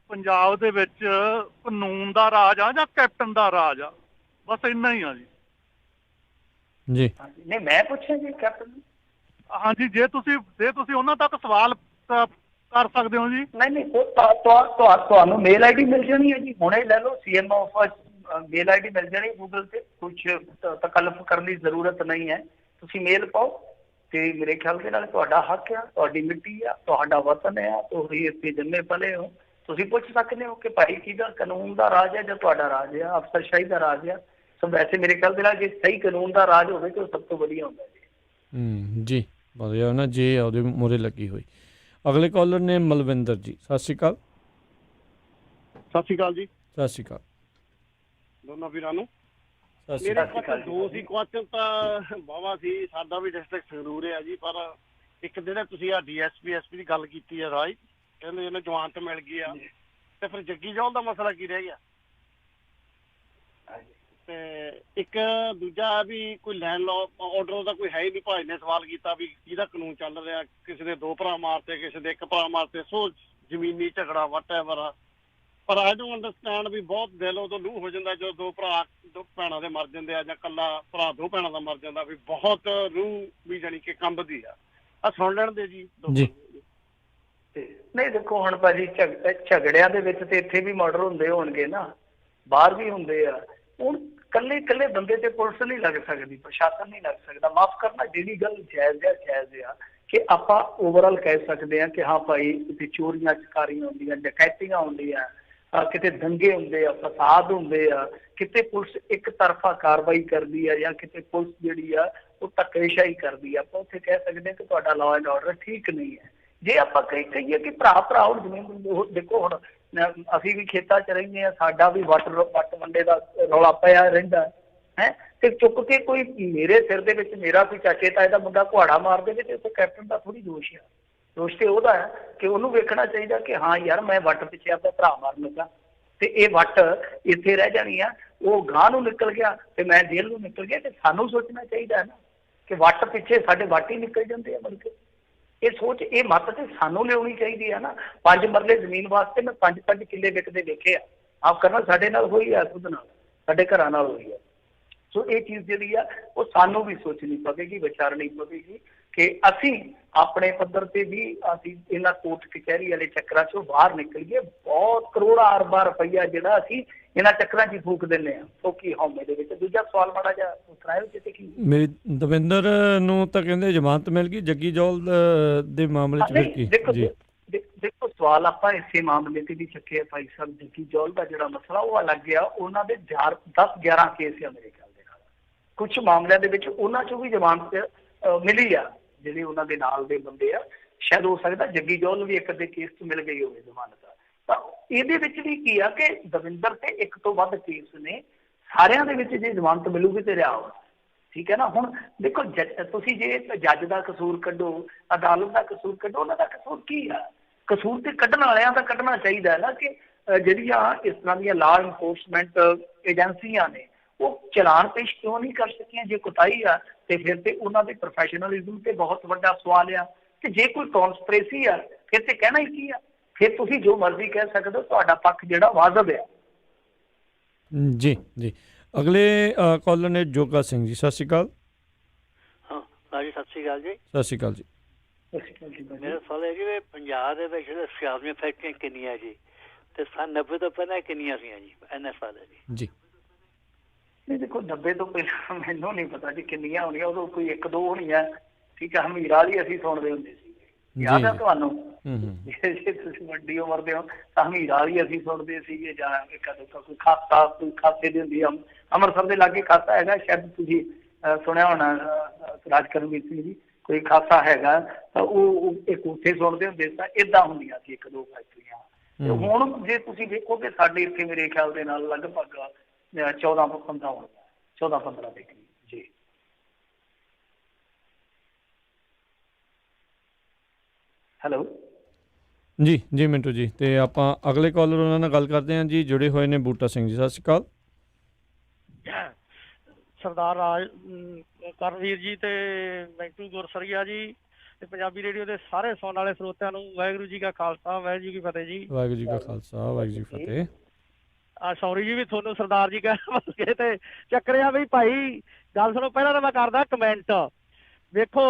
ਪੰਜਾਬ ਦੇ ਵਿੱਚ ਕਾਨੂੰਨ ਦਾ ਰਾਜ ਆ ਜਾਂ ਕੈਪਟਨ ਦਾ ਰਾਜ ਆ, ਬਸ ਇੰਨਾ ਹੀ ਆ ਜੀ। ਜੀ ਨਹੀਂ ਮੈਂ ਪੁੱਛਿਆ ਜੀ ਕੈਪਟਨ। ਹਾਂਜੀ ਜੇ ਤੁਸੀਂ ਉਹਨਾਂ ਤੱਕ ਸਵਾਲ ਕਰ ਸਕਦੇ ਹੋ ਜੀ। ਨਹੀਂ ਤੁਹਾਨੂੰ ਮੇਲ ਆਈਡੀ ਮਿਲ ਜਾਣੀ ਹੈ ਜੀ, ਹੁਣੇ ਲੈ ਲਓ, CM ਆਫਿਸ ਮੇਲ ਆਈਡੀ ਮਿਲ ਜਾਣੀ ਗੂਗਲ ਤੇ, ਕੁਛ ਤਕੱਲਫ ਕਰਨ ਦੀ ਜ਼ਰੂਰਤ ਨਹੀਂ ਹੈ। ਤੁਸੀਂ ਮੇਲ ਪਾਓ ਤੇ ਮੇਰੇ ਖਿਆਲ ਦੇ ਨਾਲ ਤੁਹਾਡਾ ਹੱਕ ਆ, ਤੁਹਾਡੀ ਮਿੱਟੀ ਆ, ਤੁਹਾਡਾ ਵਤਨ ਆ, ਤੁਸੀਂ ਇੱਥੇ ਜੰਮੇ ਪਲੇ ਹੋ, ਤੁਸੀਂ ਪੁੱਛ ਸਕਦੇ ਹੋ ਕਿ ਭਾਈ ਕਿਹਦਾ ਕਾਨੂੰਨ ਦਾ ਰਾਜ ਹੈ ਜਾਂ ਤੁਹਾਡਾ ਰਾਜ ਹੈ, ਅਫਸਰਸ਼ਾਹੀ ਦਾ ਰਾਜ ਹੈ। ਸੋ ਵੈਸੇ ਮੇਰੇ ਖਿਆਲ ਦੇ ਨਾਲ ਜੇ ਸਹੀ ਕਾਨੂੰਨ ਦਾ ਰਾਜ ਹੋਵੇ ਤਾਂ ਉਹ ਸਭ ਤੋਂ ਵਧੀਆ ਹੁੰਦਾ ਜੀ। ਜੀ ਵਧੀਆ ਨਾ ਜੇ ਉਹਦੇ ਮੂਹਰੇ ਲੱਗੀ ਹੋਈ। ਅਗਲੇ ਕਾਲਰ ਨੇ ਮਲਵਿੰਦਰ ਜੀ, ਸਤਿ ਸ਼੍ਰੀ ਅਕਾਲ। ਸਤਿ ਸ਼੍ਰੀ ਅਕਾਲ ਜੀ। ਸਤਿ ਸ਼੍ਰੀ ਅਕਾਲ ਦੋਨਾਂ ਵੀਰਾਂ ਨੂੰ। ਸਤਿ ਸ਼੍ਰੀ ਮੇਰੇ ਅਕਾਲ। ਕੋਲ ਦੋ ਸੀ ਕੁਐਸਚਨ ਤਾਂ ਬਾਵਾ ਸੀ। ਸਾਡਾ ਵੀ ਡਿਸਟ੍ਰਿਕਟ ਸੰਗਰੂਰ ਹੈ ਜੀ, ਪਰ ਇੱਕ ਜਿਹੜਾ ਤੁਸੀਂ ਆ DSP SP ਦੀ ਗੱਲ ਕੀਤੀ ਹੈ ਰਾਜ, ਕਹਿੰਦੇ ਇਹਨੂੰ ਜਵਾਨਤ ਮਿਲ ਗਈ ਆ, ਤੇ ਫਿਰ ਜੱਗੀ ਜੌਲ ਦਾ ਮਸਲਾ ਕੀ ਰਹਿ ਗਿਆ? ਤੇ ਇੱਕ ਦੂਜਾ ਵੀ ਕੋਈ ਲੈਂਡ ਆਰਡਰ ਦਾ ਕੋਈ ਹੈ ਹੀ ਨਹੀਂ। ਭਾਈ ਨੇ ਸਵਾਲ ਕੀਤਾ ਵੀ ਕਿਹਦਾ ਕਾਨੂੰਨ ਚੱਲ ਰਿਹਾ, ਕਿਸੇ ਦੇ 2 ਭਰਾ ਮਾਰਤੇ, ਕਿਸੇ ਦੇ 1 ਭਰਾ ਮਾਰਤੇ, ਸੋ ਜ਼ਮੀਨੀ ਝਗੜਾ ਵਟਐਵਰ ਆ। ਪਰ ਆਈ ਡੋਨਟ ਅੰਡਰਸਟੈਂਡ ਵੀ ਬਹੁਤ ਦਿਲ ਉਦੋਂ ਲੂਹ ਹੋ ਜਾਂਦਾ ਜਦੋਂ 2 ਭੈਣਾਂ ਦੇ ਮਰ ਜਾਂਦੇ ਆ, ਜਾਂ ਇਕੱਲਾ ਭਰਾ 2 ਭੈਣਾਂ ਦਾ ਮਰ ਜਾਂਦਾ, ਵੀ ਬਹੁਤ ਰੂਹ ਵੀ ਜਾਣੀ ਕਿ ਕੰਬਦੀ ਆ। ਸੁਣ ਲੈਣ ਦੇ ਜੀ। ਨਹੀਂ ਦੇਖੋ ਹੁਣ ਭਾਜੀ ਝਗੜਿਆਂ ਦੇ ਵਿੱਚ ਤੇ ਇੱਥੇ ਵੀ ਮਰਡਰ ਹੁੰਦੇ ਹੋਣਗੇ ਨਾ, ਬਾਹਰ ਵੀ ਹੁੰਦੇ ਆ। ਹੁਣ ਕੱਲੇ ਬੰਦੇ ਤੇ ਪੁਲਿਸ ਨਹੀਂ ਲੱਗ ਸਕਦੀ, ਪ੍ਰਸ਼ਾਸਨ ਨਹੀਂ ਲੱਗ ਸਕਦਾ। ਮਾਫ ਕਰਨਾ, ਜਿਹੜੀ ਗੱਲ ਜਾਇਜ਼ ਆ ਕਿ ਆਪਾਂ ਓਵਰਆਲ ਕਹਿ ਸਕਦੇ ਹਾਂ ਕਿ ਹਾਂ ਭਾਈ ਕਿਤੇ ਚੋਰੀਆਂ ਚਕਾਰੀਆਂ ਹੁੰਦੀਆਂ, ਡਕੈਤੀਆਂ ਹੁੰਦੀਆਂ, ਕਿਤੇ ਦੰਗੇ ਹੁੰਦੇ ਆ, ਫਸਾਦ ਹੁੰਦੇ ਆ, ਕਿਤੇ ਪੁਲਿਸ ਇੱਕ ਤਰਫਾ ਕਾਰਵਾਈ ਕਰਦੀ ਆ, ਜਾਂ ਕਿਤੇ ਪੁਲਿਸ ਜਿਹੜੀ ਆ ਉਹ ਧੱਕੇਸ਼ਾਹੀ ਕਰਦੀ ਆ, ਆਪਾਂ ਉੱਥੇ ਕਹਿ ਸਕਦੇ ਹਾਂ ਕਿ ਤੁਹਾਡਾ ਲਾਅ ਐਂਡ ਆਰਡਰ ਠੀਕ ਨਹੀਂ ਹੈ। ਜੇ ਆਪਾਂ ਕਹੀਏ ਕਿ ਭਰਾ ਹੁਣ ਜ਼ਮੀਨ ਦੇਖੋ, ਹੁਣ ਅਸੀਂ ਵੀ ਖੇਤਾਂ 'ਚ ਰਹਿੰਦੇ ਹਾਂ, ਸਾਡਾ ਵੀ ਵੱਟ ਵੰਡੇ ਦਾ ਰੌਲਾ ਪਿਆ ਰਹਿੰਦਾ ਹੈ, ਤੇ ਚੁੱਕ ਕੇ ਕੋਈ ਮੇਰੇ ਸਿਰ ਦੇ ਵਿੱਚ ਮੇਰਾ ਕੋਈ ਚਾਚੇ ਤਾਏ ਦਾ ਮੁੰਡਾ ਕੁਹਾੜਾ ਮਾਰ ਦੇਵੇ ਤੇ ਉੱਥੇ ਕੈਪਟਨ ਦਾ ਥੋੜੀ ਦੋਸ਼ ਆ। ਦੋਸ਼ ਤੇ ਉਹਦਾ ਹੈ ਕਿ ਉਹਨੂੰ ਵੇਖਣਾ ਚਾਹੀਦਾ ਕਿ ਹਾਂ ਯਾਰ ਮੈਂ ਵੱਟ ਪਿੱਛੇ ਆਪਣਾ ਭਰਾ ਮਾਰਨ ਲੱਗਾ ਤੇ ਇਹ ਵੱਟ ਇੱਥੇ ਰਹਿ ਜਾਣੀ ਆ, ਉਹ ਗਾਂ ਨੂੰ ਨਿਕਲ ਗਿਆ ਤੇ ਮੈਂ ਜੇਲ੍ਹ ਨੂੰ ਨਿਕਲ ਗਿਆ। ਤੇ ਸਾਨੂੰ ਸੋਚਣਾ ਚਾਹੀਦਾ ਹੈ ਨਾ ਕਿ ਵੱਟ ਪਿੱਛੇ ਸਾਡੇ ਵੱਟ ਹੀ ਨਿਕਲ ਜਾਂਦੇ ਆ। ਬਲਕਿ ਇਹ ਸੋਚ, ਇਹ ਮੱਤ ਤੇ ਸਾਨੂੰ ਲਿਆਉਣੀ ਚਾਹੀਦੀ ਹੈ ਨਾ। 5 ਮਰਲੇ ਜ਼ਮੀਨ ਵਾਸਤੇ ਮੈਂ 5 ਕਿੱਲੇ ਵਿਕਦੇ ਵੇਖੇ ਆ। ਆਪ ਕਰਨਾ ਸਾਡੇ ਨਾਲ ਹੋਈ ਆ, ਖੁਦ ਨਾਲ, ਸਾਡੇ ਘਰਾਂ ਨਾਲ ਹੋਈ ਆ। ਸੋ ਇਹ ਚੀਜ਼ ਜਿਹੜੀ ਆ ਉਹ ਸਾਨੂੰ ਵੀ ਸੋਚਣੀ ਪਵੇਗੀ, ਵਿਚਾਰਨੀ ਪਵੇਗੀ ਕਿ ਅਸੀਂ ਆਪਣੇ ਪੱਧਰ ਤੇ ਵੀ ਅਸੀਂ ਇਹਨਾਂ ਕੋਰਟ ਕਚਹਿਰੀ ਵਾਲੇ ਚੱਕਰਾਂ ਚੋਂ ਬਾਹਰ ਨਿਕਲੀਏ। ਬਹੁਤ ਕਰੋੜਾਂ ਅਰਬਾਂ ਰੁਪਈਆ ਜਿਹੜਾ ਅਸੀਂ ਇਹਨਾਂ ਚੱਕਰਾਂ 'ਚ ਫੂਕ ਦਿੰਦੇ ਹਾਂ ਫੋਕੀ ਹਉਮੈ ਦੇ ਵਿੱਚ। ਦੂਜਾ ਸਵਾਲ ਮਾੜਾ ਜਿਹਾ ਉਤਰਾਇਓ ਜਿੱਤੇ ਕੀ ਮੇਰੀ ਦਵਿੰਦਰ ਨੂੰ ਤਾਂ ਕਹਿੰਦੇ ਜ਼ਮਾਨਤ ਮਿਲ ਗਈ, ਜੱਗੀ ਜੌਲ ਦੇ ਮਾਮਲੇ 'ਚ ਫਿਰ ਕੀ? ਦੇਖੋ ਸਵਾਲ ਆਪਾਂ ਇਸੇ ਮਾਮਲੇ ਤੇ ਵੀ ਚੱਕੇ ਭਾਈ ਸਾਹਿਬ। ਜੱਗੀ ਜੌਲ ਦਾ ਜਿਹੜਾ ਮਸਲਾ ਉਹ ਅਲੱਗ ਆ, ਉਹਨਾਂ ਦੇ 10-11 ਕੇਸ ਆ ਮੇਰੇ ਖਿਆਲ ਦੇ ਨਾਲ। ਕੁਝ ਮਾਮਲਿਆਂ ਦੇ ਵਿੱਚ ਉਹਨਾਂ 'ਚੋਂ ਵੀ ਜ਼ਮਾਨਤ ਮਿਲੀ ਆ, ਜਿਹੜੇ ਉਹਨਾਂ ਦੇ ਨਾਲ ਦੇ ਬੰਦੇ ਆ। ਸ਼ਾਇਦ ਹੋ ਸਕਦਾ ਜੱਗੀ ਜੌਲ ਨੂੰ ਵੀ ਇੱਕ ਅੱਧੇ ਕੇਸ 'ਚ ਮਿਲ ਗਈ ਹੋਵੇ ਜ਼ਮਾਨਤ। ਤਾਂ ਇਹਦੇ ਵਿੱਚ ਵੀ ਕੀ ਆ ਕਿ ਦਵਿੰਦਰ ਤੇ 1 ਤੋਂ ਵੱਧ ਕੇਸ ਨੇ, ਸਾਰਿਆਂ ਦੇ ਵਿੱਚ ਜੇ ਜ਼ਮਾਨਤ ਮਿਲੂਗੀ ਤੇ ਰਿਹਾ ਹੋਣਾ। ਠੀਕ ਹੈ ਨਾ। ਹੁਣ ਦੇਖੋ ਤੁਸੀਂ ਜੇ ਜੱਜ ਦਾ ਕਸੂਰ ਕੱਢੋ, ਅਦਾਲਤ ਦਾ ਕਸੂਰ ਕੱਢੋ, ਉਹਨਾਂ ਦਾ ਕਸੂਰ ਕੀ ਆ? ਕਸੂਰ ਤੇ ਕੱਢਣ ਵਾਲਿਆਂ ਦਾ ਕੱਢਣਾ ਚਾਹੀਦਾ ਹੈ ਨਾ ਕਿ ਜਿਹੜੀਆਂ ਇਸ ਤਰ੍ਹਾਂ ਦੀਆਂ ਲਾਅ ਇਨਫੋਰਸਮੈਂਟ ਏਜੰਸੀਆਂ ਨੇ ਉਹ ਚਲਾਨ ਪੇਸ਼ ਕਿਉਂ ਨਹੀਂ ਕਰ ਸਕੀਆਂ? ਜੇ ਕੁਤਾਹੀ ਆ ਤੇ ਫਿਰ ਤੇ ਉਹਨਾਂ ਦੇ ਪ੍ਰੋਫੈਸ਼ਨਲਿਜ਼ਮ ਤੇ ਬਹੁਤ ਵੱਡਾ ਸਵਾਲ ਆ। ਤੇ ਜੇ ਕੋਈ ਕੌਨਸਪੀਰੇਸੀ ਆ ਫਿਰ ਤੇ ਕਹਿਣਾ ਹੀ ਕੀ ਆ? ਫਿਰ ਤੁਸੀਂ ਜੋ ਮਰਜ਼ੀ ਕਹਿ ਸਕਦੇ ਹੋ, ਤੁਹਾਡਾ ਪੱਖ ਜਿਹੜਾ ਵਾਜਬ ਆ। ਜੀ ਜੀ ਅਗਲੇ ਕਾਲਰ ਨੇ ਜੋਗਾ ਸਿੰਘ ਜੀ, ਸਤਿ ਸ਼੍ਰੀ ਅਕਾਲ। ਹਾਂ ਜੀ, ਸਤਿ ਸ਼੍ਰੀ ਅਕਾਲ ਜੀ। ਸਤਿ ਸ਼੍ਰੀ ਅਕਾਲ ਜੀ। ਮੇਰਾ ਸਵਾਲ ਹੈ ਜੀ ਪੰਜਾਬ ਦੇ ਵਿੱਚ ਸਿਆਮੀਆਂ ਫੈਕਟਰੀਆਂ ਕਿੰਨੀਆਂ ਜੀ, ਤੇ 90 ਤੋਂ ਪਹਿਲਾਂ ਕਿੰਨੀਆਂ ਸੀਆਂ ਜੀ? ਇੰਨਾ ਸਵਾਲ ਹੈ ਜੀ। ਨਹੀਂ ਦੇਖੋ 90 ਤੋਂ ਪਹਿਲਾਂ ਮੈਨੂੰ ਨਹੀਂ ਪਤਾ ਜੀ ਕਿੰਨੀਆਂ ਹੋਣੀਆਂ, ਉਦੋਂ ਕੋਈ 1-2 ਹੋਣੀਆਂ। ਠੀਕ ਹੈ, ਹਮੀਰ ਵਾਲੀ ਅਸੀਂ ਸੁਣਦੇ ਹੁੰਦੇ ਸੀ, ਯਾਦ ਆ ਤੁਹਾਨੂੰ? ਜੇ ਤੁਸੀਂ ਵੱਡੀ ਉਮਰ ਦੇ ਹੋ ਤਾਂ ਹਮੀਰ ਵਾਲੀ ਅਸੀਂ ਸੁਣਦੇ ਸੀਗੇ, ਜਾਂ ਕੋਈ ਖਾਤਾ, ਕੋਈ ਖਾਤੇ ਦੀ ਹੁੰਦੀ ਆ ਅੰਮ੍ਰਿਤਸਰ ਦੇ ਲਾਗੇ ਖਾਤਾ ਹੈਗਾ, ਸ਼ਾਇਦ ਤੁਸੀਂ ਸੁਣਿਆ ਹੋਣਾ ਰਾਜਕਰਮਵੀਰ ਸਿੰਘ ਜੀ, ਕੋਈ ਖਾਤਾ ਹੈਗਾ ਤਾਂ ਉਹ ਇੱਕ ਉੱਥੇ ਸੁਣਦੇ ਹੁੰਦੇ ਤਾਂ ਏਦਾਂ ਹੁੰਦੀਆਂ ਸੀ 1-2 ਫੈਕਟਰੀਆਂ। ਤੇ ਹੁਣ ਜੇ ਤੁਸੀਂ ਦੇਖੋਗੇ ਸਾਡੇ ਇੱਥੇ ਮੇਰੇ ਖਿਆਲ ਦੇ ਨਾਲ ਲਗਭਗ 14-15 ਹੋਣੀਆਂ, 14-15 ਦੇ ਕਰੀਬ ਜੀ। ਹੈਲੋ ਜੀ ਜੀ ਮਿੰਟੂ ਜੀ, ਤੇ ਆਪਾਂ ਅਗਲੇ ਕਾਲਰ ਉਹਨਾਂ ਨਾਲ ਗੱਲ ਕਰਦੇ ਹਾਂ ਜੀ, ਜੁੜੇ ਹੋਏ ਨੇ ਬੂਟਾ ਸਿੰਘ ਜੀ। ਸਤਿ ਸ਼੍ਰੀ ਅਕਾਲ। ਸਰਦਾਰ ਰਾਜ ਕਰਨਵੀਰ ਜੀ ਤੇ ਮੈਂਟੂ ਗੁਰਸਰੀਆ ਜੀ ਤੇ ਪੰਜਾਬੀ ਰੇਡੀਓ ਦੇ ਸਾਰੇ ਸੁਣਨ ਵਾਲੇ ਸਰੋਤਿਆਂ ਨੂੰ ਵਾਹਿਗੁਰੂ ਜੀ ਕਾ ਖਾਲਸਾ ਵਾਹਿਗੁਰੂ ਜੀ ਕੀ ਫਤਿਹ ਜੀ। ਵਾਹਿਗੁਰੂ ਜੀ ਕਾ ਖਾਲਸਾ ਵਾਹਿਗੁਰੂ ਜੀ ਕੀ ਫਤਿਹ। ਸੌਰੀ ਜੀ ਵੀ ਤੁਹਾਨੂੰ ਸਰਦਾਰ ਜੀ ਕਹਿ ਬਸਕੇ ਤੇ ਚੱਕਰਿਆ ਵੀ ਭਾਈ ਗੱਲ ਸੁਣੋ। ਪਹਿਲਾਂ ਤਾਂ ਮੈਂ ਕਰਦਾ ਕਮੈਂਟ, ਵੇਖੋ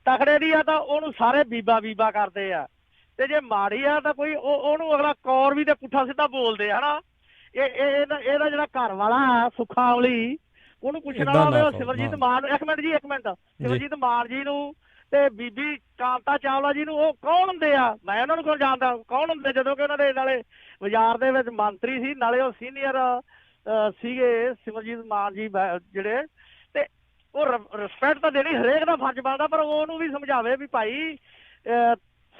ਤਕੜੇ ਦੀ ਆ ਤਾਂ ਉਹਨੂੰ ਸਾਰੇ ਬੀਬਾ ਕਰਦੇ ਆ, ਤੇ ਜੇ ਮਾੜੀ ਆ ਤਾਂ ਕੋਈ ਉਹਨੂੰ ਅਗਲਾ ਕੌਰ ਵੀ ਤੇ ਪੁੱਠਾ ਸਿੱਧਾ ਬੋਲਦੇ ਆ ਹਨਾ। ਇਹਦਾ ਜਿਹੜਾ ਘਰ ਵਾਲਾ ਸੁਖਾਵਲੀ ਉਹਨੂੰ ਪੁੱਛਣਾ ਹੋਵੇ ਉਹ ਸਿਮਰਜੀਤ ਮਾਨ, ਇੱਕ ਮਿੰਟ ਸਿਮਰਜੀਤ ਮਾਨ ਜੀ ਨੂੰ ਤੇ ਬੀਬੀ ਕਾਂਤਾ ਚਾਵਲਾ ਜੀ ਨੂੰ ਉਹ ਕੌਣ ਹੁੰਦੇ ਆ? ਮੈਂ ਉਹਨਾਂ ਨੂੰ ਕੋਲ ਜਾਣਦਾ ਕੌਣ ਹੁੰਦੇ, ਜਦੋਂ ਕਿ ਉਹਨਾਂ ਦੇ ਨਾਲੇ ਬਾਜ਼ਾਰ ਦੇ ਵਿੱਚ ਮੰਤਰੀ ਸੀ, ਨਾਲੇ ਉਹ ਸੀਨੀਅਰ ਸੀਗੇ ਸਿਮਰਜੀਤ ਮਾਨ ਜੀ ਜਿਹੜੇ, ਤੇ ਉਹ ਰਿਸਪੈਕਟ ਤਾਂ ਦੇਣੀ ਹਰੇਕ ਦਾ ਫਰਜ਼ ਬਣਦਾ, ਪਰ ਉਹਨੂੰ ਵੀ ਸਮਝਾਵੇ ਵੀ ਭਾਈ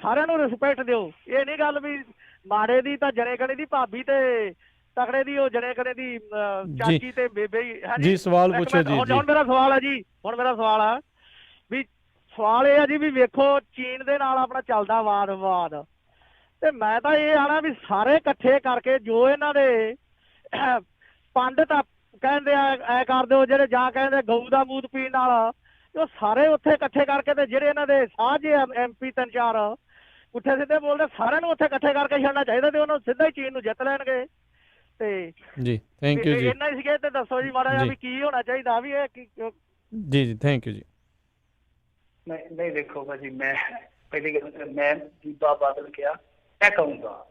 ਸਾਰਿਆਂ ਨੂੰ ਰਿਸਪੈਕਟ ਦਿਓ। ਇਹ ਨਹੀਂ ਗੱਲ ਵੀ ਮਾੜੇ ਦੀ ਤਾਂ ਜਣੇ ਕਣੇ ਦੀ ਭਾਬੀ ਤੇ ਤਕੜੇ ਦੀ ਉਹ ਜਣੇ ਕਣੇ ਦੀ ਚਾਚੀ ਤੇ ਬੇਬੇ ਜੀ। ਸਵਾਲ ਪੁੱਛੋ ਜੀ। ਹੁਣ ਮੇਰਾ ਸਵਾਲ ਹੈ ਜੀ, ਵੀ ਸਵਾਲ ਇਹ ਆ ਜੀ ਵੀ ਵੇਖੋ ਚੀਨ ਦੇ ਨਾਲ ਆਪਣਾ ਚੱਲਦਾ ਵਾਦ ਵਿਵਾਦ, ਤੇ ਮੈਂ ਤਾਂ ਇਹ ਆਣਾ ਵੀ ਸਾਰੇ ਇਕੱਠੇ ਕਰਕੇ ਜੋ ਇਹਨਾਂ ਦੇ ਪੰਡਤ ਕਹਿੰਦੇ ਆ ਐ ਕਰ ਦਿਓ, ਜਿਹੜੇ ਜਾਂ ਕਹਿੰਦੇ ਗਊ ਦਾ ਮੂਤ ਪੀਣ ਨਾਲ, ਉਹ ਸਾਰੇ ਉੱਥੇ ਇਕੱਠੇ ਕਰਕੇ ਤੇ ਜਿਹੜੇ ਇਹਨਾਂ ਦੇ ਸਾਂਝੇ MP 3-4 ਪੁੱਠੇ ਸਿੱਧੇ ਬੋਲਦੇ, ਸਾਰਿਆਂ ਨੂੰ ਉੱਥੇ ਇਕੱਠੇ ਕਰਕੇ ਛੱਡਣਾ ਚਾਹੀਦਾ ਤੇ ਉਹਨੂੰ ਸਿੱਧਾ ਹੀ ਚੀਨ ਨੂੰ ਜਿੱਤ ਲੈਣਗੇ। ਤੇ ਜੀ ਥੈਂਕ ਯੂ ਜੀ। ਇੰਨਾ ਹੀ ਸੀਗੇ, ਤੇ ਦੱਸੋ ਜੀ ਮਾੜਾ ਜਿਹਾ ਵੀ ਕੀ ਹੋਣਾ ਚਾਹੀਦਾ ਵੀ ਇਹ ਜੀ ਥੈਂਕ ਯੂ ਜੀ। ਨਹੀਂ ਦੇਖੋ ਭਾਜੀ, ਮੈਂ ਪਹਿਲੀ ਗੱਲ ਮੈਂ ਬੀਬਾ ਬਾਦਲ ਕਿਹਾ, ਮੈਂ ਕਹੂੰਗਾ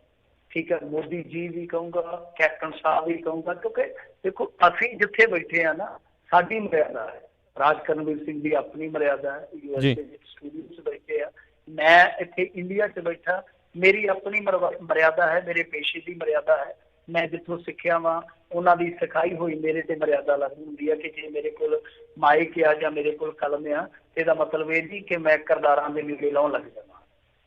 ਠੀਕ ਹੈ, ਮੋਦੀ ਜੀ ਵੀ ਕਹੂੰਗਾ, ਕੈਪਟਨ ਸਾਹਿਬ ਵੀ ਕਹੂੰਗਾ, ਕਿਉਂਕਿ ਦੇਖੋ ਅਸੀਂ ਜਿੱਥੇ ਬੈਠੇ ਆ ਨਾ ਸਾਡੀ ਮਰਿਆਦਾ ਹੈ, ਰਾਜ ਕਰਨਵੀਰ ਸਿੰਘ ਦੀ ਆਪਣੀ ਮਰਿਆਦਾ ਹੈ, USA ਵਿੱਚ ਸਟੂਡੀਓ 'ਚ ਬੈਠੇ ਆ, ਮੈਂ ਇੱਥੇ ਇੰਡੀਆ 'ਚ ਬੈਠਾ, ਮੇਰੀ ਆਪਣੀ ਮਰਿਆਦਾ ਹੈ, ਮੇਰੇ ਪੇਸ਼ੇ ਦੀ ਮਰਿਆਦਾ ਹੈ, ਮੈਂ ਜਿੱਥੋਂ ਸਿੱਖਿਆ ਵਾ ਉਹਨਾਂ ਦੀ ਸਿਖਾਈ ਹੋਈ ਮੇਰੇ ਤੇ ਮਰਿਆਦਾ ਲਾਗੂ ਹੁੰਦੀ ਹੈ ਕਿ ਜੇ ਮੇਰੇ ਕੋਲ ਮਾਈਕ ਆ ਜਾਂ ਮੇਰੇ ਕੋਲ ਕਲਮ ਆ, ਇਹਦਾ ਮਤਲਬ ਇਹ ਨਹੀਂ ਕਿ ਮੈਂ ਕਿਰਦਾਰਾਂ ਦੇ ਨੇੜੇ ਲਾਉਣ ਲੱਗ ਜਾਵਾਂ।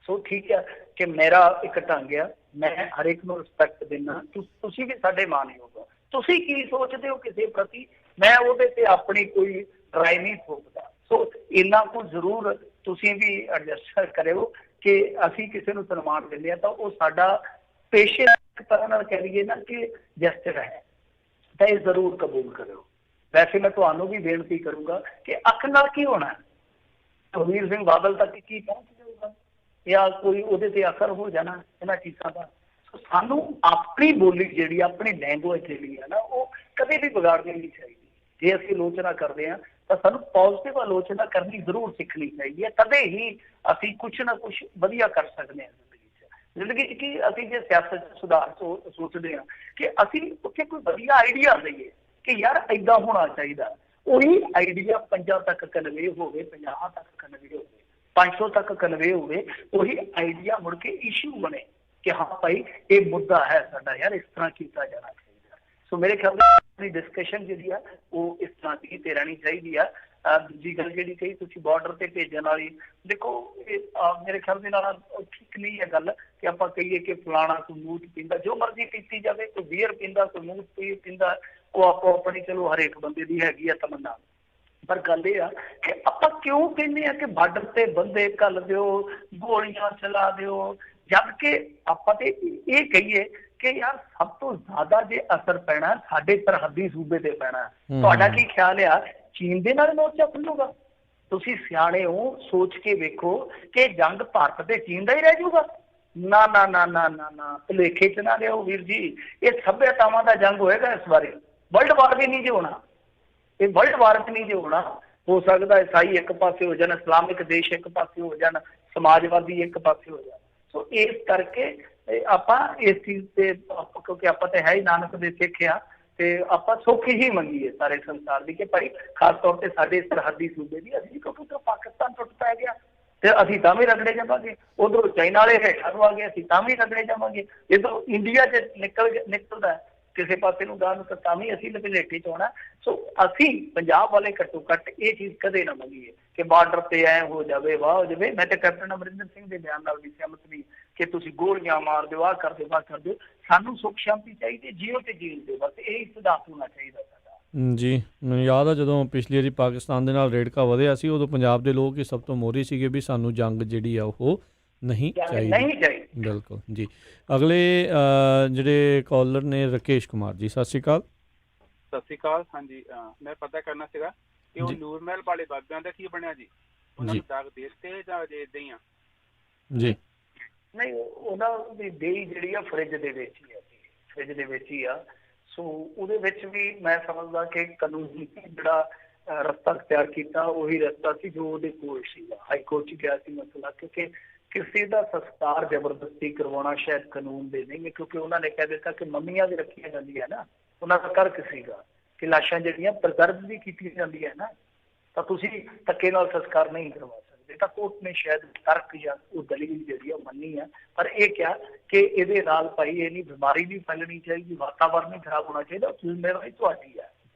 ਸੋ ਠੀਕ ਹੈ ਕਿ ਮੇਰਾ ਇੱਕ ਢੰਗ ਆ, ਮੈਂ ਹਰੇਕ ਨੂੰ ਰਿਸਪੈਕਟ ਦਿੰਦਾ, ਤੁਸੀਂ ਵੀ ਸਾਡੇ ਮਾਣਯੋਗ, ਤੁਸੀਂ ਕੀ ਸੋਚਦੇ ਹੋ ਕਿਸੇ ਪ੍ਰਤੀ, ਮੈਂ ਉਹਦੇ ਤੇ ਆਪਣੀ ਕੋਈ ਰਾਏ ਨਹੀਂ ਥੋਪਦਾ। ਸੋ ਇਹਨਾਂ ਕੁ ਜ਼ਰੂਰ ਤੁਸੀਂ ਵੀ ਐਡਜਸਟ ਕਰਿਓ ਕਿ ਅਸੀਂ ਕਿਸੇ ਨੂੰ ਸਨਮਾਨ ਦਿੰਦੇ ਹਾਂ ਤਾਂ ਉਹ ਸਾਡਾ ਪੇਸ਼ੇ ਇੱਕ ਤਰ੍ਹਾਂ ਨਾਲ ਕਹਿ ਲਈਏ ਨਾ ਕਿ ਜੈਸਚਰ ਹੈ, ਤਾਂ ਇਹ ਜ਼ਰੂਰ ਕਬੂਲ ਕਰਿਓ। ਵੈਸੇ ਮੈਂ ਤੁਹਾਨੂੰ ਵੀ ਬੇਨਤੀ ਕਰੂੰਗਾ ਕਿ ਅੱਖ ਨਾਲ ਕੀ ਹੋਣਾ, ਸੁਖਬੀਰ ਸਿੰਘ ਬਾਦਲ ਤੱਕ ਕੀ ਪਹੁੰਚ ਜਾਊਗਾ ਜਾਂ ਕੋਈ ਉਹਦੇ ਤੇ ਅਸਰ ਹੋ ਜਾਣਾ ਇਹਨਾਂ ਚੀਜ਼ਾਂ ਦਾ। ਸਾਨੂੰ ਆਪਣੀ ਬੋਲੀ ਜਿਹੜੀ ਆਪਣੀ ਲੈਂਗੁਏਜ ਜਿਹੜੀ ਹੈ ਨਾ ਉਹ ਕਦੇ ਵੀ ਵਿਗਾੜਨੀ ਨਹੀਂ ਚਾਹੀਦੀ। ਜੇ ਅਸੀਂ ਆਲੋਚਨਾ ਕਰਦੇ ਹਾਂ ਤਾਂ ਸਾਨੂੰ ਪੋਜ਼ਿਟਿਵ ਆਲੋਚਨਾ ਕਰਨੀ ਜ਼ਰੂਰ ਸਿੱਖਣੀ ਚਾਹੀਦੀ ਹੈ, ਤਦੇ ਹੀ ਅਸੀਂ ਕੁਛ ਨਾ ਕੁਛ ਵਧੀਆ ਕਰ ਸਕਦੇ ਹਾਂ ਜ਼ਿੰਦਗੀ 'ਚ। ਕਿ ਅਸੀਂ ਜੇ ਸਿਆਸਤ ਸੁਧਾਰ ਸੋਚਦੇ ਹਾਂ ਕਿ ਅਸੀਂ ਉੱਥੇ ਕੋਈ ਵਧੀਆ ਆਈਡੀਆ ਦਈਏ ਕਿ ਯਾਰ ਏਦਾਂ ਹੋਣਾ ਚਾਹੀਦਾ, ਉਹੀ ਆਈਡੀਆ 5 ਤੱਕ ਕਨਵੇ ਹੋਵੇ, 50 ਤੱਕ ਕਨਵੇ ਹੋਵੇ, 500 ਤੱਕ ਕਨਵੇ ਹੋਵੇ, ਉਹੀ ਆਈਡੀਆ ਮੁੜ ਕੇ ਇਸ਼ੂ ਬਣੇ ਕਿ ਹਾਂ ਭਾਈ ਇਹ ਮੁੱਦਾ ਹੈ ਸਾਡਾ, ਯਾਰ ਇਸ ਤਰ੍ਹਾਂ ਕੀਤਾ ਜਾਣਾ ਚਾਹੀਦਾ। ਸੋ ਮੇਰੇ ਖਿਆਲ ਨਾਲ ਡਿਸਕਸ਼ਨ ਜਿਹੜੀ ਆ ਉਹ ਇਸ ਤਰ੍ਹਾਂ ਦੀ ਤੇ ਰਹਿਣੀ ਚਾਹੀਦੀ ਆ। ਦੂਜੀ ਗੱਲ ਜਿਹੜੀ ਕਹੀ ਤੁਸੀਂ ਬਾਰਡਰ ਤੇ ਭੇਜਣ ਵਾਲੀ, ਦੇਖੋ ਇਹ ਮੇਰੇ ਖਿਆਲ ਦੇ ਨਾਲ ਠੀਕ ਨਹੀਂ ਹੈ ਗੱਲ ਕਿ ਆਪਾਂ ਕਹੀਏ ਕਿ ਫਲਾਣਾ ਕੋਈ ਮੂਤ ਪੀਂਦਾ, ਜੋ ਮਰਜ਼ੀ ਪੀਤੀ ਜਾਵੇ, ਕੋਈ ਬੀਅਰ ਪੀਂਦਾ, ਕੋਈ ਮੂਤ ਪੀਂਦਾ, ਉਹ ਆਪੋ ਆਪਣੀ ਚਲੋ ਹਰੇਕ ਬੰਦੇ ਦੀ ਹੈਗੀ ਆ ਤਮੰਨਾ, ਪਰ ਗੱਲ ਇਹ ਆ ਕਿ ਆਪਾਂ ਕਿਉਂ ਕਹਿੰਦੇ ਆ ਕਿ ਬਾਰਡਰ ਤੇ ਬੰਦੇ ਘੱਲ ਦਿਓ, ਗੋਲੀਆਂ ਚਲਾ ਦਿਓ, ਜਦ ਕਿ ਆਪਾਂ ਤੇ ਇਹ ਕਹੀਏ ਕਿ ਯਾਰ ਸਭ ਤੋਂ ਜ਼ਿਆਦਾ ਜੇ ਅਸਰ ਪੈਣਾ ਸਾਡੇ ਸਰਹੱਦੀ ਸੂਬੇ ਤੇ ਪੈਣਾ। ਤੁਹਾਡਾ ਕੀ ਖਿਆਲ ਆ ਚੀਨ ਦੇ ਨਾਲ ਮੋਰਚਾ ਖੁੱਲੂਗਾ? ਤੁਸੀਂ ਸਿਆਣੇ ਹੋ, ਸੋਚ ਕੇ ਵੇਖੋ ਕਿ ਜੰਗ ਭਾਰਤ ਤੇ ਚੀਨ ਦਾ ਹੀ ਰਹਿ ਜਾਊਗਾ? ਨਾ ਨਾ ਨਾ ਨਾ ਨਾ ਨਾ, ਭੁਲੇਖੇ ਚ ਨਾ ਲਿਓ ਵੀਰ ਜੀ, ਇਹ ਸੱਭਿਅਤਾਵਾਂ ਦਾ ਜੰਗ ਹੋਏਗਾ ਇਸ ਬਾਰੇ। ਵਰਲਡ ਵਾਰ ਵੀ ਨਹੀਂ ਜੇ ਹੋਣਾ, ਇਹ ਵਰਲਡ ਵਾਰ ਚ ਨਹੀਂ ਜੇ ਹੋਣਾ। ਹੋ ਸਕਦਾ ਈਸਾਈ ਇੱਕ ਪਾਸੇ ਹੋ ਜਾਣ, ਇਸਲਾਮਿਕ ਦੇਸ਼ ਇੱਕ ਪਾਸੇ ਹੋ ਜਾਣ, ਸਮਾਜਵਾਦੀ ਇੱਕ ਪਾਸੇ ਹੋ ਜਾਣ। ਸੋ ਇਸ ਕਰਕੇ ਆਪਾਂ ਇਸ ਚੀਜ਼ ਤੇ, ਕਿਉਂਕਿ ਆਪਾਂ ਤੇ ਹੈ ਹੀ ਨਾਨਕ ਦੇ ਸਿੱਖ ਆ, ਤੇ ਆਪਾਂ ਸੁੱਖ ਹੀ ਮੰਗੀਏ ਸਾਰੇ ਸੰਸਾਰ ਦੀ ਕਿ ਭਾਈ ਖਾਸ ਤੌਰ ਤੇ ਸਾਡੇ ਸਰਹੱਦੀ ਸੂਬੇ ਦੀ ਅਸੀਂ ਕਿਉਂਕਿ ਉੱਧਰੋਂ ਪਾਕਿਸਤਾਨ ਟੁੱਟ ਪੈ ਗਿਆ ਤੇ ਅਸੀਂ ਤਾਂ ਵੀ ਰਗੜੇ ਜਾਵਾਂਗੇ, ਉਧਰੋਂ ਚਾਈਨਾ ਵਾਲੇ ਹੇਠਾਂ ਨੂੰ ਆ ਗਏ ਅਸੀਂ ਤਾਂ ਵੀ ਰਗੜੇ ਜਾਵਾਂਗੇ, ਜਦੋਂ ਇੰਡੀਆ 'ਚ ਨਿਕਲਦਾ ਕਿਸੇ ਪਾਸੇ ਨੂੰ ਗਾਂ ਨੂੰ ਤਾਂ ਵੀ ਅਸੀਂ ਲਪੇਟੇ 'ਚ ਆਉਣਾ। ਸੋ ਅਸੀਂ ਪੰਜਾਬ ਵਾਲੇ ਘੱਟੋ ਘੱਟ ਇਹ ਚੀਜ਼ ਕਦੇ ਨਾ ਮੰਗੀਏ ਕਿ ਬਾਰਡਰ ਤੇ ਐ ਹੋ ਜਾਵੇ, ਵਾਹ ਹੋ ਜਾਵੇ। ਮੈਂ ਤੇ ਕੈਪਟਨ ਅਮਰਿੰਦਰ ਸਿੰਘ ਦੇ ਬਿਆਨ ਨਾਲ ਵੀ ਸਹਿਮਤ ਨਹੀਂ ਕਿ ਤੁਸੀਂ ਗੋਲੀਆਂ ਮਾਰ ਦਿਓ, ਆਹ ਕਰ ਦਿਓ, ਆਹ ਕਰ ਦਿਓ। ਸਾਨੂੰ ਸੁੱਖ ਸ਼ਾਂਤੀ ਚਾਹੀਦੀ, ਜੀਓ ਤੇ ਜੀਣ ਦੇ, ਬਸ ਇਹ ਸਿਧਾਂਤ ਹੋਣਾ ਚਾਹੀਦਾ ਸਾਡਾ। ਜੀ, ਮੈਨੂੰ ਯਾਦ ਆ ਜਦੋਂ ਪਿਛਲੀ ਵਾਰੀ ਪਾਕਿਸਤਾਨ ਦੇ ਨਾਲ ਰੇੜਕਾ ਵਧਿਆ ਸੀ, ਉਦੋਂ ਪੰਜਾਬ ਦੇ ਲੋਕ ਹੀ ਸਭ ਤੋਂ ਮੋਹਰੀ ਸੀਗੇ ਵੀ ਸਾਨੂੰ ਜੰਗ ਜਿਹੜੀ ਆ ਉਹ ਨਹੀਂ ਚਾਹੀਦੀ। ਬਿਲਕੁਲ ਜੀ। ਅਗਲੇ ਜਿਹੜੇ ਕਾਲਰ ਨੇ ਰਾਕੇਸ਼ ਕੁਮਾਰ ਜੀ, ਸਤਿ ਸ਼੍ਰੀ ਅਕਾਲ। ਸਤਿ ਸ਼੍ਰੀ ਅਕਾਲ। ਹਾਂਜੀ, ਮੈਂ ਪਤਾ ਕਰਨਾ ਸੀਗਾ ਕਿ ਉਹ ਨੂਰ ਮਹਿਲ ਵਾਲੇ ਬਾਬਿਆਂ ਦਾ ਕੀ ਬਣਿਆ ਜੀ? ਉਹਨਾਂ ਨੂੰ ਦਾਗ ਦੇ ਦਿੱਤੇ ਜਾਂ ਅਜੇ ਏਦਾਂ ਹੀ ਆ? ਜੀ ਨਹੀਂ, ਉਹਨਾਂ ਦੀ ਦੇਹੀ ਜਿਹੜੀ ਆ ਫਰਿੱਜ ਦੇ ਵਿੱਚ ਹੀ ਆ, ਫਰਿੱਜ ਦੇ ਵਿੱਚ ਹੀ ਆ। ਸੋ ਉਹਦੇ ਵਿੱਚ ਵੀ ਮੈਂ ਸਮਝਦਾ ਕਿ ਕਾਨੂੰਨੀ ਜਿਹੜਾ ਰਸਤਾ ਅਖਤਿਆਰ ਕੀਤਾ ਉਹੀ ਰਸਤਾ ਸੀ ਜੋ ਉਹਦੇ ਕੋਲ ਸੀਗਾ। ਹਾਈ ਕੋਰਟ 'ਚ ਗਿਆ ਸੀ ਮਸਲਾ, ਕਿਉਂਕਿ ਕਿਸੇ ਦਾ ਸੰਸਕਾਰ ਜ਼ਬਰਦਸਤੀ ਕਰਵਾਉਣਾ ਸ਼ਾਇਦ ਕਾਨੂੰਨ ਦੇ ਨਹੀਂ, ਕਿਉਂਕਿ ਉਹਨਾਂ ਨੇ ਕਹਿ ਦਿੱਤਾ ਕਿ ਮਮੀਆਂ ਵੀ ਰੱਖੀਆਂ ਜਾਂਦੀਆਂ ਨਾ, ਉਹਨਾਂ ਦਾ ਤਰਕ ਸੀਗਾ ਕਿ ਲਾਸ਼ਾਂ ਜਿਹੜੀਆਂ ਪ੍ਰੀਜ਼ਰਵ ਵੀ ਕੀਤੀਆਂ ਜਾਂਦੀਆਂ ਨਾ, ਤਾਂ ਤੁਸੀਂ ਧੱਕੇ ਨਾਲ ਸੰਸਕਾਰ ਨਹੀਂ ਕਰਵਾ ਸਕਦੇ। ਤਾਂ ਕੋਰਟ ਨੇ ਸ਼ਾਇਦ ਤਰਕ ਜਾਂ ਉਹ ਦਲੀਲ ਜਿਹੜੀ ਆ ਮੰਨੀ ਆ, ਪਰ ਇਹ ਕਿਹਾ ਕਿ ਇਹਦੇ ਨਾਲ ਭਾਈ ਇਹ ਨਹੀਂ ਬਿਮਾਰੀ ਨਹੀਂ ਫੈਲਣੀ ਚਾਹੀਦੀ, ਵਾਤਾਵਰਨ ਨਹੀਂ ਖਰਾਬ ਹੋਣਾ ਚਾਹੀਦਾ, ਜ਼ਿੰਮੇਵਾਰੀ ਤੁਹਾਡੀ ਹੈ।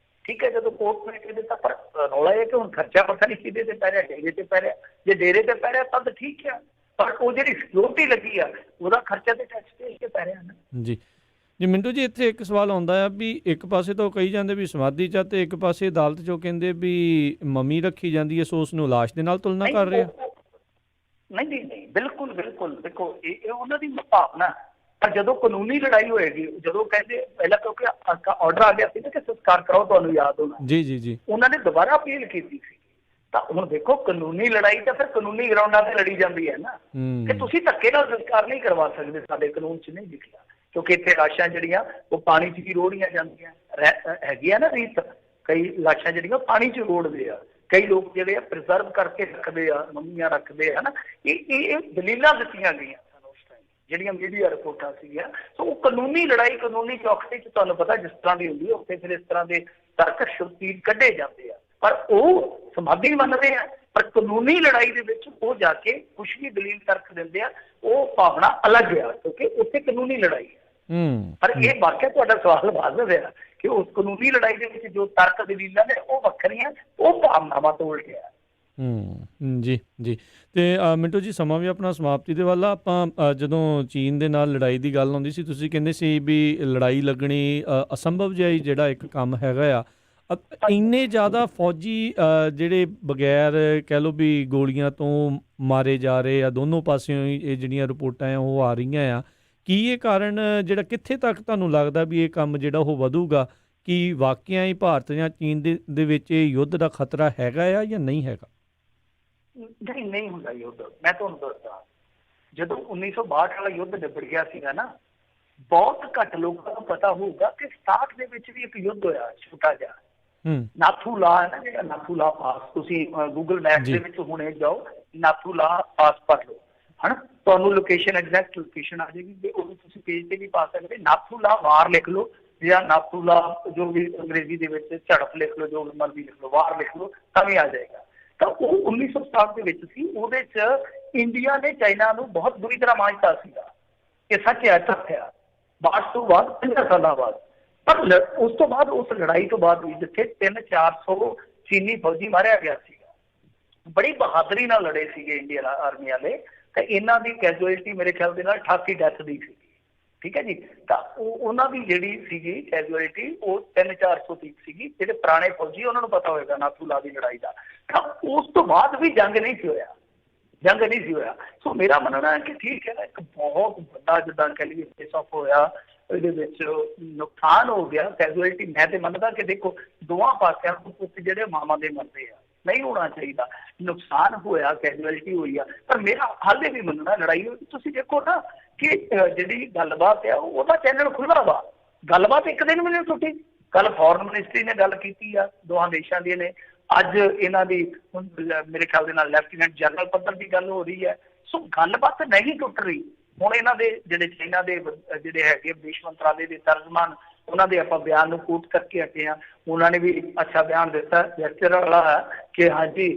ਠੀਕ ਹੈ, ਜਦੋਂ ਕੋਰਟ ਨੇ ਕਹਿ ਦਿੱਤਾ, ਪਰ ਰੌਲਾ ਇਹ ਕਿ ਹੁਣ ਖਰਚਾ ਪਤਾ ਨਹੀਂ ਕਿਹਦੇ ਤੇ ਪੈ ਰਿਹਾ, ਡੇਰੇ ਤੇ ਪੈ ਰਿਹਾ। ਜੇ ਡੇਰੇ ਤੇ ਪੈ ਰਿਹਾ ਤਦ ਠੀਕ ਹੈ, ਪਰ ਉਹ ਜਿਹੜੀ ਸਿਕਿਉਰਿਟੀ ਲੱਗੀ ਆ ਉਹਦਾ ਖਰਚਾ ਤੇ ਟੈਕਸ ਤੇ ਪੈ ਰਿਹਾ ਨਾ। ਜੀ ਜੀ ਮਿੰਟੂ ਜੀ, ਇੱਥੇ ਇੱਕ ਸਵਾਲ ਆਉਂਦਾ ਆ ਵੀ ਇੱਕ ਪਾਸੇ ਤੋਂ ਕਹੀ ਜਾਂਦੇ ਵੀ ਸਮਾਧੀ 'ਚ, ਤੇ ਇੱਕ ਪਾਸੇ ਅਦਾਲਤ 'ਚੋਂ ਕਹਿੰਦੇ ਵੀ ਮਮੀ ਰੱਖੀ ਜਾਂਦੀ ਹੈ, ਸੋ ਉਸ ਨੂੰ ਲਾਸ਼ ਦੇ ਨਾਲ ਤੁਲਨਾ ਕਰ ਰਹੇ ਆ। ਨਹੀਂ ਨਹੀਂ, ਬਿਲਕੁਲ ਬਿਲਕੁਲ। ਦੇਖੋ ਇਹ ਉਹਨਾਂ ਦੀ ਭਾਵਨਾ, ਪਰ ਜਦੋਂ ਕਾਨੂੰਨੀ ਲੜਾਈ ਹੋਏਗੀ, ਜਦੋਂ ਕਹਿੰਦੇ ਪਹਿਲਾਂ ਕਿਉਂਕਿ ਆਰਡਰ ਆ ਗਿਆ ਸੀ ਨਾ ਕਿ ਸੰਸਕਾਰ ਕਰਾਓ, ਤੁਹਾਨੂੰ ਯਾਦ ਹੋਣਾ ਜੀ ਜੀ ਜੀ, ਉਹਨਾਂ ਨੇ ਦੁਬਾਰਾ ਅਪੀਲ ਕੀਤੀ ਸੀ। ਤਾਂ ਹੁਣ ਦੇਖੋ ਕਾਨੂੰਨੀ ਲੜਾਈ ਤਾਂ ਫਿਰ ਕਾਨੂੰਨੀ ਗਰਾਊਂਡਾਂ ਤੇ ਲੜੀ ਜਾਂਦੀ ਹੈ ਨਾ, ਕਿ ਤੁਸੀਂ ਧੱਕੇ ਨਾਲ ਸੰਸਕਾਰ ਨਹੀਂ ਕਰਵਾ ਸਕਦੇ, ਸਾਡੇ ਕਾਨੂੰਨ 'ਚ ਨਹੀਂ ਲਿਖਿਆ। ਕਿਉਂਕਿ ਇੱਥੇ ਲਾਸ਼ਾਂ ਜਿਹੜੀਆਂ ਉਹ ਪਾਣੀ 'ਚ ਵੀ ਰੋੜੀਆਂ ਜਾਂਦੀਆਂ ਹੈਗੀਆਂ ਨਾ ਰੀਤ, ਕਈ ਲਾਸ਼ਾਂ ਜਿਹੜੀਆਂ ਪਾਣੀ 'ਚ ਰੋੜਦੇ ਆ, ਕਈ ਲੋਕ ਜਿਹੜੇ ਆ ਪ੍ਰੀਜ਼ਰਵ ਕਰਕੇ ਰੱਖਦੇ ਆ, ਮਮੀਆਂ ਰੱਖਦੇ ਆ ਨਾ। ਇਹ ਦਲੀਲਾਂ ਦਿੱਤੀਆਂ ਗਈਆਂ ਸਾਨੂੰ ਉਸ ਟਾਈਮ, ਜਿਹੜੀਆਂ ਮੀਡੀਆ ਰਿਪੋਰਟਾਂ ਸੀਗੀਆਂ। ਸੋ ਉਹ ਕਾਨੂੰਨੀ ਲੜਾਈ, ਕਾਨੂੰਨੀ ਚੌਕਸੀ 'ਚ ਤੁਹਾਨੂੰ ਪਤਾ ਜਿਸ ਤਰ੍ਹਾਂ ਦੀ ਹੁੰਦੀ ਹੈ, ਉੱਥੇ ਫਿਰ ਇਸ ਤਰ੍ਹਾਂ ਦੇ ਤਰਕ ਸ਼ੁਰਤੀ ਕੱਢੇ ਜਾਂਦੇ ਆ, ਪਰ ਉਹ ਸਮਾਧੀ ਮੰਨਦੇ ਆ। ਪਰ ਕਾਨੂੰਨੀ ਲੜਾਈ ਦੇ ਵਿੱਚ ਉਹ ਜਾ ਕੇ ਕੁਛ ਵੀ ਦਲੀਲ ਤਰਕ ਦਿੰਦੇ ਆ, ਉਹ ਭਾਵਨਾ ਅਲੱਗ ਆ, ਕਿਉਂਕਿ ਉੱਥੇ ਕਾਨੂੰਨੀ ਲੜਾਈ ਹੈ। ਪਰ ਇਹ ਵਾਕਿਆ ਤੁਹਾਡਾ ਸਵਾਲ ਵਾਜਬ ਹੈ ਕਿ ਉਸ ਕਾਨੂੰਨੀ ਲੜਾਈ ਦੇ ਵਿੱਚ ਜੋ ਤਰਕ ਦਲੀਲਾਂ ਨੇ ਉਹ ਵੱਖਰੀਆਂ, ਉਹ ਭਾਵਨਾਵਾਂ ਤੋਂ ਉਲਟਿਆ। ਜੀ ਜੀ। ਤੇ ਮਿੰਟੂ ਜੀ, ਸਮਾਂ ਵੀ ਆਪਣਾ ਸਮਾਪਤੀ ਦੇ ਵੱਲ ਆ। ਆਪਾਂ ਜਦੋਂ ਚੀਨ ਦੇ ਨਾਲ ਲੜਾਈ ਦੀ ਗੱਲ ਆਉਂਦੀ ਸੀ, ਤੁਸੀਂ ਕਹਿੰਦੇ ਸੀ ਵੀ ਲੜਾਈ ਲੱਗਣੀ ਅਸੰਭਵ ਜਿਹਾ ਹੀ ਜਿਹੜਾ ਇੱਕ ਕੰਮ ਹੈਗਾ ਆ। ਇੰਨੇ ਜ਼ਿਆਦਾ ਫੌਜੀ ਜਿਹੜੇ ਬਗੈਰ ਕਹਿ ਲਓ ਵੀ ਗੋਲੀਆਂ ਤੋਂ ਮਾਰੇ ਜਾ ਰਹੇ ਆ, ਦੋਨੋਂ ਪਾਸਿਓਂ ਇਹ ਜਿਹੜੀਆਂ ਰਿਪੋਰਟਾਂ ਆ ਉਹ ਆ ਰਹੀਆਂ ਆ। ਕੀ ਇਹ ਕਾਰਨ ਜਿਹੜਾ, ਕਿੱਥੇ ਤੱਕ ਤੁਹਾਨੂੰ ਲੱਗਦਾ ਵੀ ਇਹ ਕੰਮ ਜਿਹੜਾ ਉਹ ਵਧੂਗਾ? ਕਿ ਵਾਕਿਆ ਹੀ ਭਾਰਤ ਜਾਂ ਚੀਨ ਦੇ ਵਿੱਚ ਇਹ ਯੁੱਧ ਦਾ ਖਤਰਾ ਹੈਗਾ ਆ ਜਾਂ ਨਹੀਂ ਹੈਗਾ? ਨਹੀਂ ਹੁੰਦਾ ਯੁੱਧ। ਮੈਂ ਤੁਹਾਨੂੰ ਦੱਸਦਾ, ਜਦੋਂ 1962 ਵਾਲਾ ਯੁੱਧ ਨਿਬੜ ਗਿਆ ਸੀਗਾ ਨਾ, ਬਹੁਤ ਘੱਟ ਲੋਕਾਂ ਨੂੰ ਪਤਾ ਹੋਊਗਾ ਕਿ 67 ਦੇ ਵਿੱਚ ਵੀ ਇੱਕ ਯੁੱਧ ਹੋਇਆ ਛੋਟਾ ਜਿਹਾ, ਨਾਥੂ ਲਾ ਹੈ ਨਾ, ਜਿਹੜਾ ਨਾਥੂ ਲਾ ਪਾਸ। ਤੁਸੀਂ ਗੂਗਲ ਮੈਪ ਦੇ ਵਿੱਚ ਹੁਣੇ ਜਾਓ, ਨਾਥੂ ਲਾ ਪਾਸ ਪੜ੍ਹ ਲਓ, ਹਨਾ, ਤੁਹਾਨੂੰ ਲੋਕੇਸ਼ਨ, ਐਗਜ਼ੈਕਟ ਲੋਕੇਸ਼ਨ ਆ ਜਾਏਗੀ। ਉਹ ਤੁਸੀਂ ਪੇਜ ਤੇ ਵੀ ਪਾ ਸਕਦੇ। ਨਾਥੂ ਲਾ ਵਾਰ ਲਿਖ ਲਓ ਜਾਂ ਨਾਥੂ ਲਾ ਜੋ ਵੀ ਅੰਗਰੇਜ਼ੀ ਦੇ ਵਿੱਚ ਝੜਪ ਲਿਖ ਲਓ, ਜੋ ਮਰਜ਼ੀ ਲਿਖ ਲਓ, ਵਾਰ ਲਿਖ ਲਓ ਤਾਂ ਵੀ ਆ ਜਾਏਗਾ। ਤਾਂ ਉਹ 1967 ਦੇ ਵਿੱਚ ਸੀ। ਉਹਦੇ 'ਚ ਇੰਡੀਆ ਨੇ ਚਾਈਨਾ ਨੂੰ ਬਹੁਤ ਬੁਰੀ ਤਰ੍ਹਾਂ ਮਾਂਜਤਾ ਸੀਗਾ। ਇਹ ਸੱਚ ਹੈ, ਤੱਥ ਹੈ। ਬਾਅਦ ਤੋਂ ਬਾਅਦ 50 ਸਾਲਾਂ ਬਾਅਦ, ਪਰ ਉਸ ਤੋਂ ਬਾਅਦ, ਉਸ ਲੜਾਈ ਤੋਂ ਬਾਅਦ ਵੀ ਜਿੱਥੇ 300-400 ਚੀਨੀ ਫੌਜੀ ਮਾਰਿਆ ਗਿਆ ਸੀਗਾ, ਬੜੀ ਬਹਾਦਰੀ ਨਾਲ ਲੜੇ ਸੀਗੇ ਇੰਡੀਅਨ ਆਰਮੀ ਵਾਲੇ। ਤੇ ਇਹਨਾਂ ਦੀ ਕੈਜੂਅਲਟੀ ਮੇਰੇ ਖਿਆਲ ਦੇ ਨਾਲ 88 ਡੈਥ ਦੀ ਸੀਗੀ। ਠੀਕ ਹੈ ਜੀ। ਤਾਂ ਉਹਨਾਂ ਦੀ ਜਿਹੜੀ ਸੀਗੀ ਕੈਜੂਅਲਟੀ ਉਹ 300-400 ਤੀਕ ਸੀਗੀ। ਜਿਹੜੇ ਪੁਰਾਣੇ ਫੌਜੀ ਉਹਨਾਂ ਨੂੰ ਪਤਾ ਹੋਏਗਾ ਨਾਥੂਲਾ ਦੀ ਲੜਾਈ ਦਾ। ਤਾਂ ਉਸ ਤੋਂ ਬਾਅਦ ਵੀ ਜੰਗ ਨਹੀਂ ਸੀ ਹੋਇਆ, ਜੰਗ ਨਹੀਂ ਸੀ ਹੋਇਆ। ਸੋ ਮੇਰਾ ਮੰਨਣਾ ਹੈ ਕਿ ਠੀਕ ਹੈ, ਇੱਕ ਬਹੁਤ ਵੱਡਾ ਜਿੱਦਾਂ ਕਹਿ ਲਈਏ ਫੇਸ ਆਫ ਹੋਇਆ, ਇਹਦੇ ਵਿੱਚ ਨੁਕਸਾਨ ਹੋ ਗਿਆ, ਕੈਜੂਅਲਟੀ। ਮੈਂ ਤੇ ਮੰਨਦਾ ਕਿ ਦੇਖੋ ਦੋਵਾਂ ਪਾਸਿਆਂ ਤੋਂ ਪੁੱਤ ਜਿਹੜੇ ਮਾਵਾਂ ਦੇ ਮਰਦੇ ਆ, ਨਹੀਂ ਹੋਣਾ ਚਾਹੀਦਾ। ਨੁਕਸਾਨ ਹੋਇਆ, ਕੈਜੂਅਲਟੀ ਹੋਈ ਆ, ਪਰ ਮੇਰਾ ਹਾਲੇ ਵੀ ਮੰਨਣਾ ਲੜਾਈ ਹੋਈ। ਤੁਸੀਂ ਦੇਖੋ ਨਾ ਕਿ ਜਿਹੜੀ ਗੱਲਬਾਤ ਆ ਉਹਦਾ ਚੈਨਲ ਖੁੱਲ੍ਹਾ ਵਾ, ਗੱਲਬਾਤ ਇੱਕ ਦਿਨ ਵੀ ਨਹੀਂ ਟੁੱਟੀ। ਕੱਲ ਫੋਰਨ ਮਿਨਿਸਟਰੀ ਨੇ ਗੱਲ ਕੀਤੀ ਆ, ਦੋਹਾਂ ਦੇਸ਼ਾਂ ਦੀ ਨੇ। ਅੱਜ ਇਹਨਾਂ ਦੀ ਮੇਰੇ ਖਿਆਲ ਦੇ ਨਾਲ ਲੈਫਟੀਨੈਂਟ ਜਨਰਲ ਪੱਧਰ ਦੀ ਗੱਲ ਹੋ ਰਹੀ ਹੈ। ਸੋ ਗੱਲਬਾਤ ਨਹੀਂ ਟੁੱਟ ਰਹੀ। ਹੁਣ ਇਹਨਾਂ ਦੇ ਜਿਹੜੇ ਚਾਈਨਾ ਦੇ ਜਿਹੜੇ ਹੈਗੇ ਵਿਦੇਸ਼ ਮੰਤਰਾਲੇ ਦੇ ਤਰਜਮਾਨ ਉਹਨਾਂ ਦੇ ਆਪਾਂ ਬਿਆਨ ਨੂੰ ਕੋਟ ਕਰਕੇ ਹਟੇ ਹਾਂ। ਉਹਨਾਂ ਨੇ ਵੀ ਅੱਛਾ ਬਿਆਨ ਦਿੱਤਾ ਜੈਸਚਰ ਵਾਲਾ ਕਿ ਹਾਂਜੀ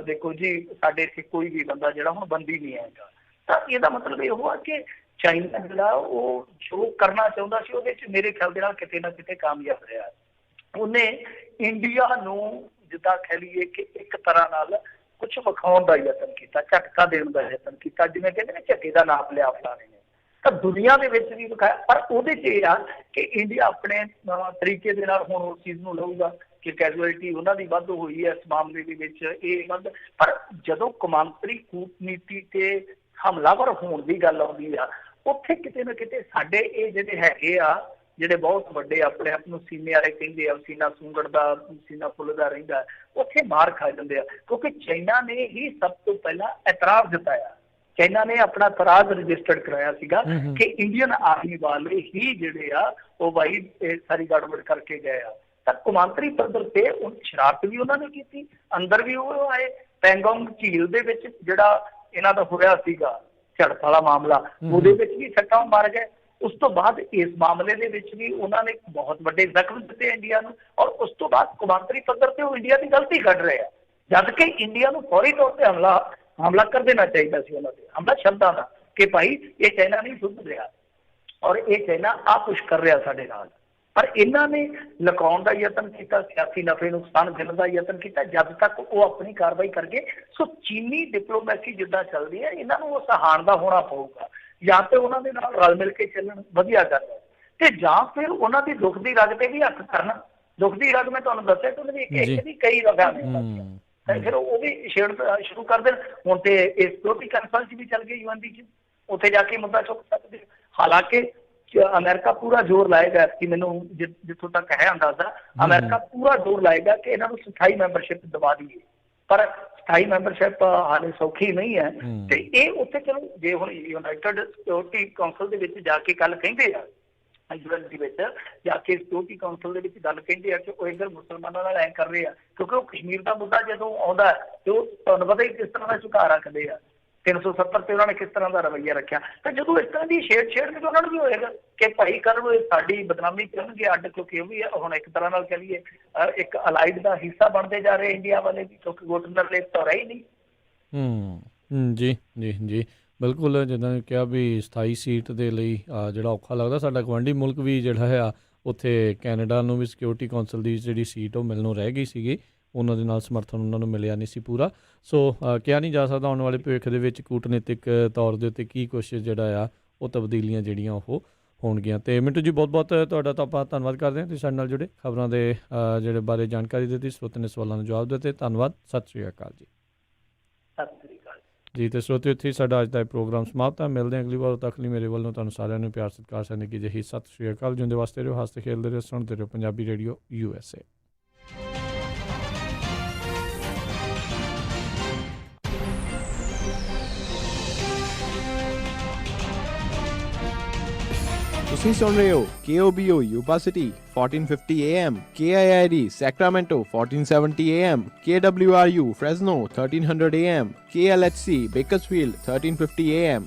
ਦੇਖੋ ਜੀ ਸਾਡੇ ਇੱਥੇ ਕੋਈ ਵੀ ਬੰਦਾ ਜਿਹੜਾ ਹੁਣ ਬੰਦੀ ਨਹੀਂ ਹੈਗਾ। ਤਾਂ ਇਹਦਾ ਮਤਲਬ ਇਹ ਹੋਆ ਕਿ ਚਾਈਨਾ ਜਿਹੜਾ ਉਹ ਜੋ ਕਰਨਾ ਚਾਹੁੰਦਾ ਸੀ ਉਹਦੇ 'ਚ ਮੇਰੇ ਖਿਆਲ ਦੇ ਨਾਲ ਕਿਤੇ ਨਾ ਕਿਤੇ ਕਾਮਯਾਬ ਰਿਹਾ। ਉਹਨੇ ਇੰਡੀਆ ਨੂੰ ਜਿੱਦਾਂ ਕਹਿ ਲਈਏ ਕਿ ਇੱਕ ਤਰ੍ਹਾਂ ਨਾਲ ਕੁਛ ਵਿਖਾਉਣ ਦਾ ਯਤਨ ਕੀਤਾ, ਝਟਕਾ ਦੇਣ ਦਾ ਯਤਨ ਕੀਤਾ, ਜਿਵੇਂ ਕਹਿੰਦੇ ਨੇ ਝੱਗੇ ਦਾ ਨਾਪ ਲਿਆ ਫਲਾਣੇ ਨੇ, ਤਾਂ ਦੁਨੀਆ ਦੇ ਵਿੱਚ ਵੀ ਵਿਖਾਇਆ। ਪਰ ਉਹਦੇ 'ਚ ਇਹ ਆ ਕਿ ਇੰਡੀਆ ਆਪਣੇ ਤਰੀਕੇ ਦੇ ਨਾਲ ਹੁਣ ਉਸ ਚੀਜ਼ ਨੂੰ ਲਊਗਾ ਕਿ ਕੈਜੂਅਲਟੀ ਉਹਨਾਂ ਦੀ ਵੱਧ ਹੋਈ ਹੈ ਇਸ ਮਾਮਲੇ ਦੇ ਵਿੱਚ ਇਹ ਵੱਧ। ਪਰ ਜਦੋਂ ਕੌਮਾਂਤਰੀ ਕੂਟਨੀਤੀ ਤੇ ਹਮਲਾਵਰ ਹੋਣ ਦੀ ਗੱਲ ਆਉਂਦੀ ਆ ਉੱਥੇ ਕਿਤੇ ਨਾ ਕਿਤੇ ਸਾਡੇ ਇਹ ਜਿਹੜੇ ਹੈਗੇ ਆ ਜਿਹੜੇ ਬਹੁਤ ਵੱਡੇ ਆਪਣੇ ਆਪ ਨੂੰ ਸੀਨੇ ਵਾਲੇ ਕਹਿੰਦੇ ਆ, ਸੀਨਾ ਸੁੰਗੜ ਦਾ ਸੀਨਾ ਫੁੱਲਦਾ ਰਹਿੰਦਾ, ਉੱਥੇ ਮਾਰ ਖਾ ਜਾਂਦੇ ਆ। ਕਿਉਂਕਿ ਚਾਈਨਾ ਨੇ ਹੀ ਸਭ ਤੋਂ ਪਹਿਲਾਂ ਇਤਰਾਜ਼ ਜਤਾਇਆ, ਚਾਈਨਾ ਨੇ ਆਪਣਾ ਇਤਰਾਜ਼ ਰਜਿਸਟਰਡ ਕਰਾਇਆ ਸੀਗਾ ਕਿ ਇੰਡੀਅਨ ਆਰਮੀ ਵਾਲੇ ਹੀ ਜਿਹੜੇ ਆ ਉਹ ਭਾਈ ਸਾਰੀ ਗੜਬੜ ਕਰਕੇ ਗਏ ਆ। ਤਾਂ ਕੌਮਾਂਤਰੀ ਪੱਧਰ ਤੇ ਸ਼ਰਾਰਤ ਵੀ ਉਹਨਾਂ ਨੇ ਕੀਤੀ, ਅੰਦਰ ਵੀ ਉਹ ਆਏ। ਪੈਂਗੋਂਗ ਝੀਲ ਦੇ ਵਿੱਚ ਜਿਹੜਾ ਇਹਨਾਂ ਦਾ ਹੋਇਆ ਸੀਗਾ ਝੜਪ ਵਾਲਾ ਮਾਮਲਾ, ਉਹਦੇ ਵਿੱਚ ਵੀ ਸੱਟਾਂ ਮਾਰ ਗਏ। ਉਸ ਤੋਂ ਬਾਅਦ ਇਸ ਮਾਮਲੇ ਦੇ ਵਿੱਚ ਵੀ ਉਹਨਾਂ ਨੇ ਬਹੁਤ ਵੱਡੇ ਜ਼ਖਮ ਦਿੱਤੇ ਇੰਡੀਆ ਨੂੰ, ਔਰ ਉਸ ਤੋਂ ਬਾਅਦ ਕੌਮਾਂਤਰੀ ਪੱਧਰ ਤੇ ਉਹ ਇੰਡੀਆ ਦੀ ਗਲਤੀ ਕੱਢ ਰਹੇ ਆ, ਜਦ ਕਿ ਇੰਡੀਆ ਨੂੰ ਫੌਰੀ ਤੌਰ ਤੇ ਹਮਲਾ ਕਰ ਦੇਣਾ ਚਾਹੀਦਾ ਸੀ ਉਹਨਾਂ ਤੇ, ਹਮਲਾ ਸ਼ਬਦਾਂ ਦਾ ਕਿ ਭਾਈ ਇਹ ਚਾਈਨਾ ਨਹੀਂ ਸੁਧ ਰਿਹਾ ਔਰ ਇਹ ਚਾਈਨਾ ਆ ਕੁਛ ਕਰ ਰਿਹਾ ਸਾਡੇ ਨਾਲ। ਪਰ ਇਹਨਾਂ ਨੇ ਲੁਕਾਉਣ ਦਾ ਯਤਨ ਕੀਤਾ, ਸਿਆਸੀ ਨਫੇ ਨੁਕਸਾਨ ਦੇਣ ਦਾ ਯਤਨ ਕੀਤਾ ਜਦ ਤੱਕ ਉਹ ਆਪਣੀ ਕਾਰਵਾਈ ਕਰਕੇ। ਸੋ ਚੀਨੀ ਡਿਪਲੋਮੈਸੀ ਜਿੱਦਾਂ ਚੱਲਦੀ ਹੈ ਇਹਨਾਂ ਨੂੰ ਉਹ ਸਹਾਰਦਾ ਹੋਣਾ ਪਊਗਾ, ਜਾਂ ਤੇ ਉਹਨਾਂ ਦੇ ਨਾਲ ਰਲ ਮਿਲ ਕੇ ਚੱਲਣ ਵਧੀਆ ਗੱਲ ਹੈ, ਤੇ ਜਾਂ ਫਿਰ ਉਹਨਾਂ ਦੀ ਦੁੱਖ ਦੀ ਰਗ ਤੇ ਵੀ ਹੱਥ ਕਰਨਾ। ਦੁੱਖ ਦੀ ਰਗ ਮੈਂ ਤੁਹਾਨੂੰ ਦੱਸਿਆ ਕਿ ਉਹਨਾਂ ਦੀ ਇੱਕ ਦੀ ਕਈ ਰਗਾਂ ਨੇ, ਫਿਰ ਉਹ ਵੀ ਛੇੜਨਾ ਸ਼ੁਰੂ ਕਰ ਦੇਣ। ਹੁਣ ਤੇ ਇਹ ਸਿਕਿਉਰਿਟੀ ਕਾਉਂਸਲ 'ਚ ਵੀ ਚੱਲ ਗਏ UN ਦੀ 'ਚ, ਉੱਥੇ ਜਾ ਕੇ ਮੁੱਦਾ ਚੁੱਕ ਸਕਦੇ। ਹਾਲਾਂਕਿ ਅਮਰੀਕਾ ਪੂਰਾ ਜ਼ੋਰ ਲਾਏਗਾ ਕਿ ਮੈਨੂੰ ਜਿੱਥੋਂ ਤੱਕ ਹੈ ਅੰਦਾਜ਼ਾ, ਅਮਰੀਕਾ ਪੂਰਾ ਜ਼ੋਰ ਲਾਏਗਾ ਕਿ ਇਹਨਾਂ ਨੂੰ ਸਥਾਈ ਮੈਂਬਰਸ਼ਿਪ ਦਵਾ ਦਈਏ। ਪਰ ਸਥਾਈ ਮੈਂਬਰਸ਼ਿਪ ਹਾਲੇ ਸੌਖੀ ਨਹੀਂ ਹੈ, ਤੇ ਇਹ ਉੱਥੇ ਚਲੋ ਜੇ ਹੁਣ ਯੂਨਾਈਟਿਡ ਸਿਕਿਉਰਿਟੀ ਕਾਉਂਸਲ ਦੇ ਵਿੱਚ ਜਾ ਕੇ ਗੱਲ ਕਹਿੰਦੇ ਆ, UN ਦੇ ਵਿੱਚ ਜਾ ਕੇ ਸਿਕਿਉਰਿਟੀ ਕਾਉਂਸਲ ਦੇ ਵਿੱਚ ਗੱਲ ਕਹਿੰਦੇ ਆ ਕਿ ਉਹ ਇੱਧਰ ਮੁਸਲਮਾਨਾਂ ਨਾਲ ਐਂ ਕਰ ਰਹੇ ਆ, ਕਿਉਂਕਿ ਉਹ ਕਸ਼ਮੀਰ ਦਾ ਮੁੱਦਾ ਜਦੋਂ ਆਉਂਦਾ ਤੇ ਉਹ ਤੁਹਾਨੂੰ ਪਤਾ ਹੀ ਕਿਸ ਤਰ੍ਹਾਂ ਦਾ ਝੁਕਾਅ ਰੱਖਦੇ ਆ। 370 ਤੇ ਉਹਨਾਂ ਨੇ ਕਿਸ ਤਰ੍ਹਾਂ ਦਾ ਰਵੱਈਆ ਰੱਖਿਆ। ਤਾਂ ਜਦੋਂ ਇਸ ਤਰ੍ਹਾਂ ਦੀ ਛੇੜ ਤੇ ਉਹਨਾਂ ਨੂੰ ਵੀ ਹੋਏਗਾ ਕਿ ਭਾਈ ਕਰਨ ਇਹ ਸਾਡੀ ਬਦਨਾਮੀ ਕਰਨਗੇ ਅੱਡ, ਕਿਉਂਕਿ ਉਹ ਵੀ ਹੁਣ ਇੱਕ ਤਰ੍ਹਾਂ ਨਾਲ ਕਹਿ ਲਈਏ ਇੱਕ ਅਲਾਈਡ ਦਾ ਹਿੱਸਾ ਬਣਦੇ ਜਾ ਰਹੇ ਇੰਡੀਆ ਵਾਲੇ ਵੀ, ਕਿਉਂਕਿ ਗੋਟਨਰ ਲੇਪ ਤਾਂ ਰਹੀ ਨਹੀਂ। ਜੀ ਜੀ ਜੀ ਬਿਲਕੁਲ, ਜਿੱਦਾਂ ਕਿਹਾ ਵੀ ਸਥਾਈ ਸੀਟ ਦੇ ਲਈ ਜਿਹੜਾ ਔਖਾ ਲੱਗਦਾ। ਸਾਡਾ ਗੁਆਂਢੀ ਮੁਲਕ ਵੀ ਜਿਹੜਾ ਆ ਉੱਥੇ ਕੈਨੇਡਾ ਨੂੰ ਵੀ ਸਿਕਿਉਰਿਟੀ ਕਾਉਂਸਲ ਦੀ ਜਿਹੜੀ ਸੀਟ ਉਹ ਮਿਲਣੋਂ ਰਹਿ ਗਈ ਸੀਗੀ, ਉਹਨਾਂ ਦੇ ਨਾਲ ਸਮਰਥਨ ਉਹਨਾਂ ਨੂੰ ਮਿਲਿਆ ਨਹੀਂ ਸੀ ਪੂਰਾ। ਸੋ ਕਿਹਾ ਨਹੀਂ ਜਾ ਸਕਦਾ ਆਉਣ ਵਾਲੇ ਭਵਿੱਖ ਦੇ ਵਿੱਚ ਕੂਟਨੀਤਿਕ ਤੌਰ ਦੇ ਉੱਤੇ ਕੀ ਕੁਛ ਜਿਹੜਾ ਆ ਉਹ ਤਬਦੀਲੀਆਂ ਜਿਹੜੀਆਂ ਉਹ ਹੋਣਗੀਆਂ। ਅਤੇ ਮਿੰਟੂ ਜੀ ਬਹੁਤ ਬਹੁਤ ਤੁਹਾਡਾ ਤਾਂ ਆਪਾਂ ਧੰਨਵਾਦ ਕਰਦੇ ਹਾਂ, ਤੁਸੀਂ ਸਾਡੇ ਨਾਲ ਜੁੜੇ, ਖਬਰਾਂ ਦੇ ਜਿਹੜੇ ਬਾਰੇ ਜਾਣਕਾਰੀ ਦਿੱਤੀ, ਸਰੋਤੇ ਨੇ ਸਵਾਲਾਂ ਨੂੰ ਜਵਾਬ ਦਿੱਤੇ। ਧੰਨਵਾਦ, ਸਤਿ ਸ਼੍ਰੀ ਅਕਾਲ ਜੀ। ਸਤਿ ਸ਼੍ਰੀ ਅਕਾਲ ਜੀ। ਅਤੇ ਸਰੋਤੇ ਇੱਥੇ ਸਾਡਾ ਅੱਜ ਦਾ ਇਹ ਪ੍ਰੋਗਰਾਮ ਸਮਾਪਤ ਹੈ। ਮਿਲਦੇ ਹਾਂ ਅਗਲੀ ਵਾਰ, ਤੱਕ ਲਈ ਮੇਰੇ ਵੱਲੋਂ ਤੁਹਾਨੂੰ ਸਾਰਿਆਂ ਨੂੰ ਪਿਆਰ ਸਤਿਕਾਰ ਸਨ ਕਿ ਜਿਹੀ ਸਤਿ ਸ਼੍ਰੀ ਅਕਾਲ। ਜਿਉਂਦੇ ਵਾਸਤੇ ਰਹੋ, ਹੱਸਦੇ ਖੇਡਦੇ ਰਹੋ, ਸੁਣਦੇ ਰਹੋ ਪੰਜਾਬੀ ਰੇਡੀਓ USA। ਤੁਸੀਂ ਸੁਣ ਰਹੇ ਹੋ KOBO Yuba city 1450 AM, KIID Sacramento 1470 AM, KWRU Fresno 1300 AM, KLHC Bakersfield 1350 AM,